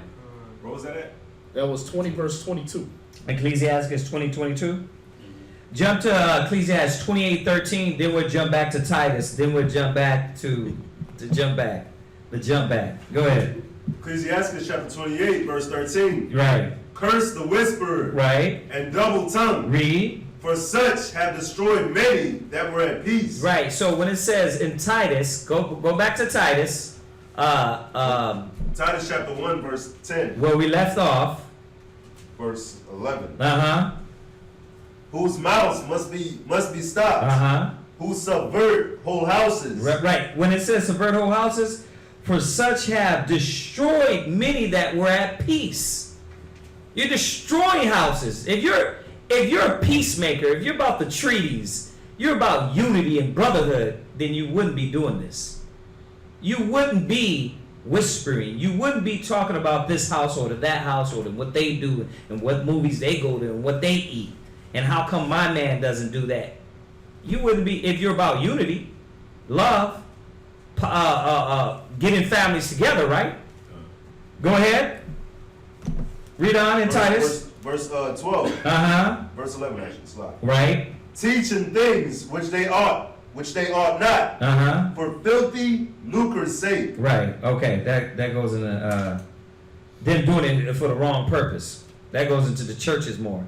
D: Where was that at?
C: That was 20 verse 22.
A: Ecclesiastes 20:22. Jump to Ecclesiastes 28:13. Then we'll jump back to Titus. Then we'll jump back to jump back. The jump back. Go ahead.
D: Ecclesiastes chapter 28 verse 13.
A: Right.
D: Curse the whisperer.
A: Right.
D: And double tongue.
A: Read.
D: For such have destroyed many that were at peace.
A: Right. So when it says in Titus, go back to Titus.
D: Titus chapter 1 verse 10.
A: Where we left off.
D: Verse 11.
A: Whose
D: mouths must be stopped. Who subvert whole houses.
A: Right. When it says subvert whole houses, for such have destroyed many that were at peace. You're destroying houses. If you're a peacemaker, if you're about the treaties, you're about unity and brotherhood, then you wouldn't be doing this. You wouldn't be whispering. You wouldn't be talking about this household or that household and what they do and what movies they go to and what they eat and how come my man doesn't do that. You wouldn't be, if you're about unity, love, getting families together, right? Go ahead. Read on in Titus.
D: Verse 12. Verse 11 actually. Slide.
A: Right.
D: Teaching things which they ought not. For filthy lucre's sake.
A: Right. Okay. That goes in the them doing it for the wrong purpose. That goes into the churches more.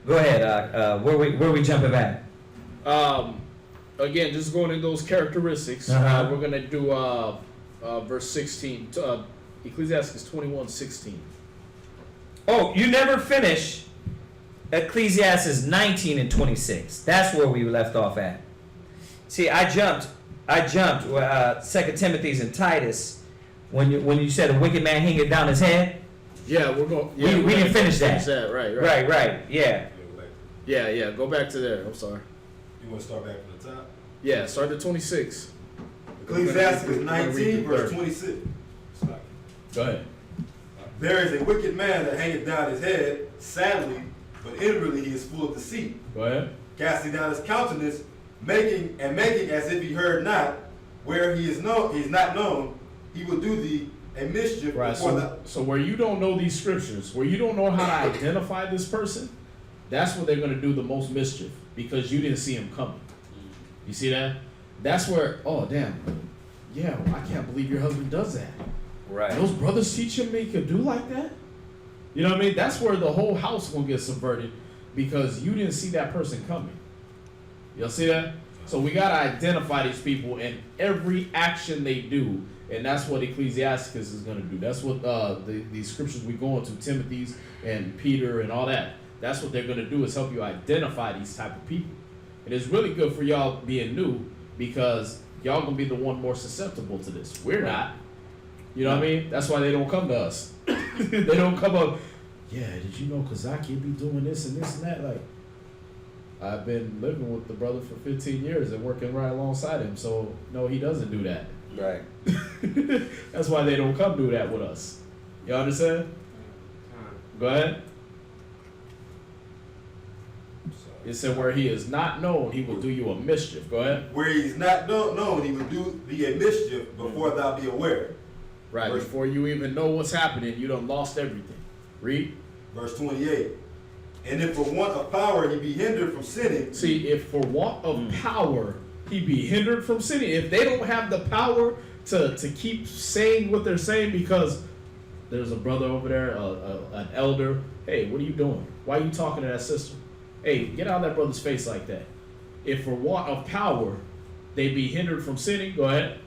A: Go ahead. Where we jumping back?
C: Again, just going into those characteristics. We're gonna do verse 16. Ecclesiastes 21:16.
A: Oh, you never finish Ecclesiastes 19 and 26. That's where we left off at. See, I jumped I jumped. 2 Timothy's and Titus, when you said a wicked man hangeth down his head.
C: Yeah, we're going.
A: We
C: Yeah,
A: didn't finish that. Right. Yeah.
C: Yeah. Go back to there. I'm sorry.
B: You want to start back from the top?
C: Yeah, start at 26.
B: Ecclesiastes
C: We're gonna read
B: 19,
C: through
B: verse
C: 30.
B: 26.
C: Go ahead.
B: There is a wicked man that hangeth down his head, sadly, but inwardly he is full of deceit.
C: Go ahead.
B: Casting down his countenance, making as if he heard not, where he is not known, he will do thee a mischief
C: Right.
B: before
C: So where you don't know these scriptures, where you don't know how to identify this person, that's where they're going to do the most mischief because you didn't see him coming. You see that? That's where. Oh damn. Yeah, I can't believe your husband does that.
A: Right.
C: Those brothers teach him he could do like that? You know what I mean? That's where the whole house will get subverted because you didn't see that person coming. Y'all see that? So we got to identify these people and every action they do, and that's what Ecclesiasticus is going to do. That's what these scriptures we go into, Timothy's and Peter and all that, that's what they're going to do is help you identify these type of people. And it's really good for y'all being new because y'all going to be the one more susceptible to this. We're not. You know what I mean? That's why they don't come to us. They don't come up, yeah, did you know Kazaki be doing this and this and that? Like, I've been living with the brother for 15 years and working right alongside him, so no, he doesn't do that.
A: Right.
C: That's why they don't come do that with us. You understand? Go ahead. It said where he is not known, he will do you a mischief. Go ahead.
B: where he is not known, he will do thee a mischief before thou be aware.
C: Right, before you even know what's happening, you done lost everything. Read.
B: Verse 28. And if for want of power he be hindered from sinning.
C: See, if for want of power he be hindered from sinning, if they don't have the power to keep saying what they're saying because there's a brother over there, an elder, hey, what are you doing? Why are you talking to that sister? Hey, get out of that brother's face like that. If for want of power they be hindered from sinning, go ahead.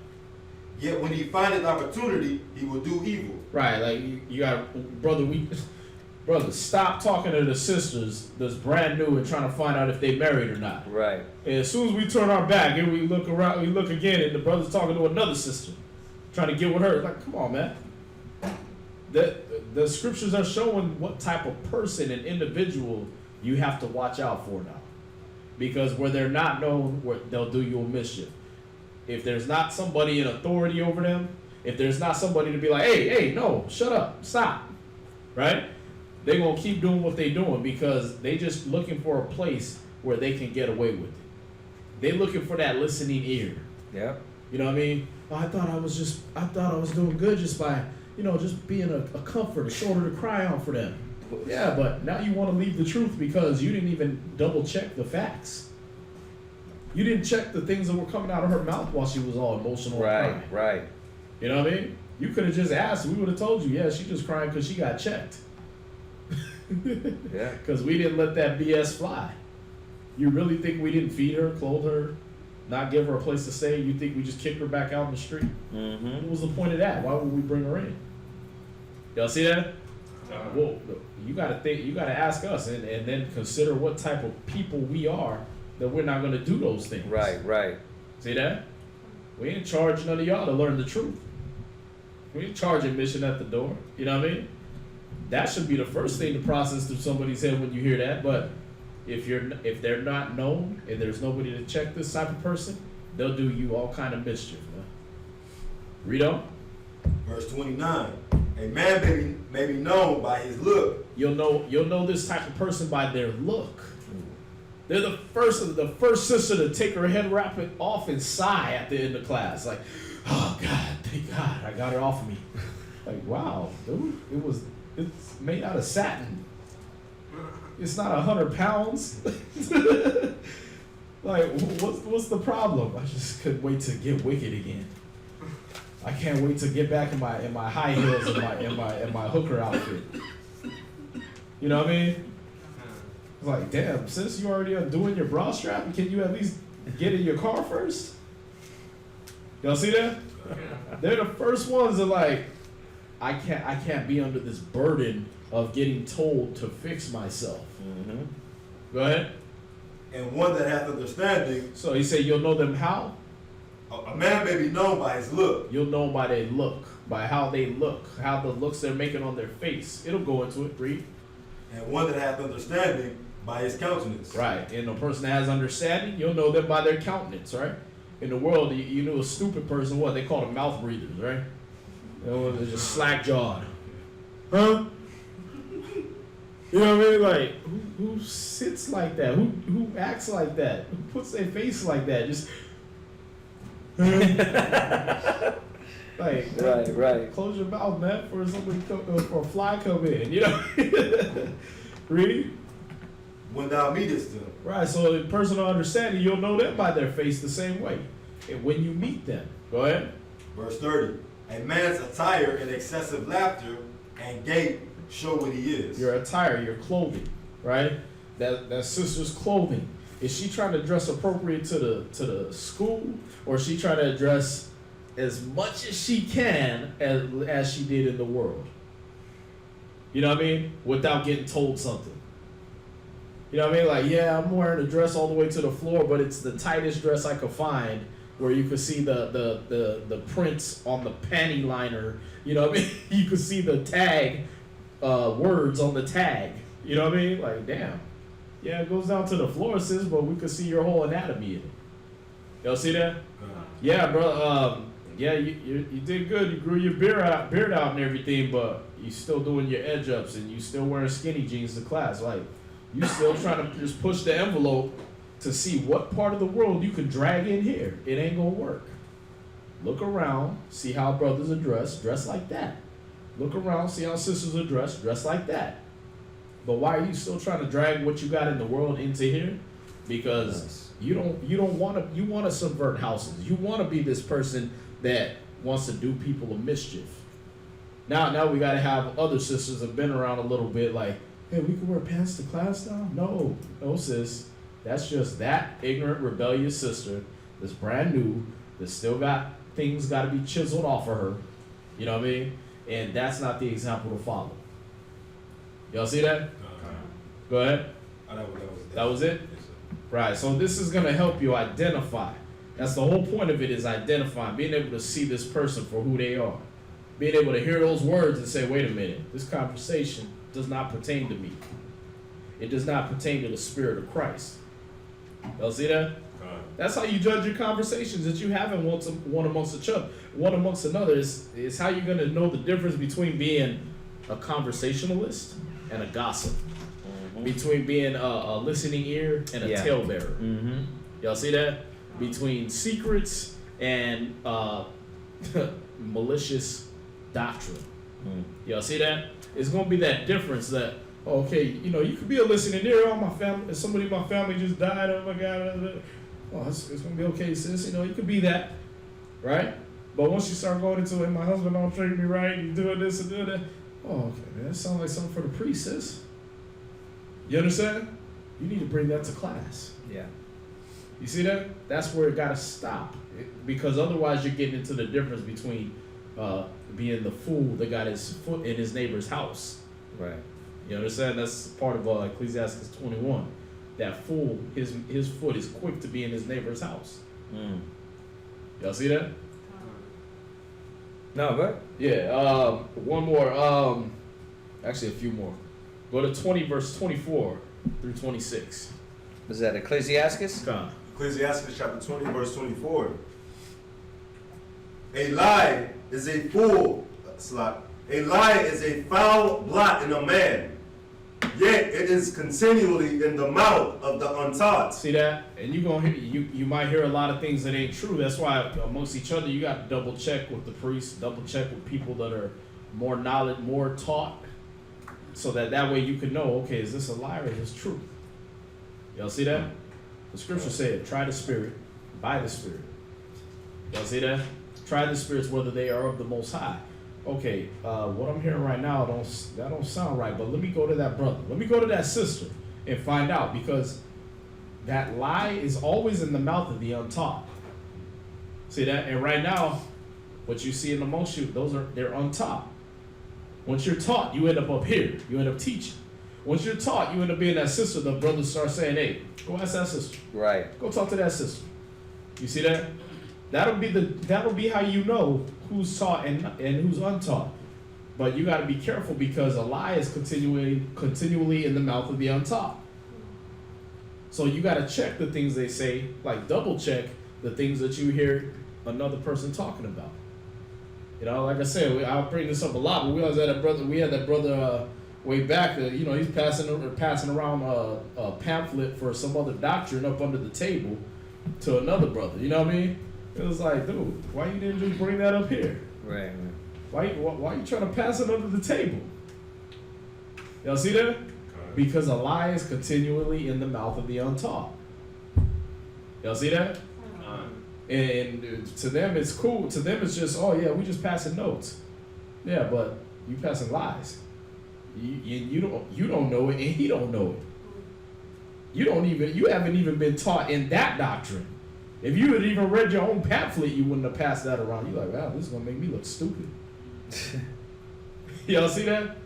B: Yet when he findeth opportunity, he will do evil.
C: Right, like you got, brother, stop talking to the sisters that's brand new and trying to find out if they married or not.
A: Right.
C: And as soon as we turn our back and we look around, we look again, and the brother's talking to another sister, trying to get with her. Like, come on, man. The scriptures are showing what type of person and individual you have to watch out for now, because where they're not known, where they'll do you a mischief. If there's not somebody in authority over them, if there's not somebody to be like, hey, no, shut up, stop, right? They're going to keep doing what they're doing because they just looking for a place where they can get away with it. They're looking for that listening ear.
A: Yeah.
C: You know what I mean? Oh, I thought I was doing good just by, just being a comfort, a shoulder to cry on for them. Yeah, but now you want to leave the truth because you didn't even double check the facts. You didn't check the things that were coming out of her mouth while she was all emotional.
A: Right.
C: You know what I mean? You could have just asked. We would have told you, yeah, she just crying because she got checked.
A: Yeah.
C: Because we didn't let that BS fly. You really think we didn't feed her, clothe her, not give her a place to stay? You think we just kicked her back out in the street?
A: Mm-hmm.
C: What was the point of that? Why would we bring her in? Y'all see that? Well, you gotta think. You gotta ask us, and then consider what type of people we are that we're not gonna do those things.
A: Right.
C: See that? We ain't charging none of y'all to learn the truth. We ain't charging mission at the door. You know what I mean? That should be the first thing to process through somebody's head when you hear that. But if they're not known and there's nobody to check this type of person, they'll do you all kind of mischief, man. Read on.
B: Verse 29. A man may be known by his look.
C: You'll know this type of person by their look. They're the first sister to take her head wrap it off and sigh at the end of class. Like, oh God, thank God, I got it off of me. Like, wow, dude, it's made out of satin. It's not 100 pounds. Like, what's the problem? I just couldn't wait to get wicked again. I can't wait to get back in my high heels and my hooker outfit. You know what I mean? It's like, damn, sis, you already undoing your bra strap? Can you at least get in your car first? Y'all see that? They're the first ones that like, I can't be under this burden of getting told to fix myself.
A: Mm-hmm.
C: Go ahead.
B: And one that hath understanding.
C: So he said you'll know them how?
B: A man may be known by his look.
C: You'll know by their look, by how they look, how the looks they're making on their face. It'll go into it, read.
B: And one that hath understanding by his countenance.
C: Right, and a person that has understanding, you'll know them by their countenance, right? In the world, you knew a stupid person, what? They call them mouth breathers, right? They're just slack-jawed. Huh? You know what I mean? Like, who sits like that? Who acts like that? Who puts their face like that? Just... like,
E: Right.
C: Close your mouth, man, for somebody for a fly come in, you know? Read.
B: When thou meetest them.
C: Right, so the personal understanding, you'll know them by their face the same way. And when you meet them, go ahead.
B: Verse 30. A man's attire and excessive laughter and gait show what he is.
C: Your attire, your clothing, right? That sister's clothing. Is she trying to dress appropriate to the school, or is she trying to dress as much as she can as she did in the world? You know what I mean? Without getting told something. You know what I mean? Like, yeah, I'm wearing a dress all the way to the floor, but it's the tightest dress I could find, where you could see the prints on the panty liner. You know what I mean? You could see the tag words on the tag. You know what I mean? Like, damn. Yeah, it goes down to the floor, sis, but we could see your whole anatomy in it. Y'all see that? Yeah, bro. Yeah, you did good. You grew your beard out and everything, but you still doing your edge ups and you still wearing skinny jeans to class. Like, you still trying to just push the envelope to see what part of the world you can drag in here. It ain't gonna work. Look around, see how brothers are dressed, dress like that. Look around, see how sisters are dressed, dress like that. But why are you still trying to drag what you got in the world into here? Because you want to subvert houses. You want to be this person that wants to do people a mischief. Now we got to have other sisters that have been around a little bit like, hey, we can wear pants to class now? No, sis. That's just that ignorant, rebellious sister that's brand new, that still got things got to be chiseled off of her. You know what I mean? And that's not the example to follow. Y'all see that? Go ahead. That was it?
B: Yes, sir.
C: Right, so this is going to help you identify. That's the whole point of it, is identifying, being able to see this person for who they are. Being able to hear those words and say, wait a minute, this conversation does not pertain to me. It does not pertain to the Spirit of Christ. Y'all see that? That's how you judge your conversations that you have one amongst another. Is how you're going to know the difference between being a conversationalist and a gossip. Between being a listening ear and a talebearer. Y'all see that? Between secrets and malicious doctrine. Y'all see that? It's gonna be that difference that, okay, you know, you could be a listening ear. Oh, my family, somebody in my family just died. Oh my God. Oh, it's gonna be okay, sis. You know, you could be that, right? But once you start going into it, my husband don't treat me right. He's doing this and doing that. Oh, okay, man, that sounds like something for the priest, sis. You understand? You need to bring that to class.
E: Yeah.
C: You see that? That's where it got to stop. Because otherwise you're getting into the difference between being the fool that got his foot in his neighbor's house.
E: Right.
C: You understand? That's part of Ecclesiastes 21. That fool, his foot is quick to be in his neighbor's house. Y'all see that?
E: No, but
C: yeah. One more. Actually, a few more. Go to 20, verse 24 through 26.
E: Was that Ecclesiastes?
C: Come.
D: Ecclesiastes chapter 20, verse 24. A lie is a fool, a lie is a foul blot in a man, yet it is continually in the mouth of the untaught.
C: See that? And you might hear a lot of things that ain't true. That's why amongst each other you got to double check with the priests, double check with people that are more knowledge, more taught, so that way you can know, okay, is this a lie or is this truth? Y'all see that? The scripture said, try the spirit by the spirit. Y'all see that? Try the spirits whether they are of the Most High. Okay, what I'm hearing right now don't sound right, but let me go to that brother. Let me go to that sister and find out, because that lie is always in the mouth of the untaught. See that? And right now, what you see in amongst you, they're untaught. Once you're taught, you end up here. You end up teaching. Once you're taught, you end up being that sister. The brothers start saying, hey, go ask that sister.
E: Right.
C: Go talk to that sister. You see that? That'll be how you know who's taught and who's untaught. But you got to be careful because a lie is continually in the mouth of the untaught. So you got to check the things they say, like double check the things that you hear another person talking about. You know, like I said, I'll bring this up a lot, but we had that brother way back. You know, he's passing around a pamphlet for some other doctrine up under the table to another brother. You know what I mean? It was like, dude, why you didn't just bring that up here?
E: Right.
C: Why you trying to pass it under the table? Y'all see that? Because a lie is continually in the mouth of the untaught. Y'all see that? And to them it's cool. To them it's just, oh yeah, we just passing notes. Yeah, but you passing lies. You don't know it, and he don't know it. You haven't even been taught in that doctrine. If you had even read your own pamphlet, you wouldn't have passed that around. You're like, wow, this is gonna make me look stupid. Y'all see that?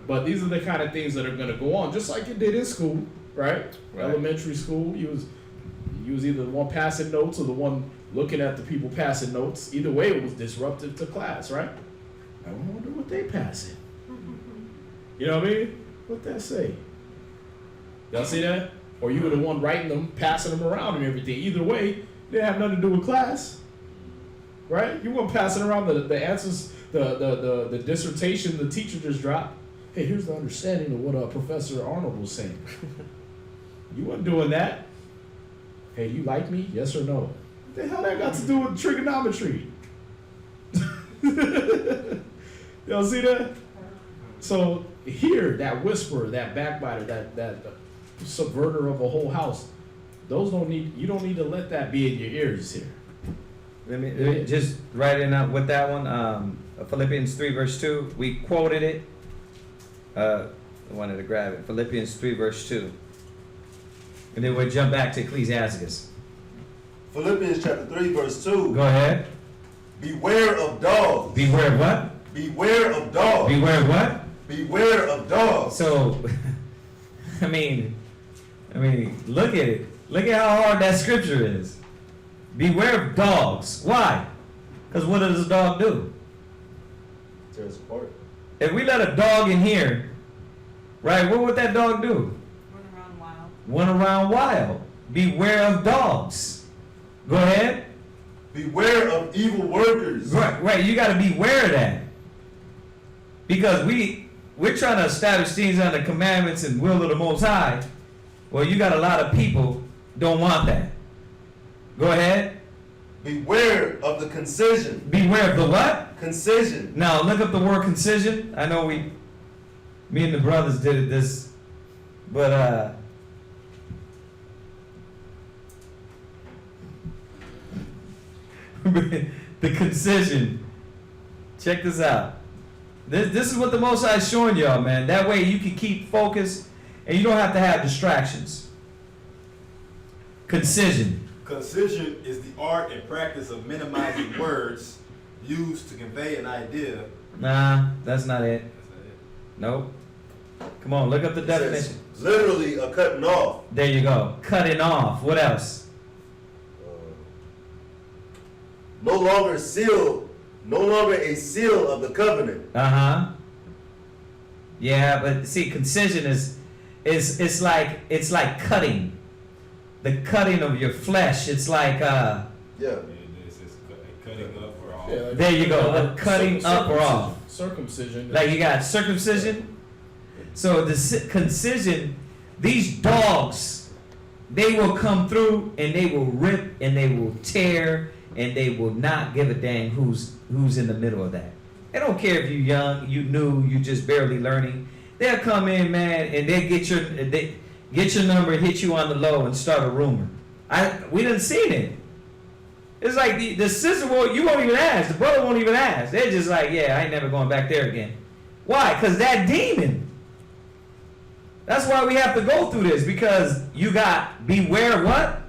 C: But these are the kind of things that are gonna go on, just like it did in school, right? Elementary school, you was either the one passing notes or the one looking at the people passing notes. Either way, it was disruptive to class, right? I wonder what they passing. You know what I mean? What that say? Y'all see that? Or you were the one writing them, passing them around and everything. Either way, it didn't have nothing to do with class, right? You weren't passing around the answers, the dissertation the teacher just dropped. Hey, here's the understanding of what Professor Arnold was saying. You weren't doing that. Hey, do you like me? Yes or no? What the hell that got to do with trigonometry? Y'all see that? So here, that whisperer, that backbiter, that subverter of a whole house, you don't need to let that be in your ears here.
A: Let me just write in with that one. Philippians 3 verse 2. We quoted it. I wanted to grab it. Philippians 3 verse 2. And then we'll jump back to Ecclesiastes.
D: Philippians chapter 3 verse 2.
A: Go ahead.
D: Beware of dogs.
A: Beware what?
D: Beware of dogs.
A: Beware what?
D: Beware of dogs.
A: So, I mean, look at it. Look at how hard that scripture is. Beware of dogs. Why? Because what does a dog do?
D: Tears apart.
A: If we let a dog in here, right, what would that dog do? Run around wild. Beware of dogs. Go ahead.
D: Beware of evil workers.
A: Right. You got to beware of that. Because we're trying to establish things under commandments and will of the Most High. Well, you got a lot of people don't want that. Go ahead.
D: Beware of the concision.
A: Beware of the what?
D: Concision.
A: Now look up the word concision. I know me and the brothers did this, but the concision. Check this out. This is what the Most High is showing y'all, man. That way you can keep focused and you don't have to have distractions. Concision.
B: Concision is the art and practice of minimizing words used to convey an idea.
A: Nah, that's not it.
B: That's not it.
A: Nope. Come on, look up the definition.
D: Says, literally a cutting off.
A: There you go. Cutting off. What else?
D: No longer a seal of the covenant.
A: Yeah, but see, concision is it's like cutting. The cutting of your flesh. It's like
D: Yeah.
I: It's cutting up or off.
C: Yeah, like
A: there you go. Cutting up or off.
C: Circumcision.
A: Like you got circumcision. So the concision, these dogs, they will come through and they will rip and they will tear and they will not give a dang who's in the middle of that. They don't care if you're young, you new, you just barely learning. They'll come in, man, and they get your number, hit you on the low, and start a rumor. We done seen it. It's like the sister you won't even ask, the brother won't even ask. They're just like, yeah, I ain't never going back there again. Why? Because that demon. That's why we have to go through this, because you got beware what?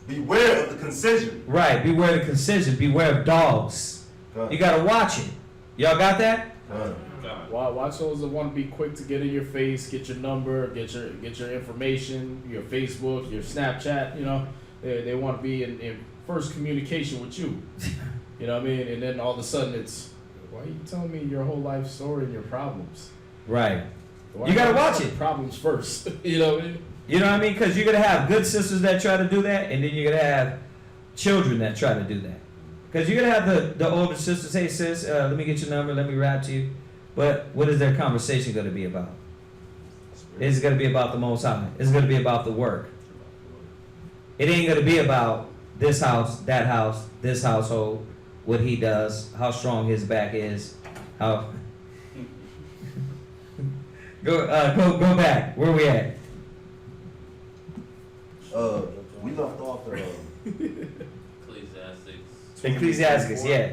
D: Beware of the concision.
A: Right, beware the concision. Beware of dogs. You gotta watch it. Y'all got that?
C: Watch those that want to be quick to get in your face, get your number, get your information, your Facebook, your Snapchat. You know, they want to be in first communication with you. You know what I mean? And then all of a sudden it's, why are you telling me your whole life story and your problems?
A: Right.
C: Why
A: You gotta
C: not
A: watch
C: tell
A: it.
C: Problems first. You know what I mean?
A: You know what I mean? Because you're gonna have good sisters that try to do that, and then you're gonna have children that try to do that. Because you're gonna have the older sisters, hey sis, let me get your number, let me rap to you. But what is their conversation gonna be about? Is it gonna be about the Most High? Is it gonna be about the work? It ain't gonna be about this house, that house, this household, what he does, how strong his back is, how. Go back. Where we at?
D: We left off the.
A: Ecclesiastes, yeah.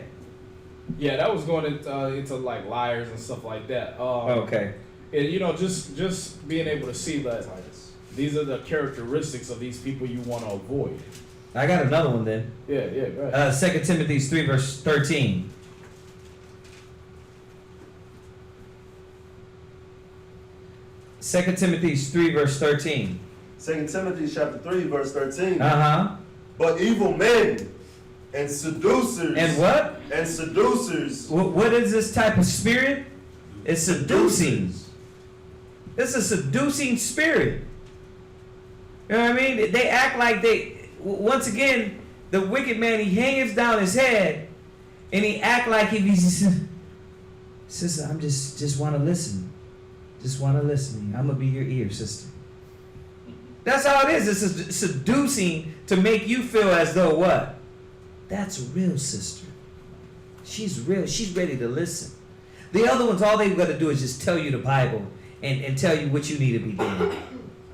C: Yeah, that was going into like liars and stuff like that.
A: Okay.
C: And you know, just being able to see that these are the characteristics of these people you want to avoid.
A: I got another one then.
C: Yeah, go ahead.
A: 2 Timothy 3 verse 13. Second Timothy 3 verse 13.
D: 2 Timothy chapter 3 verse 13.
A: Uh-huh.
D: But evil men and seducers.
A: And what?
D: And seducers.
A: What is this type of spirit? It's seducing. It's a seducing spirit. You know what I mean? They act like once again, the wicked man, he hangs down his head and he act like if he's, sister, I'm just want to listen. Just want to listen. I'm going to be your ear, sister. That's how it is. It's seducing to make you feel as though what? That's a real sister. She's real. She's ready to listen. The other ones, all they've got to do is just tell you the Bible and tell you what you need to be doing.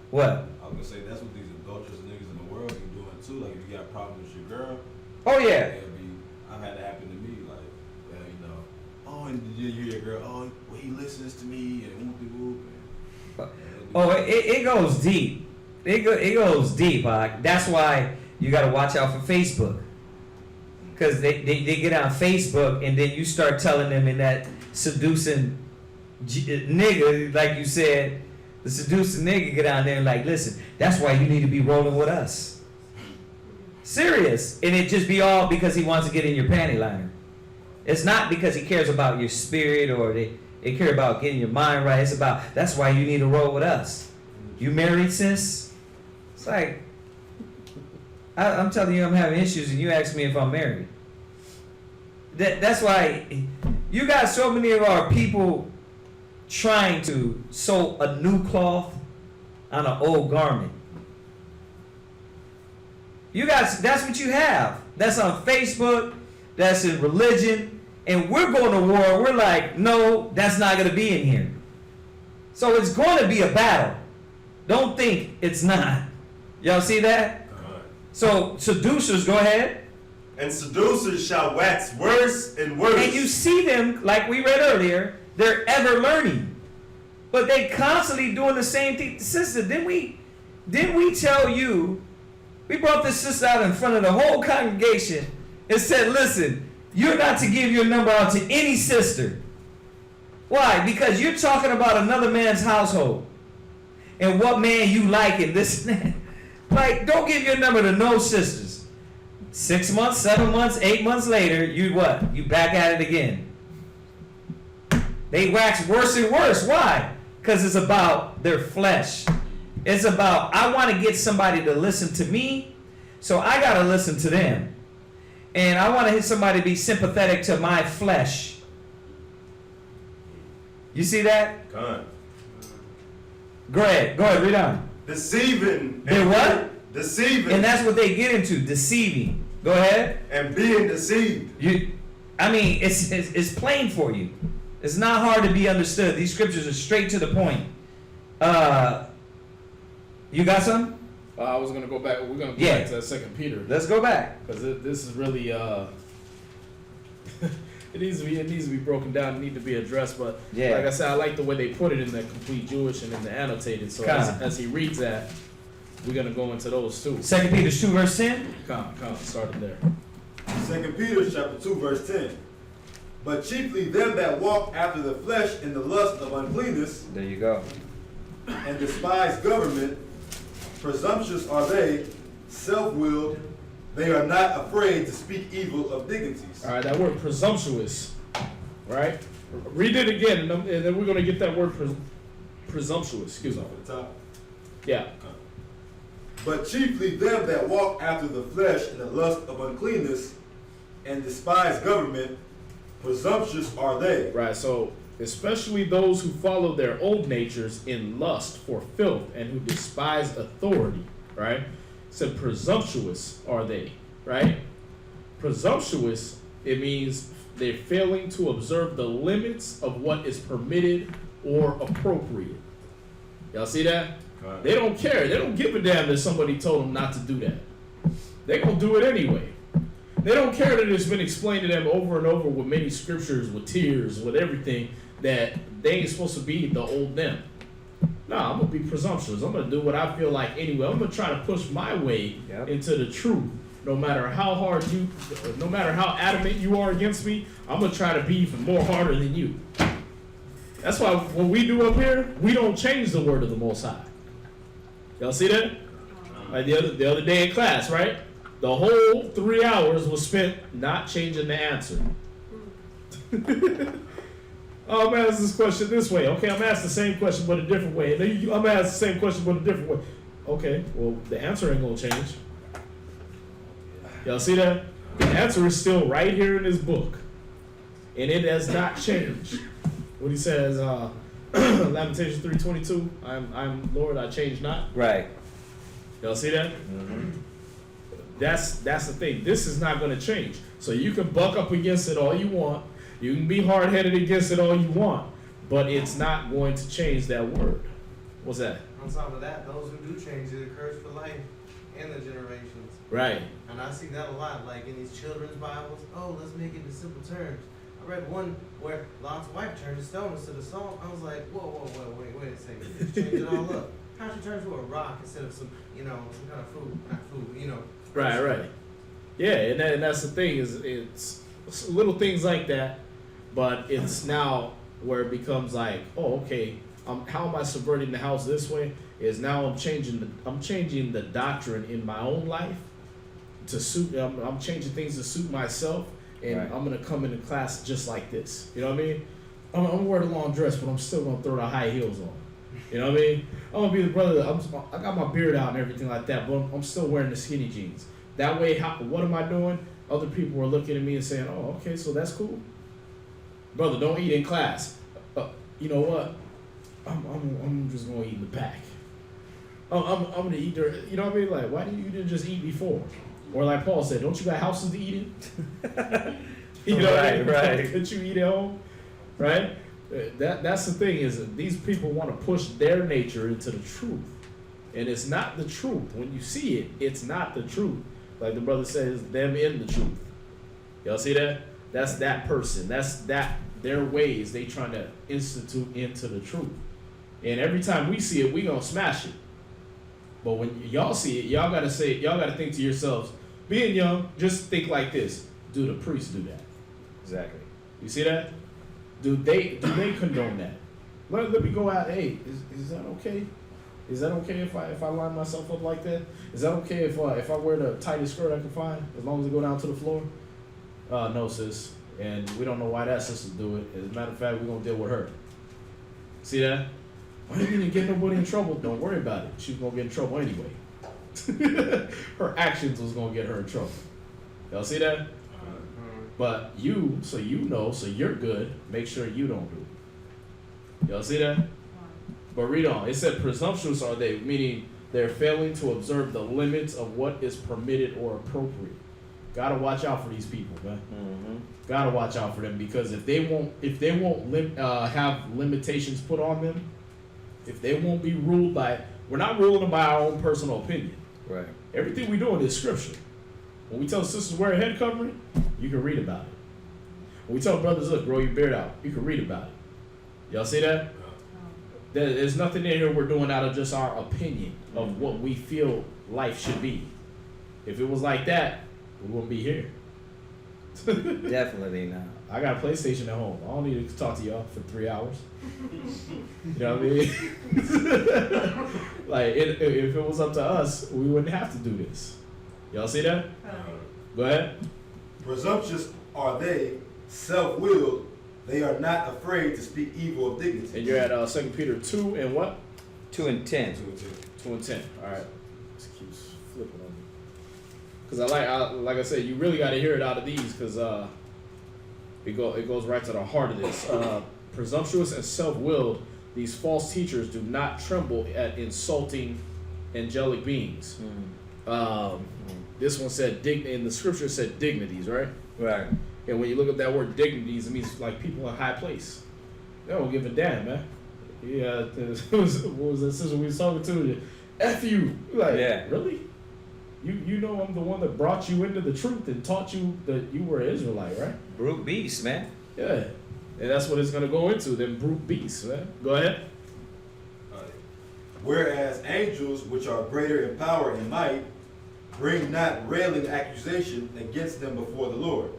A: What?
I: I was gonna say that's what these adulterous niggas in the world be doing too. Like if you got problems with your girl,
A: Oh, yeah.
I: I've had that happen to me. Like, well, you know, oh, and you hear your girl, oh, well, he listens to me and whoop de whoop.
A: Oh, it goes deep. It goes deep. That's why you got to watch out for Facebook. Because they get on Facebook and then you start telling them in that seducing nigga, like you said, the seducing nigga get on there and like, listen, that's why you need to be rolling with us. Serious. And it just be all because he wants to get in your panty liner. It's not because he cares about your spirit or they care about getting your mind right. It's about, that's why you need to roll with us. You married, sis? It's like, I'm telling you I'm having issues and you ask me if I'm married. That's why you got so many of our people trying to sew a new cloth on an old garment. You guys, that's what you have. That's on Facebook, that's in religion, and we're going to war. We're like, no, that's not going to be in here. So it's going to be a battle. Don't think it's not. Y'all see that? So seducers, go ahead.
D: And seducers shall wax worse and worse.
A: And you see them, like we read earlier, they're ever learning. But they constantly doing the same thing. Sister, didn't we tell you, we brought this sister out in front of the whole congregation and said, listen, you're not to give your number out to any sister. Why? Because you're talking about another man's household. And what man you like and this and that. Like, don't give your number to no sisters. 6 months, 7 months, 8 months later, you what? You back at it again. They wax worse and worse. Why? Because it's about their flesh. It's about, I want to get somebody to listen to me, so I got to listen to them. And I want to hit somebody to be sympathetic to my flesh. You see that?
D: God.
A: Go ahead, read on.
D: Deceiving.
A: They what?
D: Deceiving.
A: And that's what they get into, deceiving. Go ahead.
D: And being deceived.
A: It's plain for you. It's not hard to be understood. These scriptures are straight to the point. You got some?
C: I was gonna go back. We're gonna go back to 2 Peter.
A: Let's go back
C: because this is really it needs to be broken down. It needs to be addressed. But like I said, I like the way they put it in the complete Jewish and in the annotated. So as he reads that, we're gonna go into those too.
A: 2 Peter 2 verse 10.
C: Started there.
B: 2 Peter chapter 2 verse 10. But chiefly them that walk after the flesh in the lust of uncleanness.
A: There you go.
B: And despise government, presumptuous are they, self-willed, They are not afraid to speak evil of dignities.
C: All right, that word presumptuous, right? Read it again, and then we're going to get that word presumptuous. Excuse me.
B: Off at the top.
C: Yeah.
B: But chiefly them that walk after the flesh in the lust of uncleanness and despise government, presumptuous are they.
C: Right, so especially those who follow their old natures in lust for filth and who despise authority, right? So presumptuous are they, right? Presumptuous, it means they're failing to observe the limits of what is permitted or appropriate. Y'all see that?
B: Right.
C: They don't care. They don't give a damn that somebody told them not to do that. They're going to do it anyway. They don't care that it's been explained to them over and over with many scriptures, with tears, with everything, that they ain't supposed to be the old them. No, I'm going to be presumptuous. I'm going to do what I feel like anyway. I'm going to try to push my way into the truth. No matter how hard no matter how adamant you are against me, I'm going to try to be even more harder than you. That's why what we do up here, we don't change the word of the Most High. Y'all see that? Like the other day in class, right? The whole 3 hours was spent not changing the answer. Oh, I'm asking this question this way. Okay, I'm asking the same question but a different way. And then I'm asking the same question but a different way. Okay, well, the answer ain't going to change. Y'all see that? The answer is still right here in this book. And it has not changed. What he says, Lamentations 3:22, I'm Lord, I change not.
E: Right.
C: Y'all see that?
E: Mm-hmm.
C: That's the thing. This is not going to change. So you can buck up against it all you want. You can be hard-headed against it all you want. But it's not going to change that word. What's that?
H: On top of that, those who do change it, curse for life and the generations.
C: Right.
H: And I see that a lot, like in these children's Bibles. Oh, let's make it in simple terms. I read one where Lot's wife turned to stone instead of salt. I was like, whoa, wait a second. Just change it all up. How'd she turn to a rock instead of some kind of food? Not food,
C: Right. Yeah, and that's the thing, is it's little things like that, but it's now where it becomes like, oh, okay, how am I subverting the house this way? Is now I'm changing the doctrine in my own life to suit. I'm changing things to suit myself, and
E: Right.
C: I'm gonna come into class just like this. You know what I mean? I'm gonna wear the long dress, but I'm still gonna throw the high heels on. You know what I mean? I'm gonna be the brother. I got my beard out and everything like that, but I'm still wearing the skinny jeans. That way, what am I doing? Other people are looking at me and saying, "Oh, okay, so that's cool, brother. Don't eat in class. You know what? I'm just gonna eat in the back. I'm gonna eat there. You know what I mean? Like, why didn't just eat before? Or like Paul said, don't you got houses to eat in? You know what I mean?
E: Right.
C: That you eat at home, right? That's the thing, is that these people want to push their nature into the truth, and it's not the truth. When you see it, it's not the truth. Like the brother says, them in the truth. Y'all see that? That's that person. That's their ways they trying to institute into the truth. And every time we see it, we gonna smash it. But when y'all see it, y'all gotta think to yourselves, being young, just think like this: do the priests do that?
E: Exactly.
C: You see that? Do they condone that? Let me go out. Hey, is that okay? Is that okay if I line myself up like that? Is that okay if I wear the tightest skirt I can find, as long as it go down to the floor? No, sis. And we don't know why that sister do it. As a matter of fact, we're gonna deal with her. See that? Why didn't you get nobody in trouble? Don't worry about it. She was gonna get in trouble anyway. Her actions was gonna get her in trouble. Y'all see that? But so you're good. Make sure you don't do it. Y'all see that? But read on. It said, presumptuous are they, meaning they're failing to observe the limits of what is permitted or appropriate. Gotta watch out for these people, man.
E: Mm-hmm.
C: Gotta watch out for them, because if they won't have limitations put on them, if they won't be ruled by, we're not ruling them by our own personal opinion.
E: Right.
C: Everything we're doing is scripture. When we tell sisters wear a head covering, you can read about it. When we tell brothers, look, grow your beard out, you can read about it. Y'all see that? There's nothing in here we're doing out of just our opinion of what we feel life should be. If it was like that, we wouldn't be here.
E: Definitely not.
C: I got a PlayStation at home. I don't need to talk to y'all for 3 hours. You know what I mean? Like, if it was up to us, we wouldn't have to do this. Y'all see that? Go ahead.
B: Presumptuous are they, self-willed. They are not afraid to speak evil of dignity.
C: And you're at 2 Peter 2 and what?
E: 2 and 10.
C: 2 and 10. All right. Just keeps flipping on me. Because like I said, you really got to hear it out of these because it goes right to the heart of this. Presumptuous and self-willed, these false teachers do not tremble at insulting angelic beings. This one said in the scripture said dignities, right?
E: Right.
C: And when you look up that word dignities, it means like people in high place. They don't give a damn, man. Yeah, what was that sister we was talking to? F you. Like,
E: yeah.
C: Really? You know I'm the one that brought you into the truth and taught you that you were an Israelite, right?
E: Brute beast, man.
C: Yeah. And that's what it's gonna go into, them brute beasts, man. Go ahead.
B: Whereas angels, which are greater in power and might, bring not railing accusation against them before the Lord.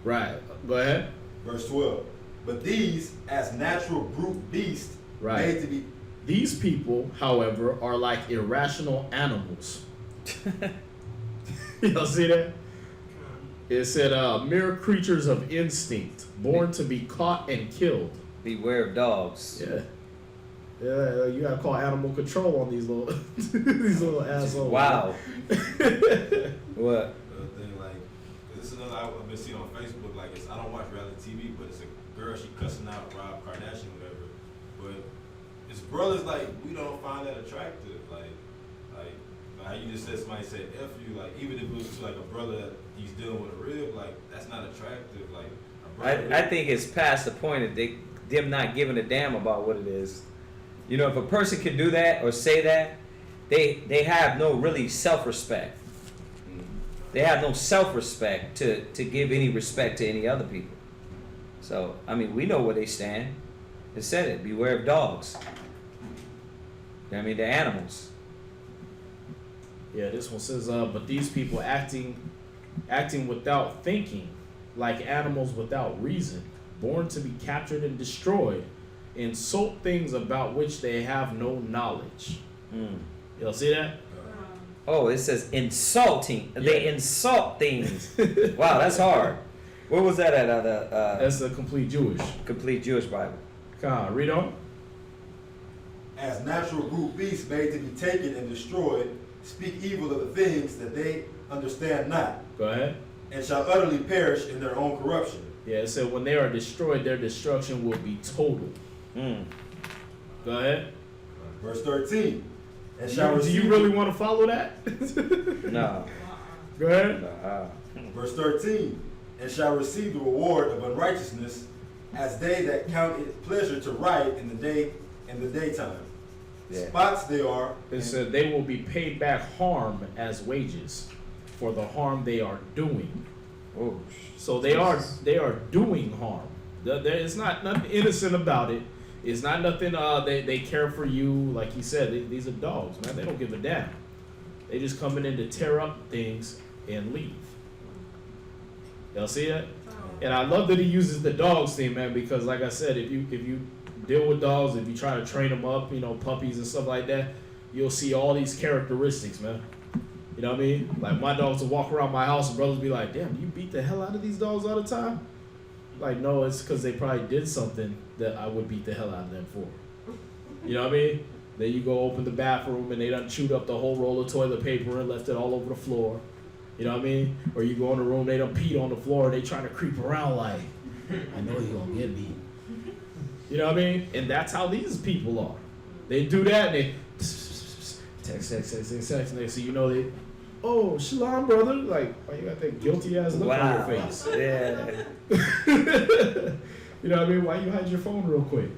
C: Right. Go ahead.
B: Verse 12. But these, as natural brute beasts,
C: Right.
B: made to be.
C: These people, however, are like irrational animals. Y'all see that? It said mere creatures of instinct, born to be caught and killed.
E: Beware of dogs.
C: Yeah. Yeah, you gotta call animal control on these little these little assholes.
E: Wow. What?
I: The thing, like, this is another I've been seeing on Facebook. Like, I don't watch reality TV, but it's a girl, she cussing out Rob Kardashian, whatever. But it's brothers, like, we don't find that attractive. Like how you just said somebody said F you, like, even if it was like a brother that he's dealing with a rib, like, that's not attractive. Like, a brother
E: I think it's past the point of them not giving a damn about what it is. You know, if a person can do that or say that, they have no really self-respect. They have no self-respect to give any respect to any other people. So, I mean, we know where they stand. It said it. Beware of dogs. I mean, they're animals.
C: Yeah, this one says, but these people acting without thinking, like animals without reason, born to be captured and destroyed, insult things about which they have no knowledge. Y'all see that?
E: Oh, it says insulting. Yeah. They insult things. Wow, that's hard. Where was that at?
C: That's the Complete Jewish
E: Bible.
C: Come on, read on.
B: As natural brute beasts made to be taken and destroyed, speak evil of the things that they understand not.
C: Go ahead.
B: And shall utterly perish in their own corruption.
C: Yeah, it said when they are destroyed, their destruction will be total. Go ahead.
B: Verse 13. And
C: do you really want to follow that?
E: No.
C: Go ahead.
B: Verse 13. And shall receive the reward of unrighteousness as they that count it pleasure to riot in the daytime. Yeah. Spots they are.
C: It said they will be paid back harm as wages for the harm they are doing.
E: Oh,
C: so they are doing harm. It's not nothing innocent about it. It's not nothing. They care for you, like he said. These are dogs, man. They don't give a damn. They just coming in to tear up things and leave. Y'all see that? And I love that he uses the dogs thing, man, because like I said, if you deal with dogs, if you try to train them up, you know, puppies and stuff like that, you'll see all these characteristics, man. You know what I mean? Like my dogs will walk around my house and brothers be like, damn, you beat the hell out of these dogs all the time? Like, no, it's because they probably did something that I would beat the hell out of them for. You know what I mean? Then you go open the bathroom and they done chewed up the whole roll of toilet paper and left it all over the floor. You know what I mean? Or you go in the room, they done peed on the floor and they trying to creep around like, I know you gonna get me. You know what I mean? And that's how these people are. They do that and they text. And they see, you know, they, oh, shalom, brother. Like, why you got that guilty ass look on your face?
E: Yeah.
C: You know what I mean? Why you hide your phone real quick?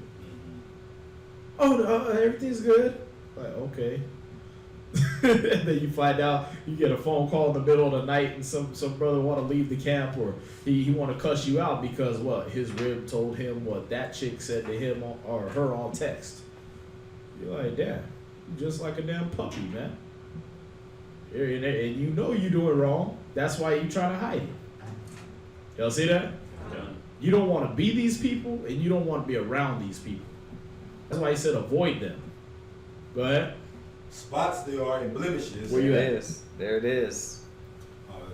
C: Oh, no, everything's good. Like, okay. And then you find out, you get a phone call in the middle of the night and some brother want to leave the camp, or he want to cuss you out because what his rib told him what that chick said to him or her on text. You're like, damn, you just like a damn puppy, man. And you know you doing wrong. That's why you trying to hide it. Y'all see that?
G: Yeah.
C: You don't want to be these people, and you don't want to be around these people. That's why he said avoid them. Go ahead.
B: Spots they are and blemishes.
C: Where you
E: There
C: at?
E: it is. There it is.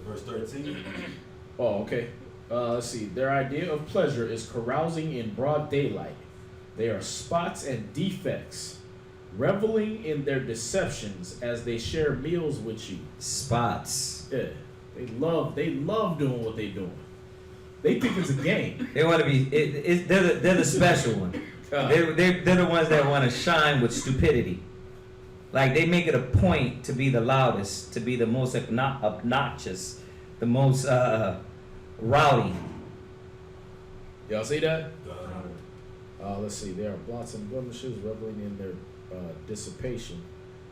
B: Verse 13.
C: Oh, okay. Let's see. Their idea of pleasure is carousing in broad daylight. They are spots and defects, reveling in their deceptions as they share meals with you.
E: Spots.
C: Yeah, they love doing what they doing. They think it's a game.
E: They want to be. They're the special one. They're the ones that want to shine with stupidity. Like they make it a point to be the loudest, to be the most obnoxious, the most rowdy.
C: Y'all see that? Let's see. There are blots and blemishes reveling in their dissipation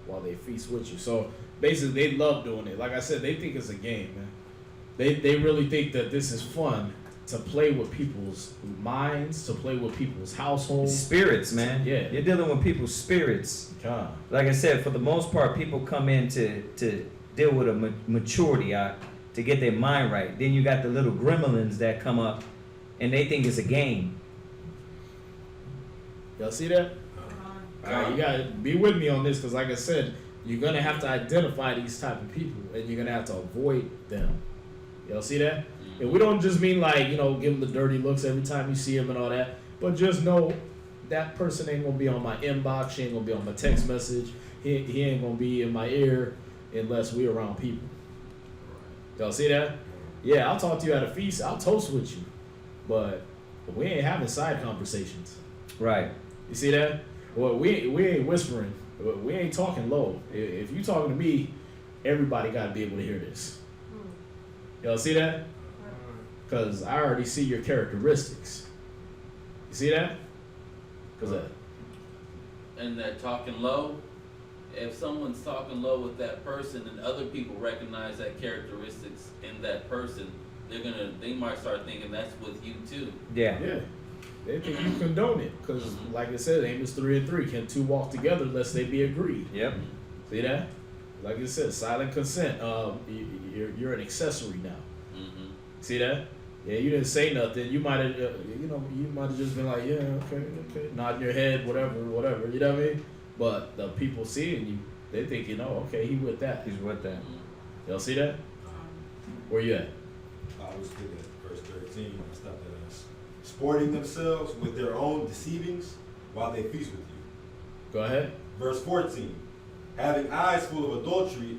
C: while they feast with you. So basically, they love doing it. Like I said, they think it's a game, man. They really think that this is fun to play with people's minds, to play with people's households.
E: Spirits, man.
C: Yeah.
E: You're dealing with people's spirits.
C: God.
E: Like I said, for the most part, people come in to deal with a maturity, to get their mind right. Then you got the little gremlins that come up, and they think it's a game.
C: Y'all see that? All right, you gotta be with me on this, because like I said, you're gonna have to identify these type of people, and you're gonna have to avoid them. Y'all see that? And we don't just mean like, give them the dirty looks every time you see them and all that, but just know that person ain't gonna be on my inbox, she ain't gonna be on my text message, he ain't gonna be in my ear unless we're around people. Y'all see that? Yeah, I'll talk to you at a feast, I'll toast with you, but we ain't having side conversations.
E: Right.
C: You see that? Well, we ain't whispering. We ain't talking low. If you talking to me, everybody got to be able to hear this. Y'all see that? Because I already see your characteristics. You see that? What's that?
G: And that talking low, if someone's talking low with that person and other people recognize that characteristics in that person, they might start thinking that's with you too.
E: Yeah.
C: Yeah. They think you condone it. Because, like I said, Amos 3 and 3, can two walk together unless they be agreed?
E: Yep.
C: See that? Like I said, silent consent. You're an accessory now.
G: Mm-hmm.
C: See that? Yeah, you didn't say nothing. You might have, you might have just been like, yeah, okay, nodding your head, whatever. You know what I mean? But the people seeing you, they thinking, oh, okay, he with that.
E: He's with that.
C: Y'all see that? Where you at?
B: I was looking at verse 13. I stopped at us. Sporting themselves with their own deceivings while they feast with you.
C: Go ahead.
B: Verse 14. Having eyes full of adultery,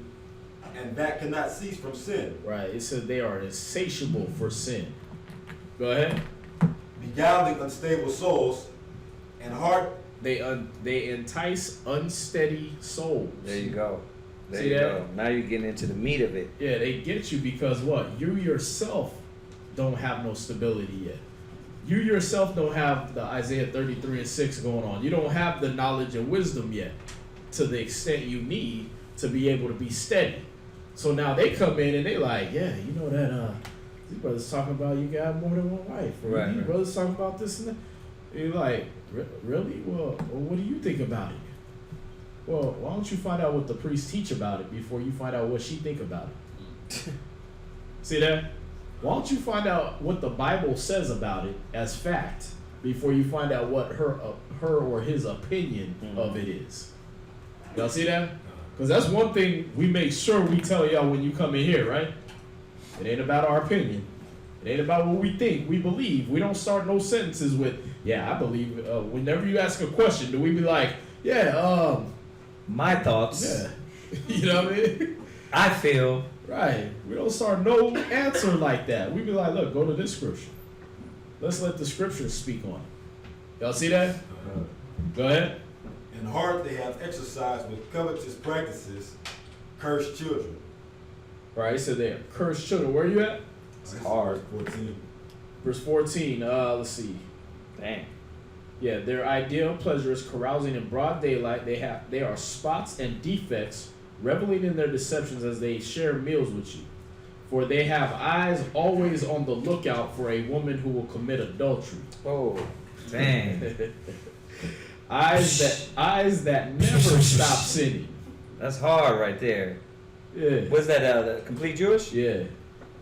B: and that cannot cease from sin.
C: Right. It said they are insatiable for sin. Go ahead.
B: Beguiling unstable souls, and heart.
C: They entice unsteady souls.
E: There you go. There
C: See
E: you
C: that?
E: go. Now you're getting into the meat of it.
C: Yeah, they get you because what? You yourself don't have no stability yet. You yourself don't have the Isaiah 33 and 6 going on. You don't have the knowledge and wisdom yet to the extent you need to be able to be steady. So now they come in and they like, yeah, you know that these brothers talking about you got more than one wife. Or
E: Right,
C: these
E: right.
C: brothers talking about this and that. And you're like, really? Well, what do you think about it? Well, why don't you find out what the priests teach about it before you find out what she think about it? See that? Why don't you find out what the Bible says about it as fact before you find out what her or his opinion of it is? Y'all see that? Because that's one thing we make sure we tell y'all when you come in here, right? It ain't about our opinion. It ain't about what we think, we believe. We don't start no sentences with, yeah, I believe. Whenever you ask a question, do we be like, yeah,
E: My thoughts.
C: yeah. You know what I mean?
E: I feel.
C: Right. We don't start no answer like that. We be like, look, go to this scripture. Let's let the scriptures speak on it. Y'all see that? Go ahead.
B: In heart they have exercised with covetous practices, cursed children.
C: Right, so there. Cursed children. Where you at?
B: It's
E: hard.
B: 14.
C: Verse 14. Let's see.
E: Dang.
C: Yeah, their ideal pleasure is carousing in broad daylight. They are spots and defects, reveling in their deceptions as they share meals with you. For they have eyes always on the lookout for a woman who will commit adultery.
E: Oh, dang.
C: eyes that never stop sinning.
E: That's hard right there.
C: Yeah.
E: What's that? The complete Jewish?
C: Yeah.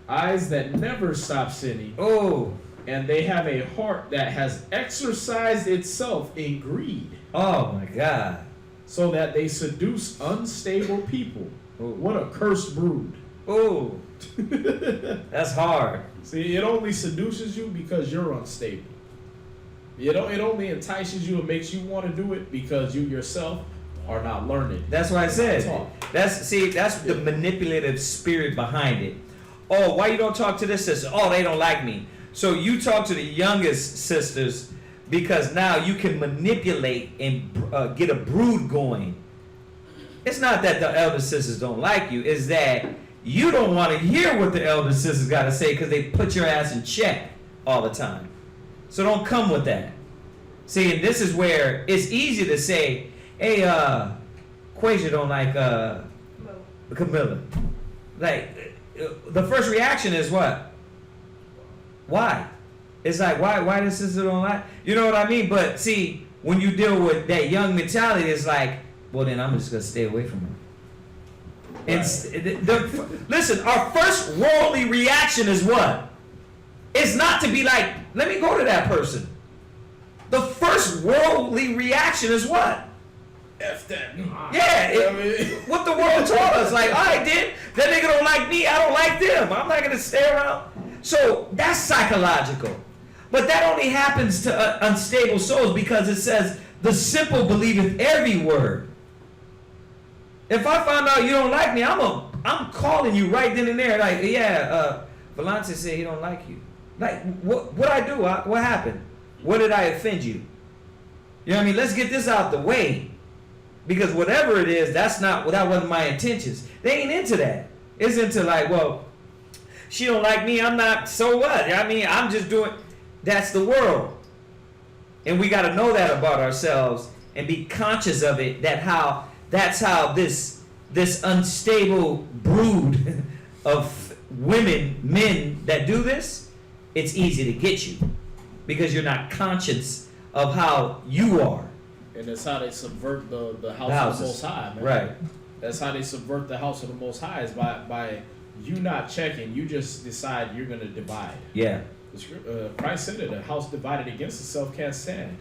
C: Eyes that never stop sinning.
E: Oh.
C: And they have a heart that has exercised itself in greed.
E: Oh my God.
C: so that they seduce unstable people.
E: Ooh.
C: What a cursed brood.
E: Ooh, that's hard.
C: See, it only seduces you because you're unstable. It only entices you and makes you want to do it because you yourself are not learning.
E: That's what I said. That's the manipulative spirit behind it. Oh, why you don't talk to this sister? Oh, they don't like me. So you talk to the youngest sisters because now you can manipulate and get a brood going. It's not that the elder sisters don't like you. It's that you don't want to hear what the elder sisters got to say because they put your ass in check all the time. So don't come with that. See, and this is where it's easy to say, hey, Quasia don't like Camilla. Like, the first reaction is what? Why? It's like, why the sister don't like? You know what I mean? But see, when you deal with that young mentality, it's like, well, then I'm just going to stay away from her. Listen, our first worldly reaction is what? It's not to be like, let me go to that person. The first worldly reaction is what?
C: F that.
E: Yeah, what the world taught us. Like, all right, then, that nigga don't like me, I don't like them. I'm not going to stay around. So that's psychological. But that only happens to unstable souls because it says, the simple believeth every word. If I find out you don't like me, I'm calling you right then and there. Like, yeah, Valente said he don't like you. Like, what I do? What happened? What did I offend you? You know what I mean? Let's get this out the way. Because whatever it is, that wasn't my intentions. They ain't into that. It's into like, well, she don't like me, I'm not, so what? I mean, I'm just doing, that's the world. And we got to know that about ourselves and be conscious of it, that's how this unstable brood of men that do this, it's easy to get you because you're not conscious of how you are.
C: And that's how they subvert the house of the Most High, man.
E: Right.
C: That's how they subvert the house of the Most High is by you not checking. You just decide you're going to divide.
E: Yeah.
C: Christ said it, a house divided against itself can't stand.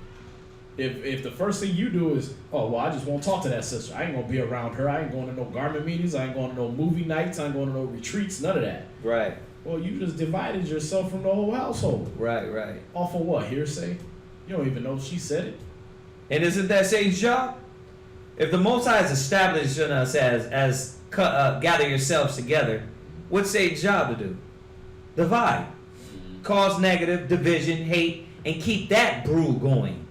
C: If the first thing you do is, oh, well, I just won't talk to that sister. I ain't going to be around her. I ain't going to no garment meetings. I ain't going to no movie nights. I ain't going to no retreats. None of that.
E: Right.
C: Well, you just divided yourself from the whole household.
E: Right.
C: Off of what? Hearsay? You don't even know she said it.
E: And isn't that Satan's job? If the Most High is establishing us as gather yourselves together, what's Satan's job to do? Divide. Cause negative, division, hate, and keep that brood going.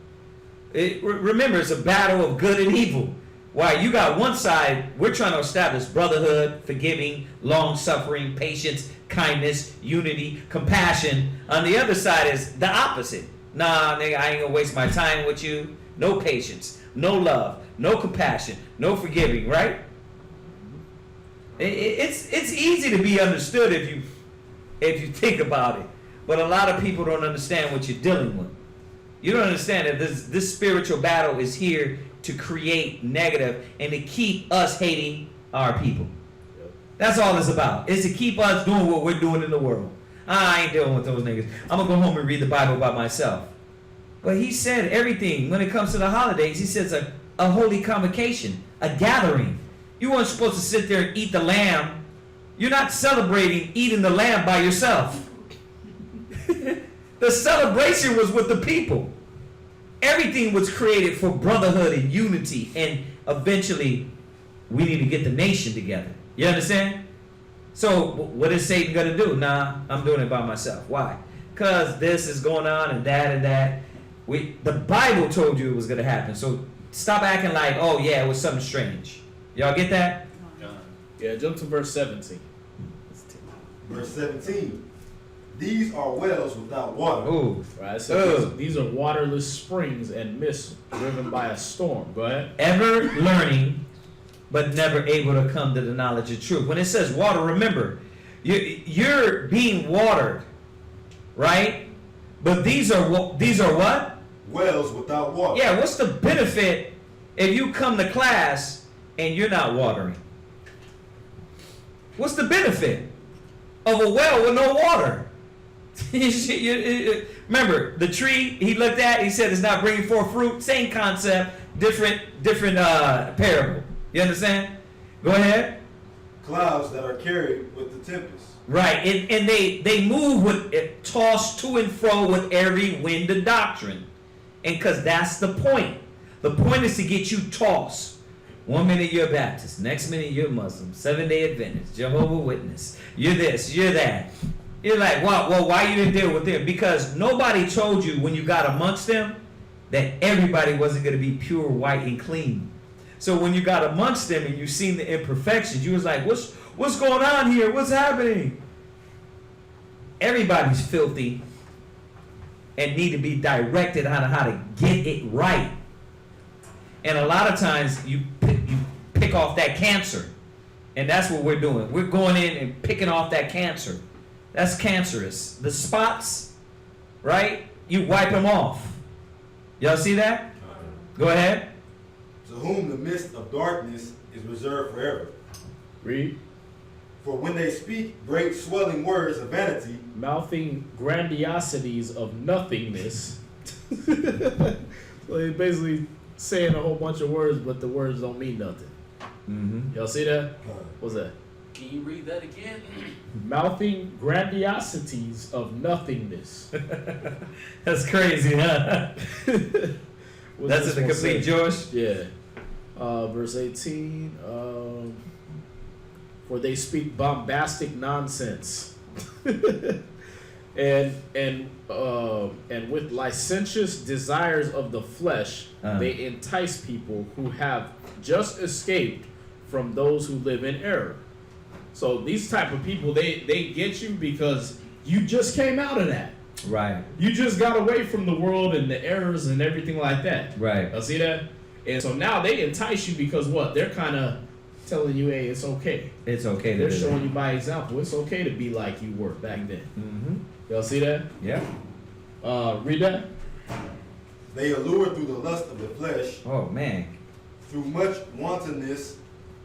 E: Remember, it's a battle of good and evil. Why, you got one side, we're trying to establish brotherhood, forgiving, long-suffering, patience, kindness, unity, compassion. On the other side is the opposite. Nah, nigga, I ain't gonna waste my time with you. No patience, no love, no compassion, no forgiving, right? It's easy to be understood if you think about it. But a lot of people don't understand what you're dealing with. You don't understand that this spiritual battle is here to create negative and to keep us hating our people. That's all it's about. It's to keep us doing what we're doing in the world. I ain't dealing with those niggas. I'm going to go home and read the Bible by myself. But he said everything when it comes to the holidays. He says a holy convocation, a gathering. You weren't supposed to sit there and eat the lamb. You're not celebrating eating the lamb by yourself. The celebration was with the people. Everything was created for brotherhood and unity, and eventually we need to get the nation together. You understand? So what is Satan going to do? Nah, I'm doing it by myself. Why? Because this is going on and that and that. The Bible told you it was going to happen. So stop acting like, oh yeah, it was something strange. Y'all get that?
C: Yeah, jump to verse 17.
B: Verse 17. These are wells without water.
E: Ooh.
C: Right, so these are waterless springs and mists driven by a storm. Go ahead.
E: Ever learning, but never able to come to the knowledge of truth. When it says water, remember, you're being watered, right? But these are what?
B: Wells without water.
E: Yeah, what's the benefit if you come to class and you're not watering? What's the benefit of a well with no water? Remember, the tree he looked at, he said it's not bringing forth fruit. Same concept. parable. You understand? Go ahead.
B: Clouds that are carried with the tempest.
E: Right, and they move with it, tossed to and fro with every wind of doctrine, and because that's the point. The point is to get you tossed. 1 minute you're Baptist, next minute you're Muslim, 7-day Adventist, Jehovah Witness. You're this, you're that. You're like, well, why you didn't deal with them? Because nobody told you when you got amongst them that everybody wasn't going to be pure, white, and clean. So when you got amongst them and you seen the imperfections, you was like, what's going on here? What's happening? Everybody's filthy and need to be directed on how to get it right. And a lot of times you pick off that cancer. And that's what we're doing. We're going in and picking off that cancer. That's cancerous. The spots, right? You wipe them off. Y'all see that? Go ahead.
B: To whom the mist of darkness is reserved forever.
C: Read.
B: For when they speak great swelling words of vanity,
C: Mouthing grandiosities of nothingness. So they basically saying a whole bunch of words, but the words don't mean nothing.
E: Mm-hmm.
C: Y'all see that? What's that?
G: Can you read that again?
C: Mouthing grandiosities of nothingness.
E: That's crazy, huh? That's in the complete Jewish?
C: Yeah. Verse 18. For they speak bombastic nonsense. and with licentious desires of the flesh, they entice people who have just escaped from those who live in error. So these type of people, they get you because you just came out of that.
E: Right.
C: You just got away from the world and the errors and everything like that.
E: Right.
C: See that? And so now they entice you because what? They're kind of telling you, hey, it's okay.
E: It's okay to
C: They're
E: do
C: showing
E: that.
C: you by example. It's okay to be like you were back then.
E: Mm-hmm.
C: Y'all see that?
E: Yeah.
C: Read that.
B: they allure through the lust of the flesh,
E: Oh, man.
B: through much wantonness,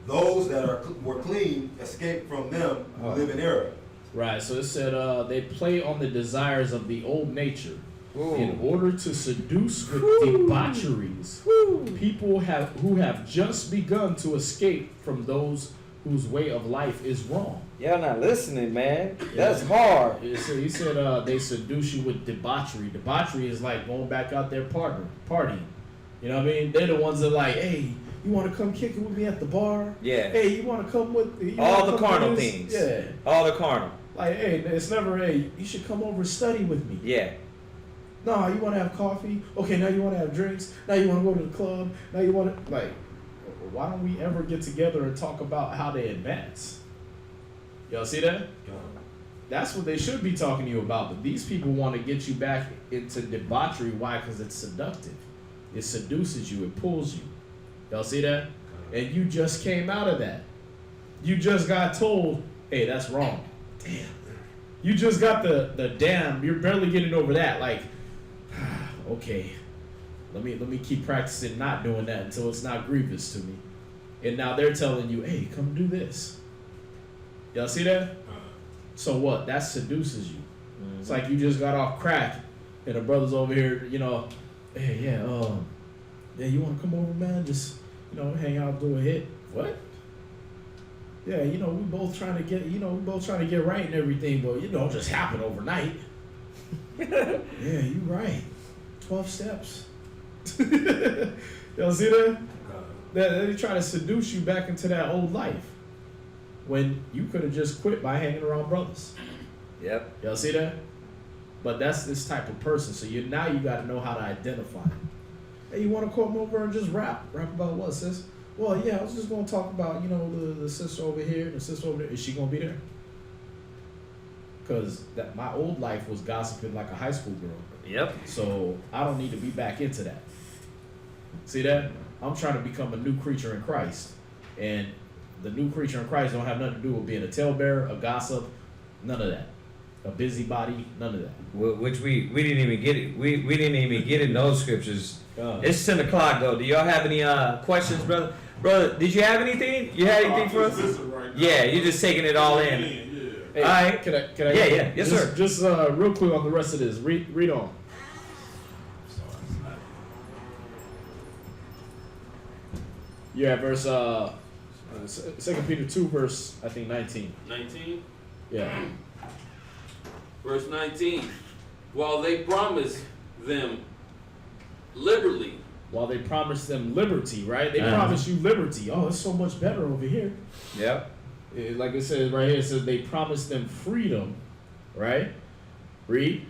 B: those that were clean escape from them who live in error.
C: Right. So it said they play on the desires of the old nature
E: Ooh.
C: in order to seduce with debaucheries people who have just begun to escape from those whose way of life is wrong.
E: Y'all not listening, man. That's hard.
C: He said they seduce you with debauchery. Debauchery is like going back out there partying. You know what I mean? They're the ones that like, hey, you want to come kick it with me at the bar?
E: Yeah.
C: Hey, you want to come with me?
E: All the carnal things.
C: Yeah.
E: All the carnal.
C: Like, hey, it's never, hey, you should come over and study with me.
E: Yeah.
C: No, you want to have coffee? Okay, now you want to have drinks? Now you want to go to the club? Now you want to, like, why don't we ever get together and talk about how they advance? Y'all see that? That's what they should be talking to you about. But these people want to get you back into debauchery. Why? Because it's seductive. It seduces you. It pulls you. Y'all see that? And you just came out of that. You just got told, hey, that's wrong. Damn. You just got the damn. You're barely getting over that. Like, okay, let me keep practicing not doing that until it's not grievous to me. And now they're telling you, hey, come do this. Y'all see that? So what? That seduces you. Mm-hmm. It's like you just got off crack, and a brother's over here, you know, hey, yeah, you want to come over, man? Just, you know, hang out, do a hit. What? Yeah, you know, we both trying to get right and everything, but you know, just happen overnight. Yeah, you right. 12 steps. Y'all see that? They try to seduce you back into that old life when you could have just quit by hanging around brothers.
E: Yep.
C: Y'all see that? But that's this type of person. So now you got to know how to identify him. Hey, you want to come over and just rap? Rap about what, sis? Well, yeah, I was just going to talk about, you know, the sister over here, the sister over there. Is she going to be there? Because my old life was gossiping like a high school girl.
E: Yep.
C: So I don't need to be back into that. See that? I'm trying to become a new creature in Christ. And the new creature in Christ don't have nothing to do with being a talebearer, a gossip, none of that. A busybody, none of that.
E: Which we didn't even get it. We didn't even get in those scriptures. It's 10 o'clock though. Do y'all have any questions, brother? Brother, did you have anything? You had anything for us?
I: Right,
E: yeah, you're just taking it all in.
C: Hey,
E: all right.
C: Can I?
E: Yeah. Yes, sir.
C: Just real quick on the rest of this. Read on. You're at verse 2 Peter 2 verse I think 19.
G: 19?
C: Yeah.
G: Verse 19. While they promise them liberally.
C: While they promise them liberty, right? They
E: Uh-huh.
C: promise you liberty. Oh, it's so much better over here.
E: Yep.
C: Like it says right here, it says they promise them freedom, right? Read.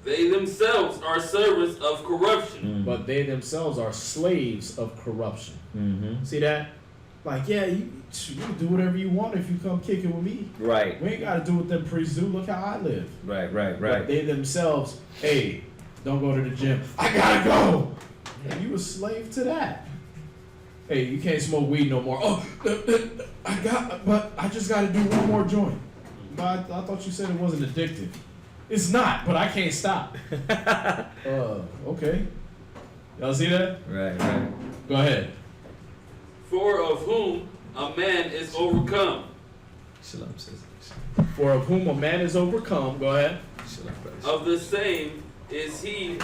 G: They themselves are servants of corruption.
C: But they themselves are slaves of corruption.
E: Mm-hmm.
C: See that? Like, yeah, you can do whatever you want if you come kick it with me.
E: Right.
C: We ain't got to do what them priests do. Look how I live.
E: Right.
C: But they themselves, hey, don't go to the gym. I gotta go. And you a slave to that. Hey, you can't smoke weed no more. Oh, but I just got to do one more joint. But I thought you said it wasn't addictive. It's not, but I can't stop. Okay. Y'all see that?
E: Right.
C: Go ahead.
G: For of whom a man is overcome.
E: Shalom says.
C: For of whom a man is overcome, go ahead.
E: Shalom, brothers.
G: Of the same is he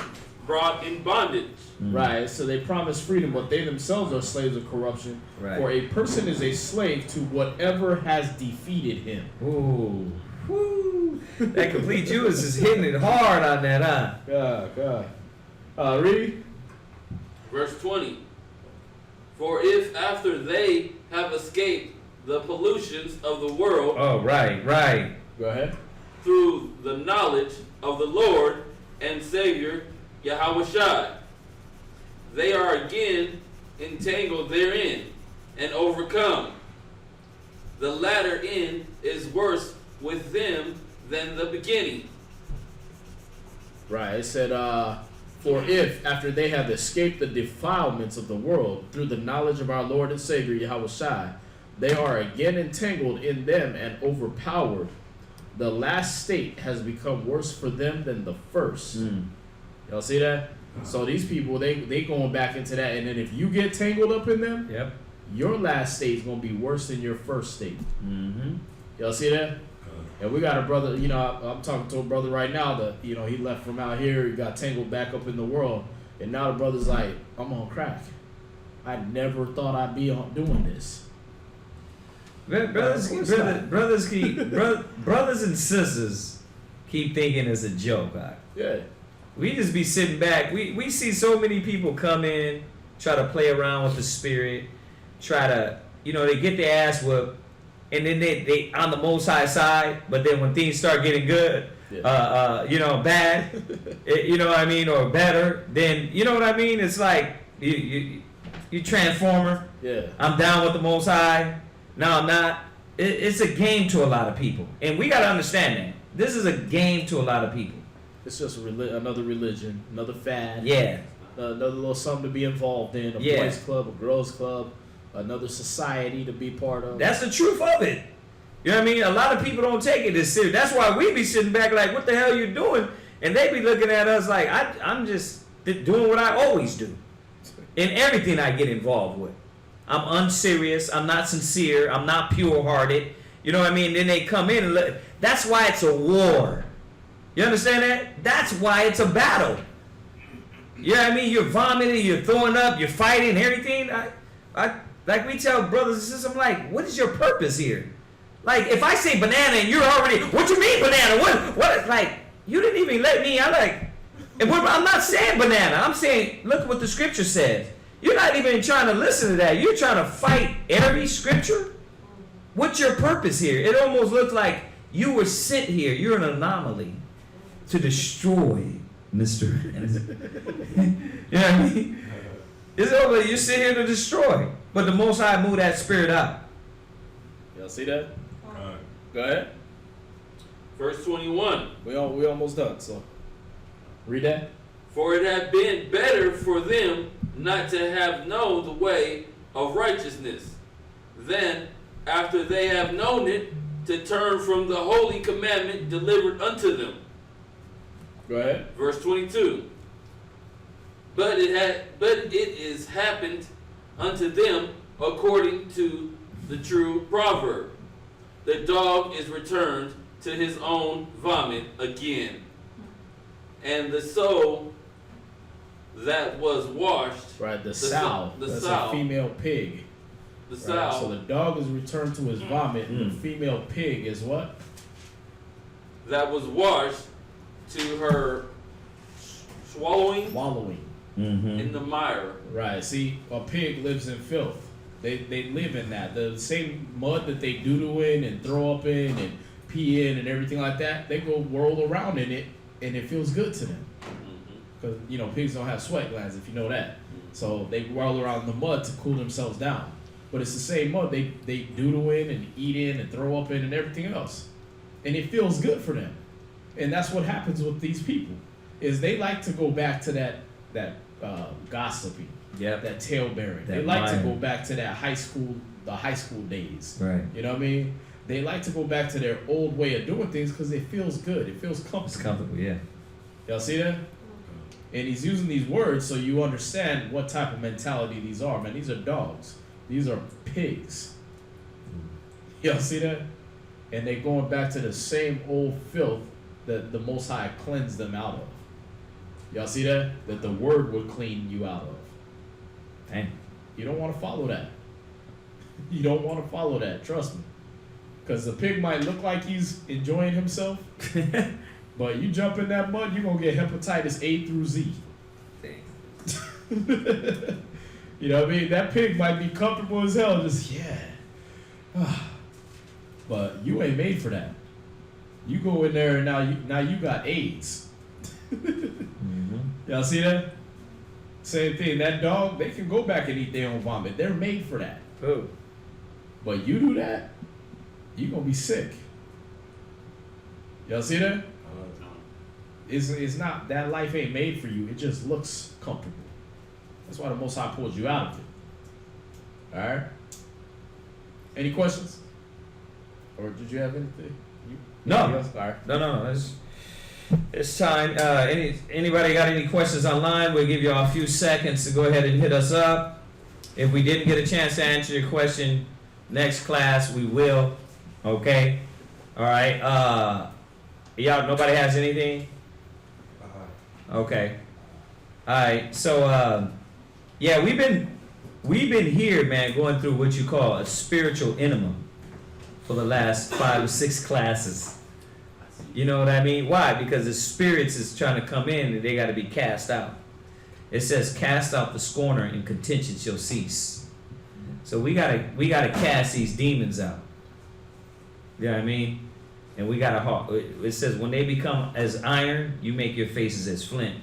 G: brought in bondage.
C: Right, so they promise freedom, but they themselves are slaves of corruption.
E: Right.
C: For a person is a slave to whatever has defeated him.
E: Ooh. Woo. That complete Jewish is hitting it hard on that, huh?
C: God. Read.
G: Verse 20. For if after they have escaped the pollutions of the world
E: Oh, right.
C: Go ahead.
G: through the knowledge of the Lord and Savior Yahushua, they are again entangled therein and overcome. The latter end is worse with them than the beginning.
C: Right, it said, for if, after they have escaped the defilements of the world through the knowledge of our Lord and Savior Yahushua, they are again entangled in them and overpowered. The last state has become worse for them than the first. Y'all see that? So these people, they going back into that, and then if you get tangled up in them,
E: Yep.
C: your last state is going to be worse than your first state.
E: Mm-hmm.
C: Y'all see that? And we got a brother, I'm talking to a brother right now that, he left from out here, he got tangled back up in the world, and now the brother's like, I'm on crack. I never thought I'd be doing this.
E: Brothers and sisters keep thinking it's a joke. Right?
C: Yeah.
E: We just be sitting back. We see so many people come in, try to play around with the spirit, try to, they get their ass whooped, and then they on the Most High side, but then when things start getting good, bad, or better, then, you know what I mean? It's like, you transformer.
C: Yeah.
E: I'm down with the Most High. No, I'm not. It's a game to a lot of people. And we got to understand that. This is a game to a lot of people.
C: It's just another religion, another fad.
E: Yeah.
C: Another little something to be involved in. A boys club, a girls club, another society to be part of.
E: That's the truth of it. You know what I mean? A lot of people don't take it as serious. That's why we be sitting back like, what the hell you doing? And they be looking at us like, I'm just doing what I always do. In everything I get involved with. I'm unserious. I'm not sincere. I'm not pure-hearted. You know what I mean? Then they come in and look. That's why it's a war. You understand that? That's why it's a battle. You know what I mean? You're vomiting, you're throwing up, you're fighting, everything. I like we tell brothers and sisters, I'm like, what is your purpose here? Like, if I say banana and you're already, what you mean banana? What? Like, you didn't even let me. I'm not saying banana. I'm saying, look what the scripture says. You're not even trying to listen to that. You're trying to fight every scripture. What's your purpose here? It almost looks like you were sent here. You're an anomaly to destroy Mr. You know what I mean? It's over. You sit here to destroy. But the Most High moved that spirit out.
C: Y'all see that? Go ahead.
G: Verse 21.
C: We almost done, so read that.
G: For it had been better for them not to have known the way of righteousness, than after they have known it, to turn from the holy commandment delivered unto them.
C: Go ahead.
G: Verse 22. But it is happened unto them according to the true proverb. The dog is returned to his own vomit again, and the soul that was washed.
C: Right, the sow. That's a female pig.
G: The
C: Right?
G: sow.
C: So the dog is returned to his vomit, and the female pig is what?
G: That was washed to her swallowing
C: Wallowing.
G: in the mire.
C: Right. See, a pig lives in filth. They live in that. The same mud that they doodle in and throw up in and pee in and everything like that, they go whirl around in it, and it feels good to them. Because, you know, pigs don't have sweat glands, if you know that. So they whirl around in the mud to cool themselves down. But it's the same mud they doodle in and eat in and throw up in and everything else. And it feels good for them. And that's what happens with these people, is they like to go back to that gossiping, that tale bearing. They like to go back to that high school days.
E: Right.
C: You know what I mean? They like to go back to their old way of doing things because it feels good. It feels comfortable.
E: It's comfortable, yeah.
C: Y'all see that? And he's using these words so you understand what type of mentality these are, man. These are dogs. These are pigs. Y'all see that? And they're going back to the same old filth that the Most High cleansed them out of. Y'all see that? That the Word would clean you out of.
E: Dang.
C: You don't want to follow that. You don't want to follow that, trust me. Because the pig might look like he's enjoying himself, but you jump in that mud, you're going to get hepatitis A through Z. You know what I mean? That pig might be comfortable as hell, just, but you ain't made for that. You go in there and now you got AIDS. Y'all see that? Same thing. That dog, they can go back and eat their own vomit. They're made for that.
E: Oh.
C: But you do that, you're going to be sick. Y'all see that? It's not, that life ain't made for you. It just looks comfortable. That's why the Most High pulled you out of it. All right? Any questions? Or did you have anything?
E: No.
C: All right.
E: No. It's time. Anybody got any questions online? We'll give you all a few seconds to go ahead and hit us up. If we didn't get a chance to answer your question next class, we will. Okay. All right. Y'all, nobody has anything? Okay. All right. So, yeah, we've been here, man, going through what you call a spiritual enema for the last 5 or 6 classes. You know what I mean? Why? Because the spirits is trying to come in and they got to be cast out. It says, "Cast out the scorner, and contention shall cease." So we gotta cast these demons out. You know what I mean? And we gotta. It says, "When they become as iron, you make your faces as flint."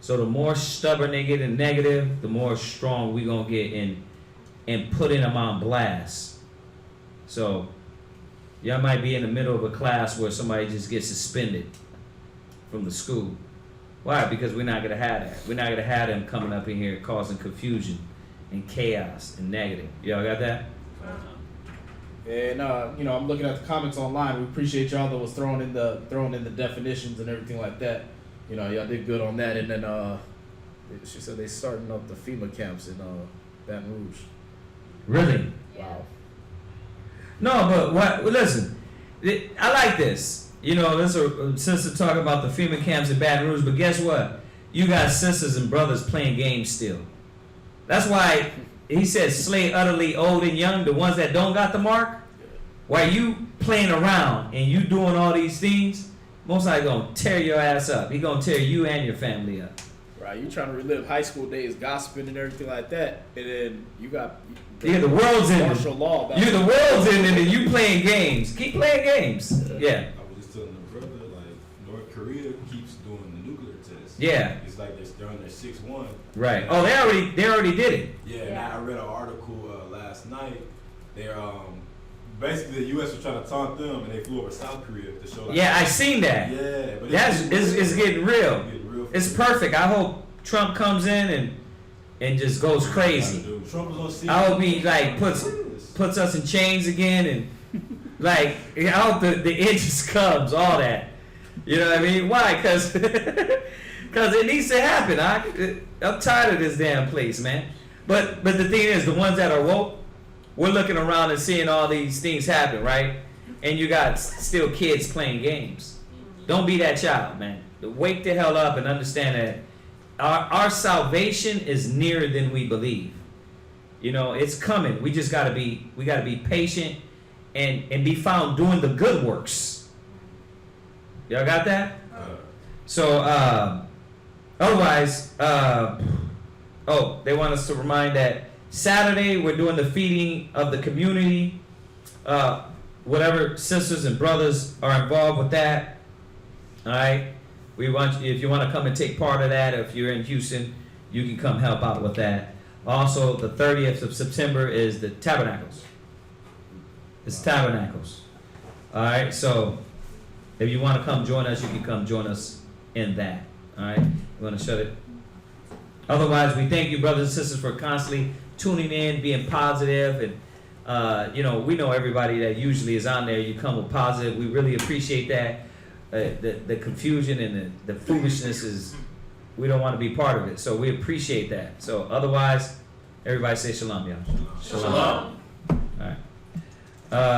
E: So the more stubborn they get and negative, the more strong we gonna get in putting them on blast. So y'all might be in the middle of a class where somebody just gets suspended from the school. Why? Because we're not gonna have that. We're not gonna have them coming up in here causing confusion and chaos and negative. Y'all got that?
C: And I'm looking at the comments online. We appreciate y'all that was throwing in the definitions and everything like that. You know, y'all did good on that. And then she said they starting up the FEMA camps in Baton Rouge.
E: Really?
C: Wow.
E: No, but what? Listen, I like this. You know, there's a sister talking about the FEMA camps in Baton Rouge, but guess what? You got sisters and brothers playing games still. That's why he said slay utterly old and young, the ones that don't got the mark. While you playing around and you doing all these things, Most High gonna tear your ass up. He gonna tear you and your family up.
C: Right, you trying to relive high school days, gossiping and everything like that, and then you got
E: the world's ending.
C: Martial law.
E: You're the world's ending, and you playing games. Keep playing games. Yeah.
I: I was just telling the brother, like, North Korea keeps doing the nuclear test.
E: Yeah.
I: It's like they're on their 6-1.
E: Right. Oh, they already did it.
I: Yeah, and I read an article last night. They're basically the U.S. was trying to taunt them, and they flew over South Korea to show. Like,
E: Yeah, I seen that.
I: Yeah, but
E: it's getting real. It's perfect. I hope Trump comes in and just goes crazy.
I: Trump was on
E: I hope he like puts us in chains again, and like I hope the end just comes, all that. You know what I mean? Why? Because it needs to happen. I'm tired of this damn place, man. But the thing is, the ones that are woke, we're looking around and seeing all these things happen, right? And you got still kids playing games. Don't be that child, man. Wake the hell up and understand that our salvation is nearer than we believe. You know, it's coming. We just gotta be patient and be found doing the good works. Y'all got that? So otherwise, they want us to remind that Saturday we're doing the feeding of the community. Whatever sisters and brothers are involved with that. All right. We want you, if you want to come and take part of that, if you're in Houston, you can come help out with that. Also, the 30th of September is the Tabernacles. It's Tabernacles. All right. So if you want to come join us, you can come join us in that. All right. You want to shut it? Otherwise, we thank you, brothers and sisters, for constantly tuning in, being positive, and we know everybody that usually is on there. You come with positive. We really appreciate that. The confusion and the foolishness is, we don't want to be part of it. So we appreciate that. So otherwise, everybody say shalom, y'all.
G: Shalom.
E: All right.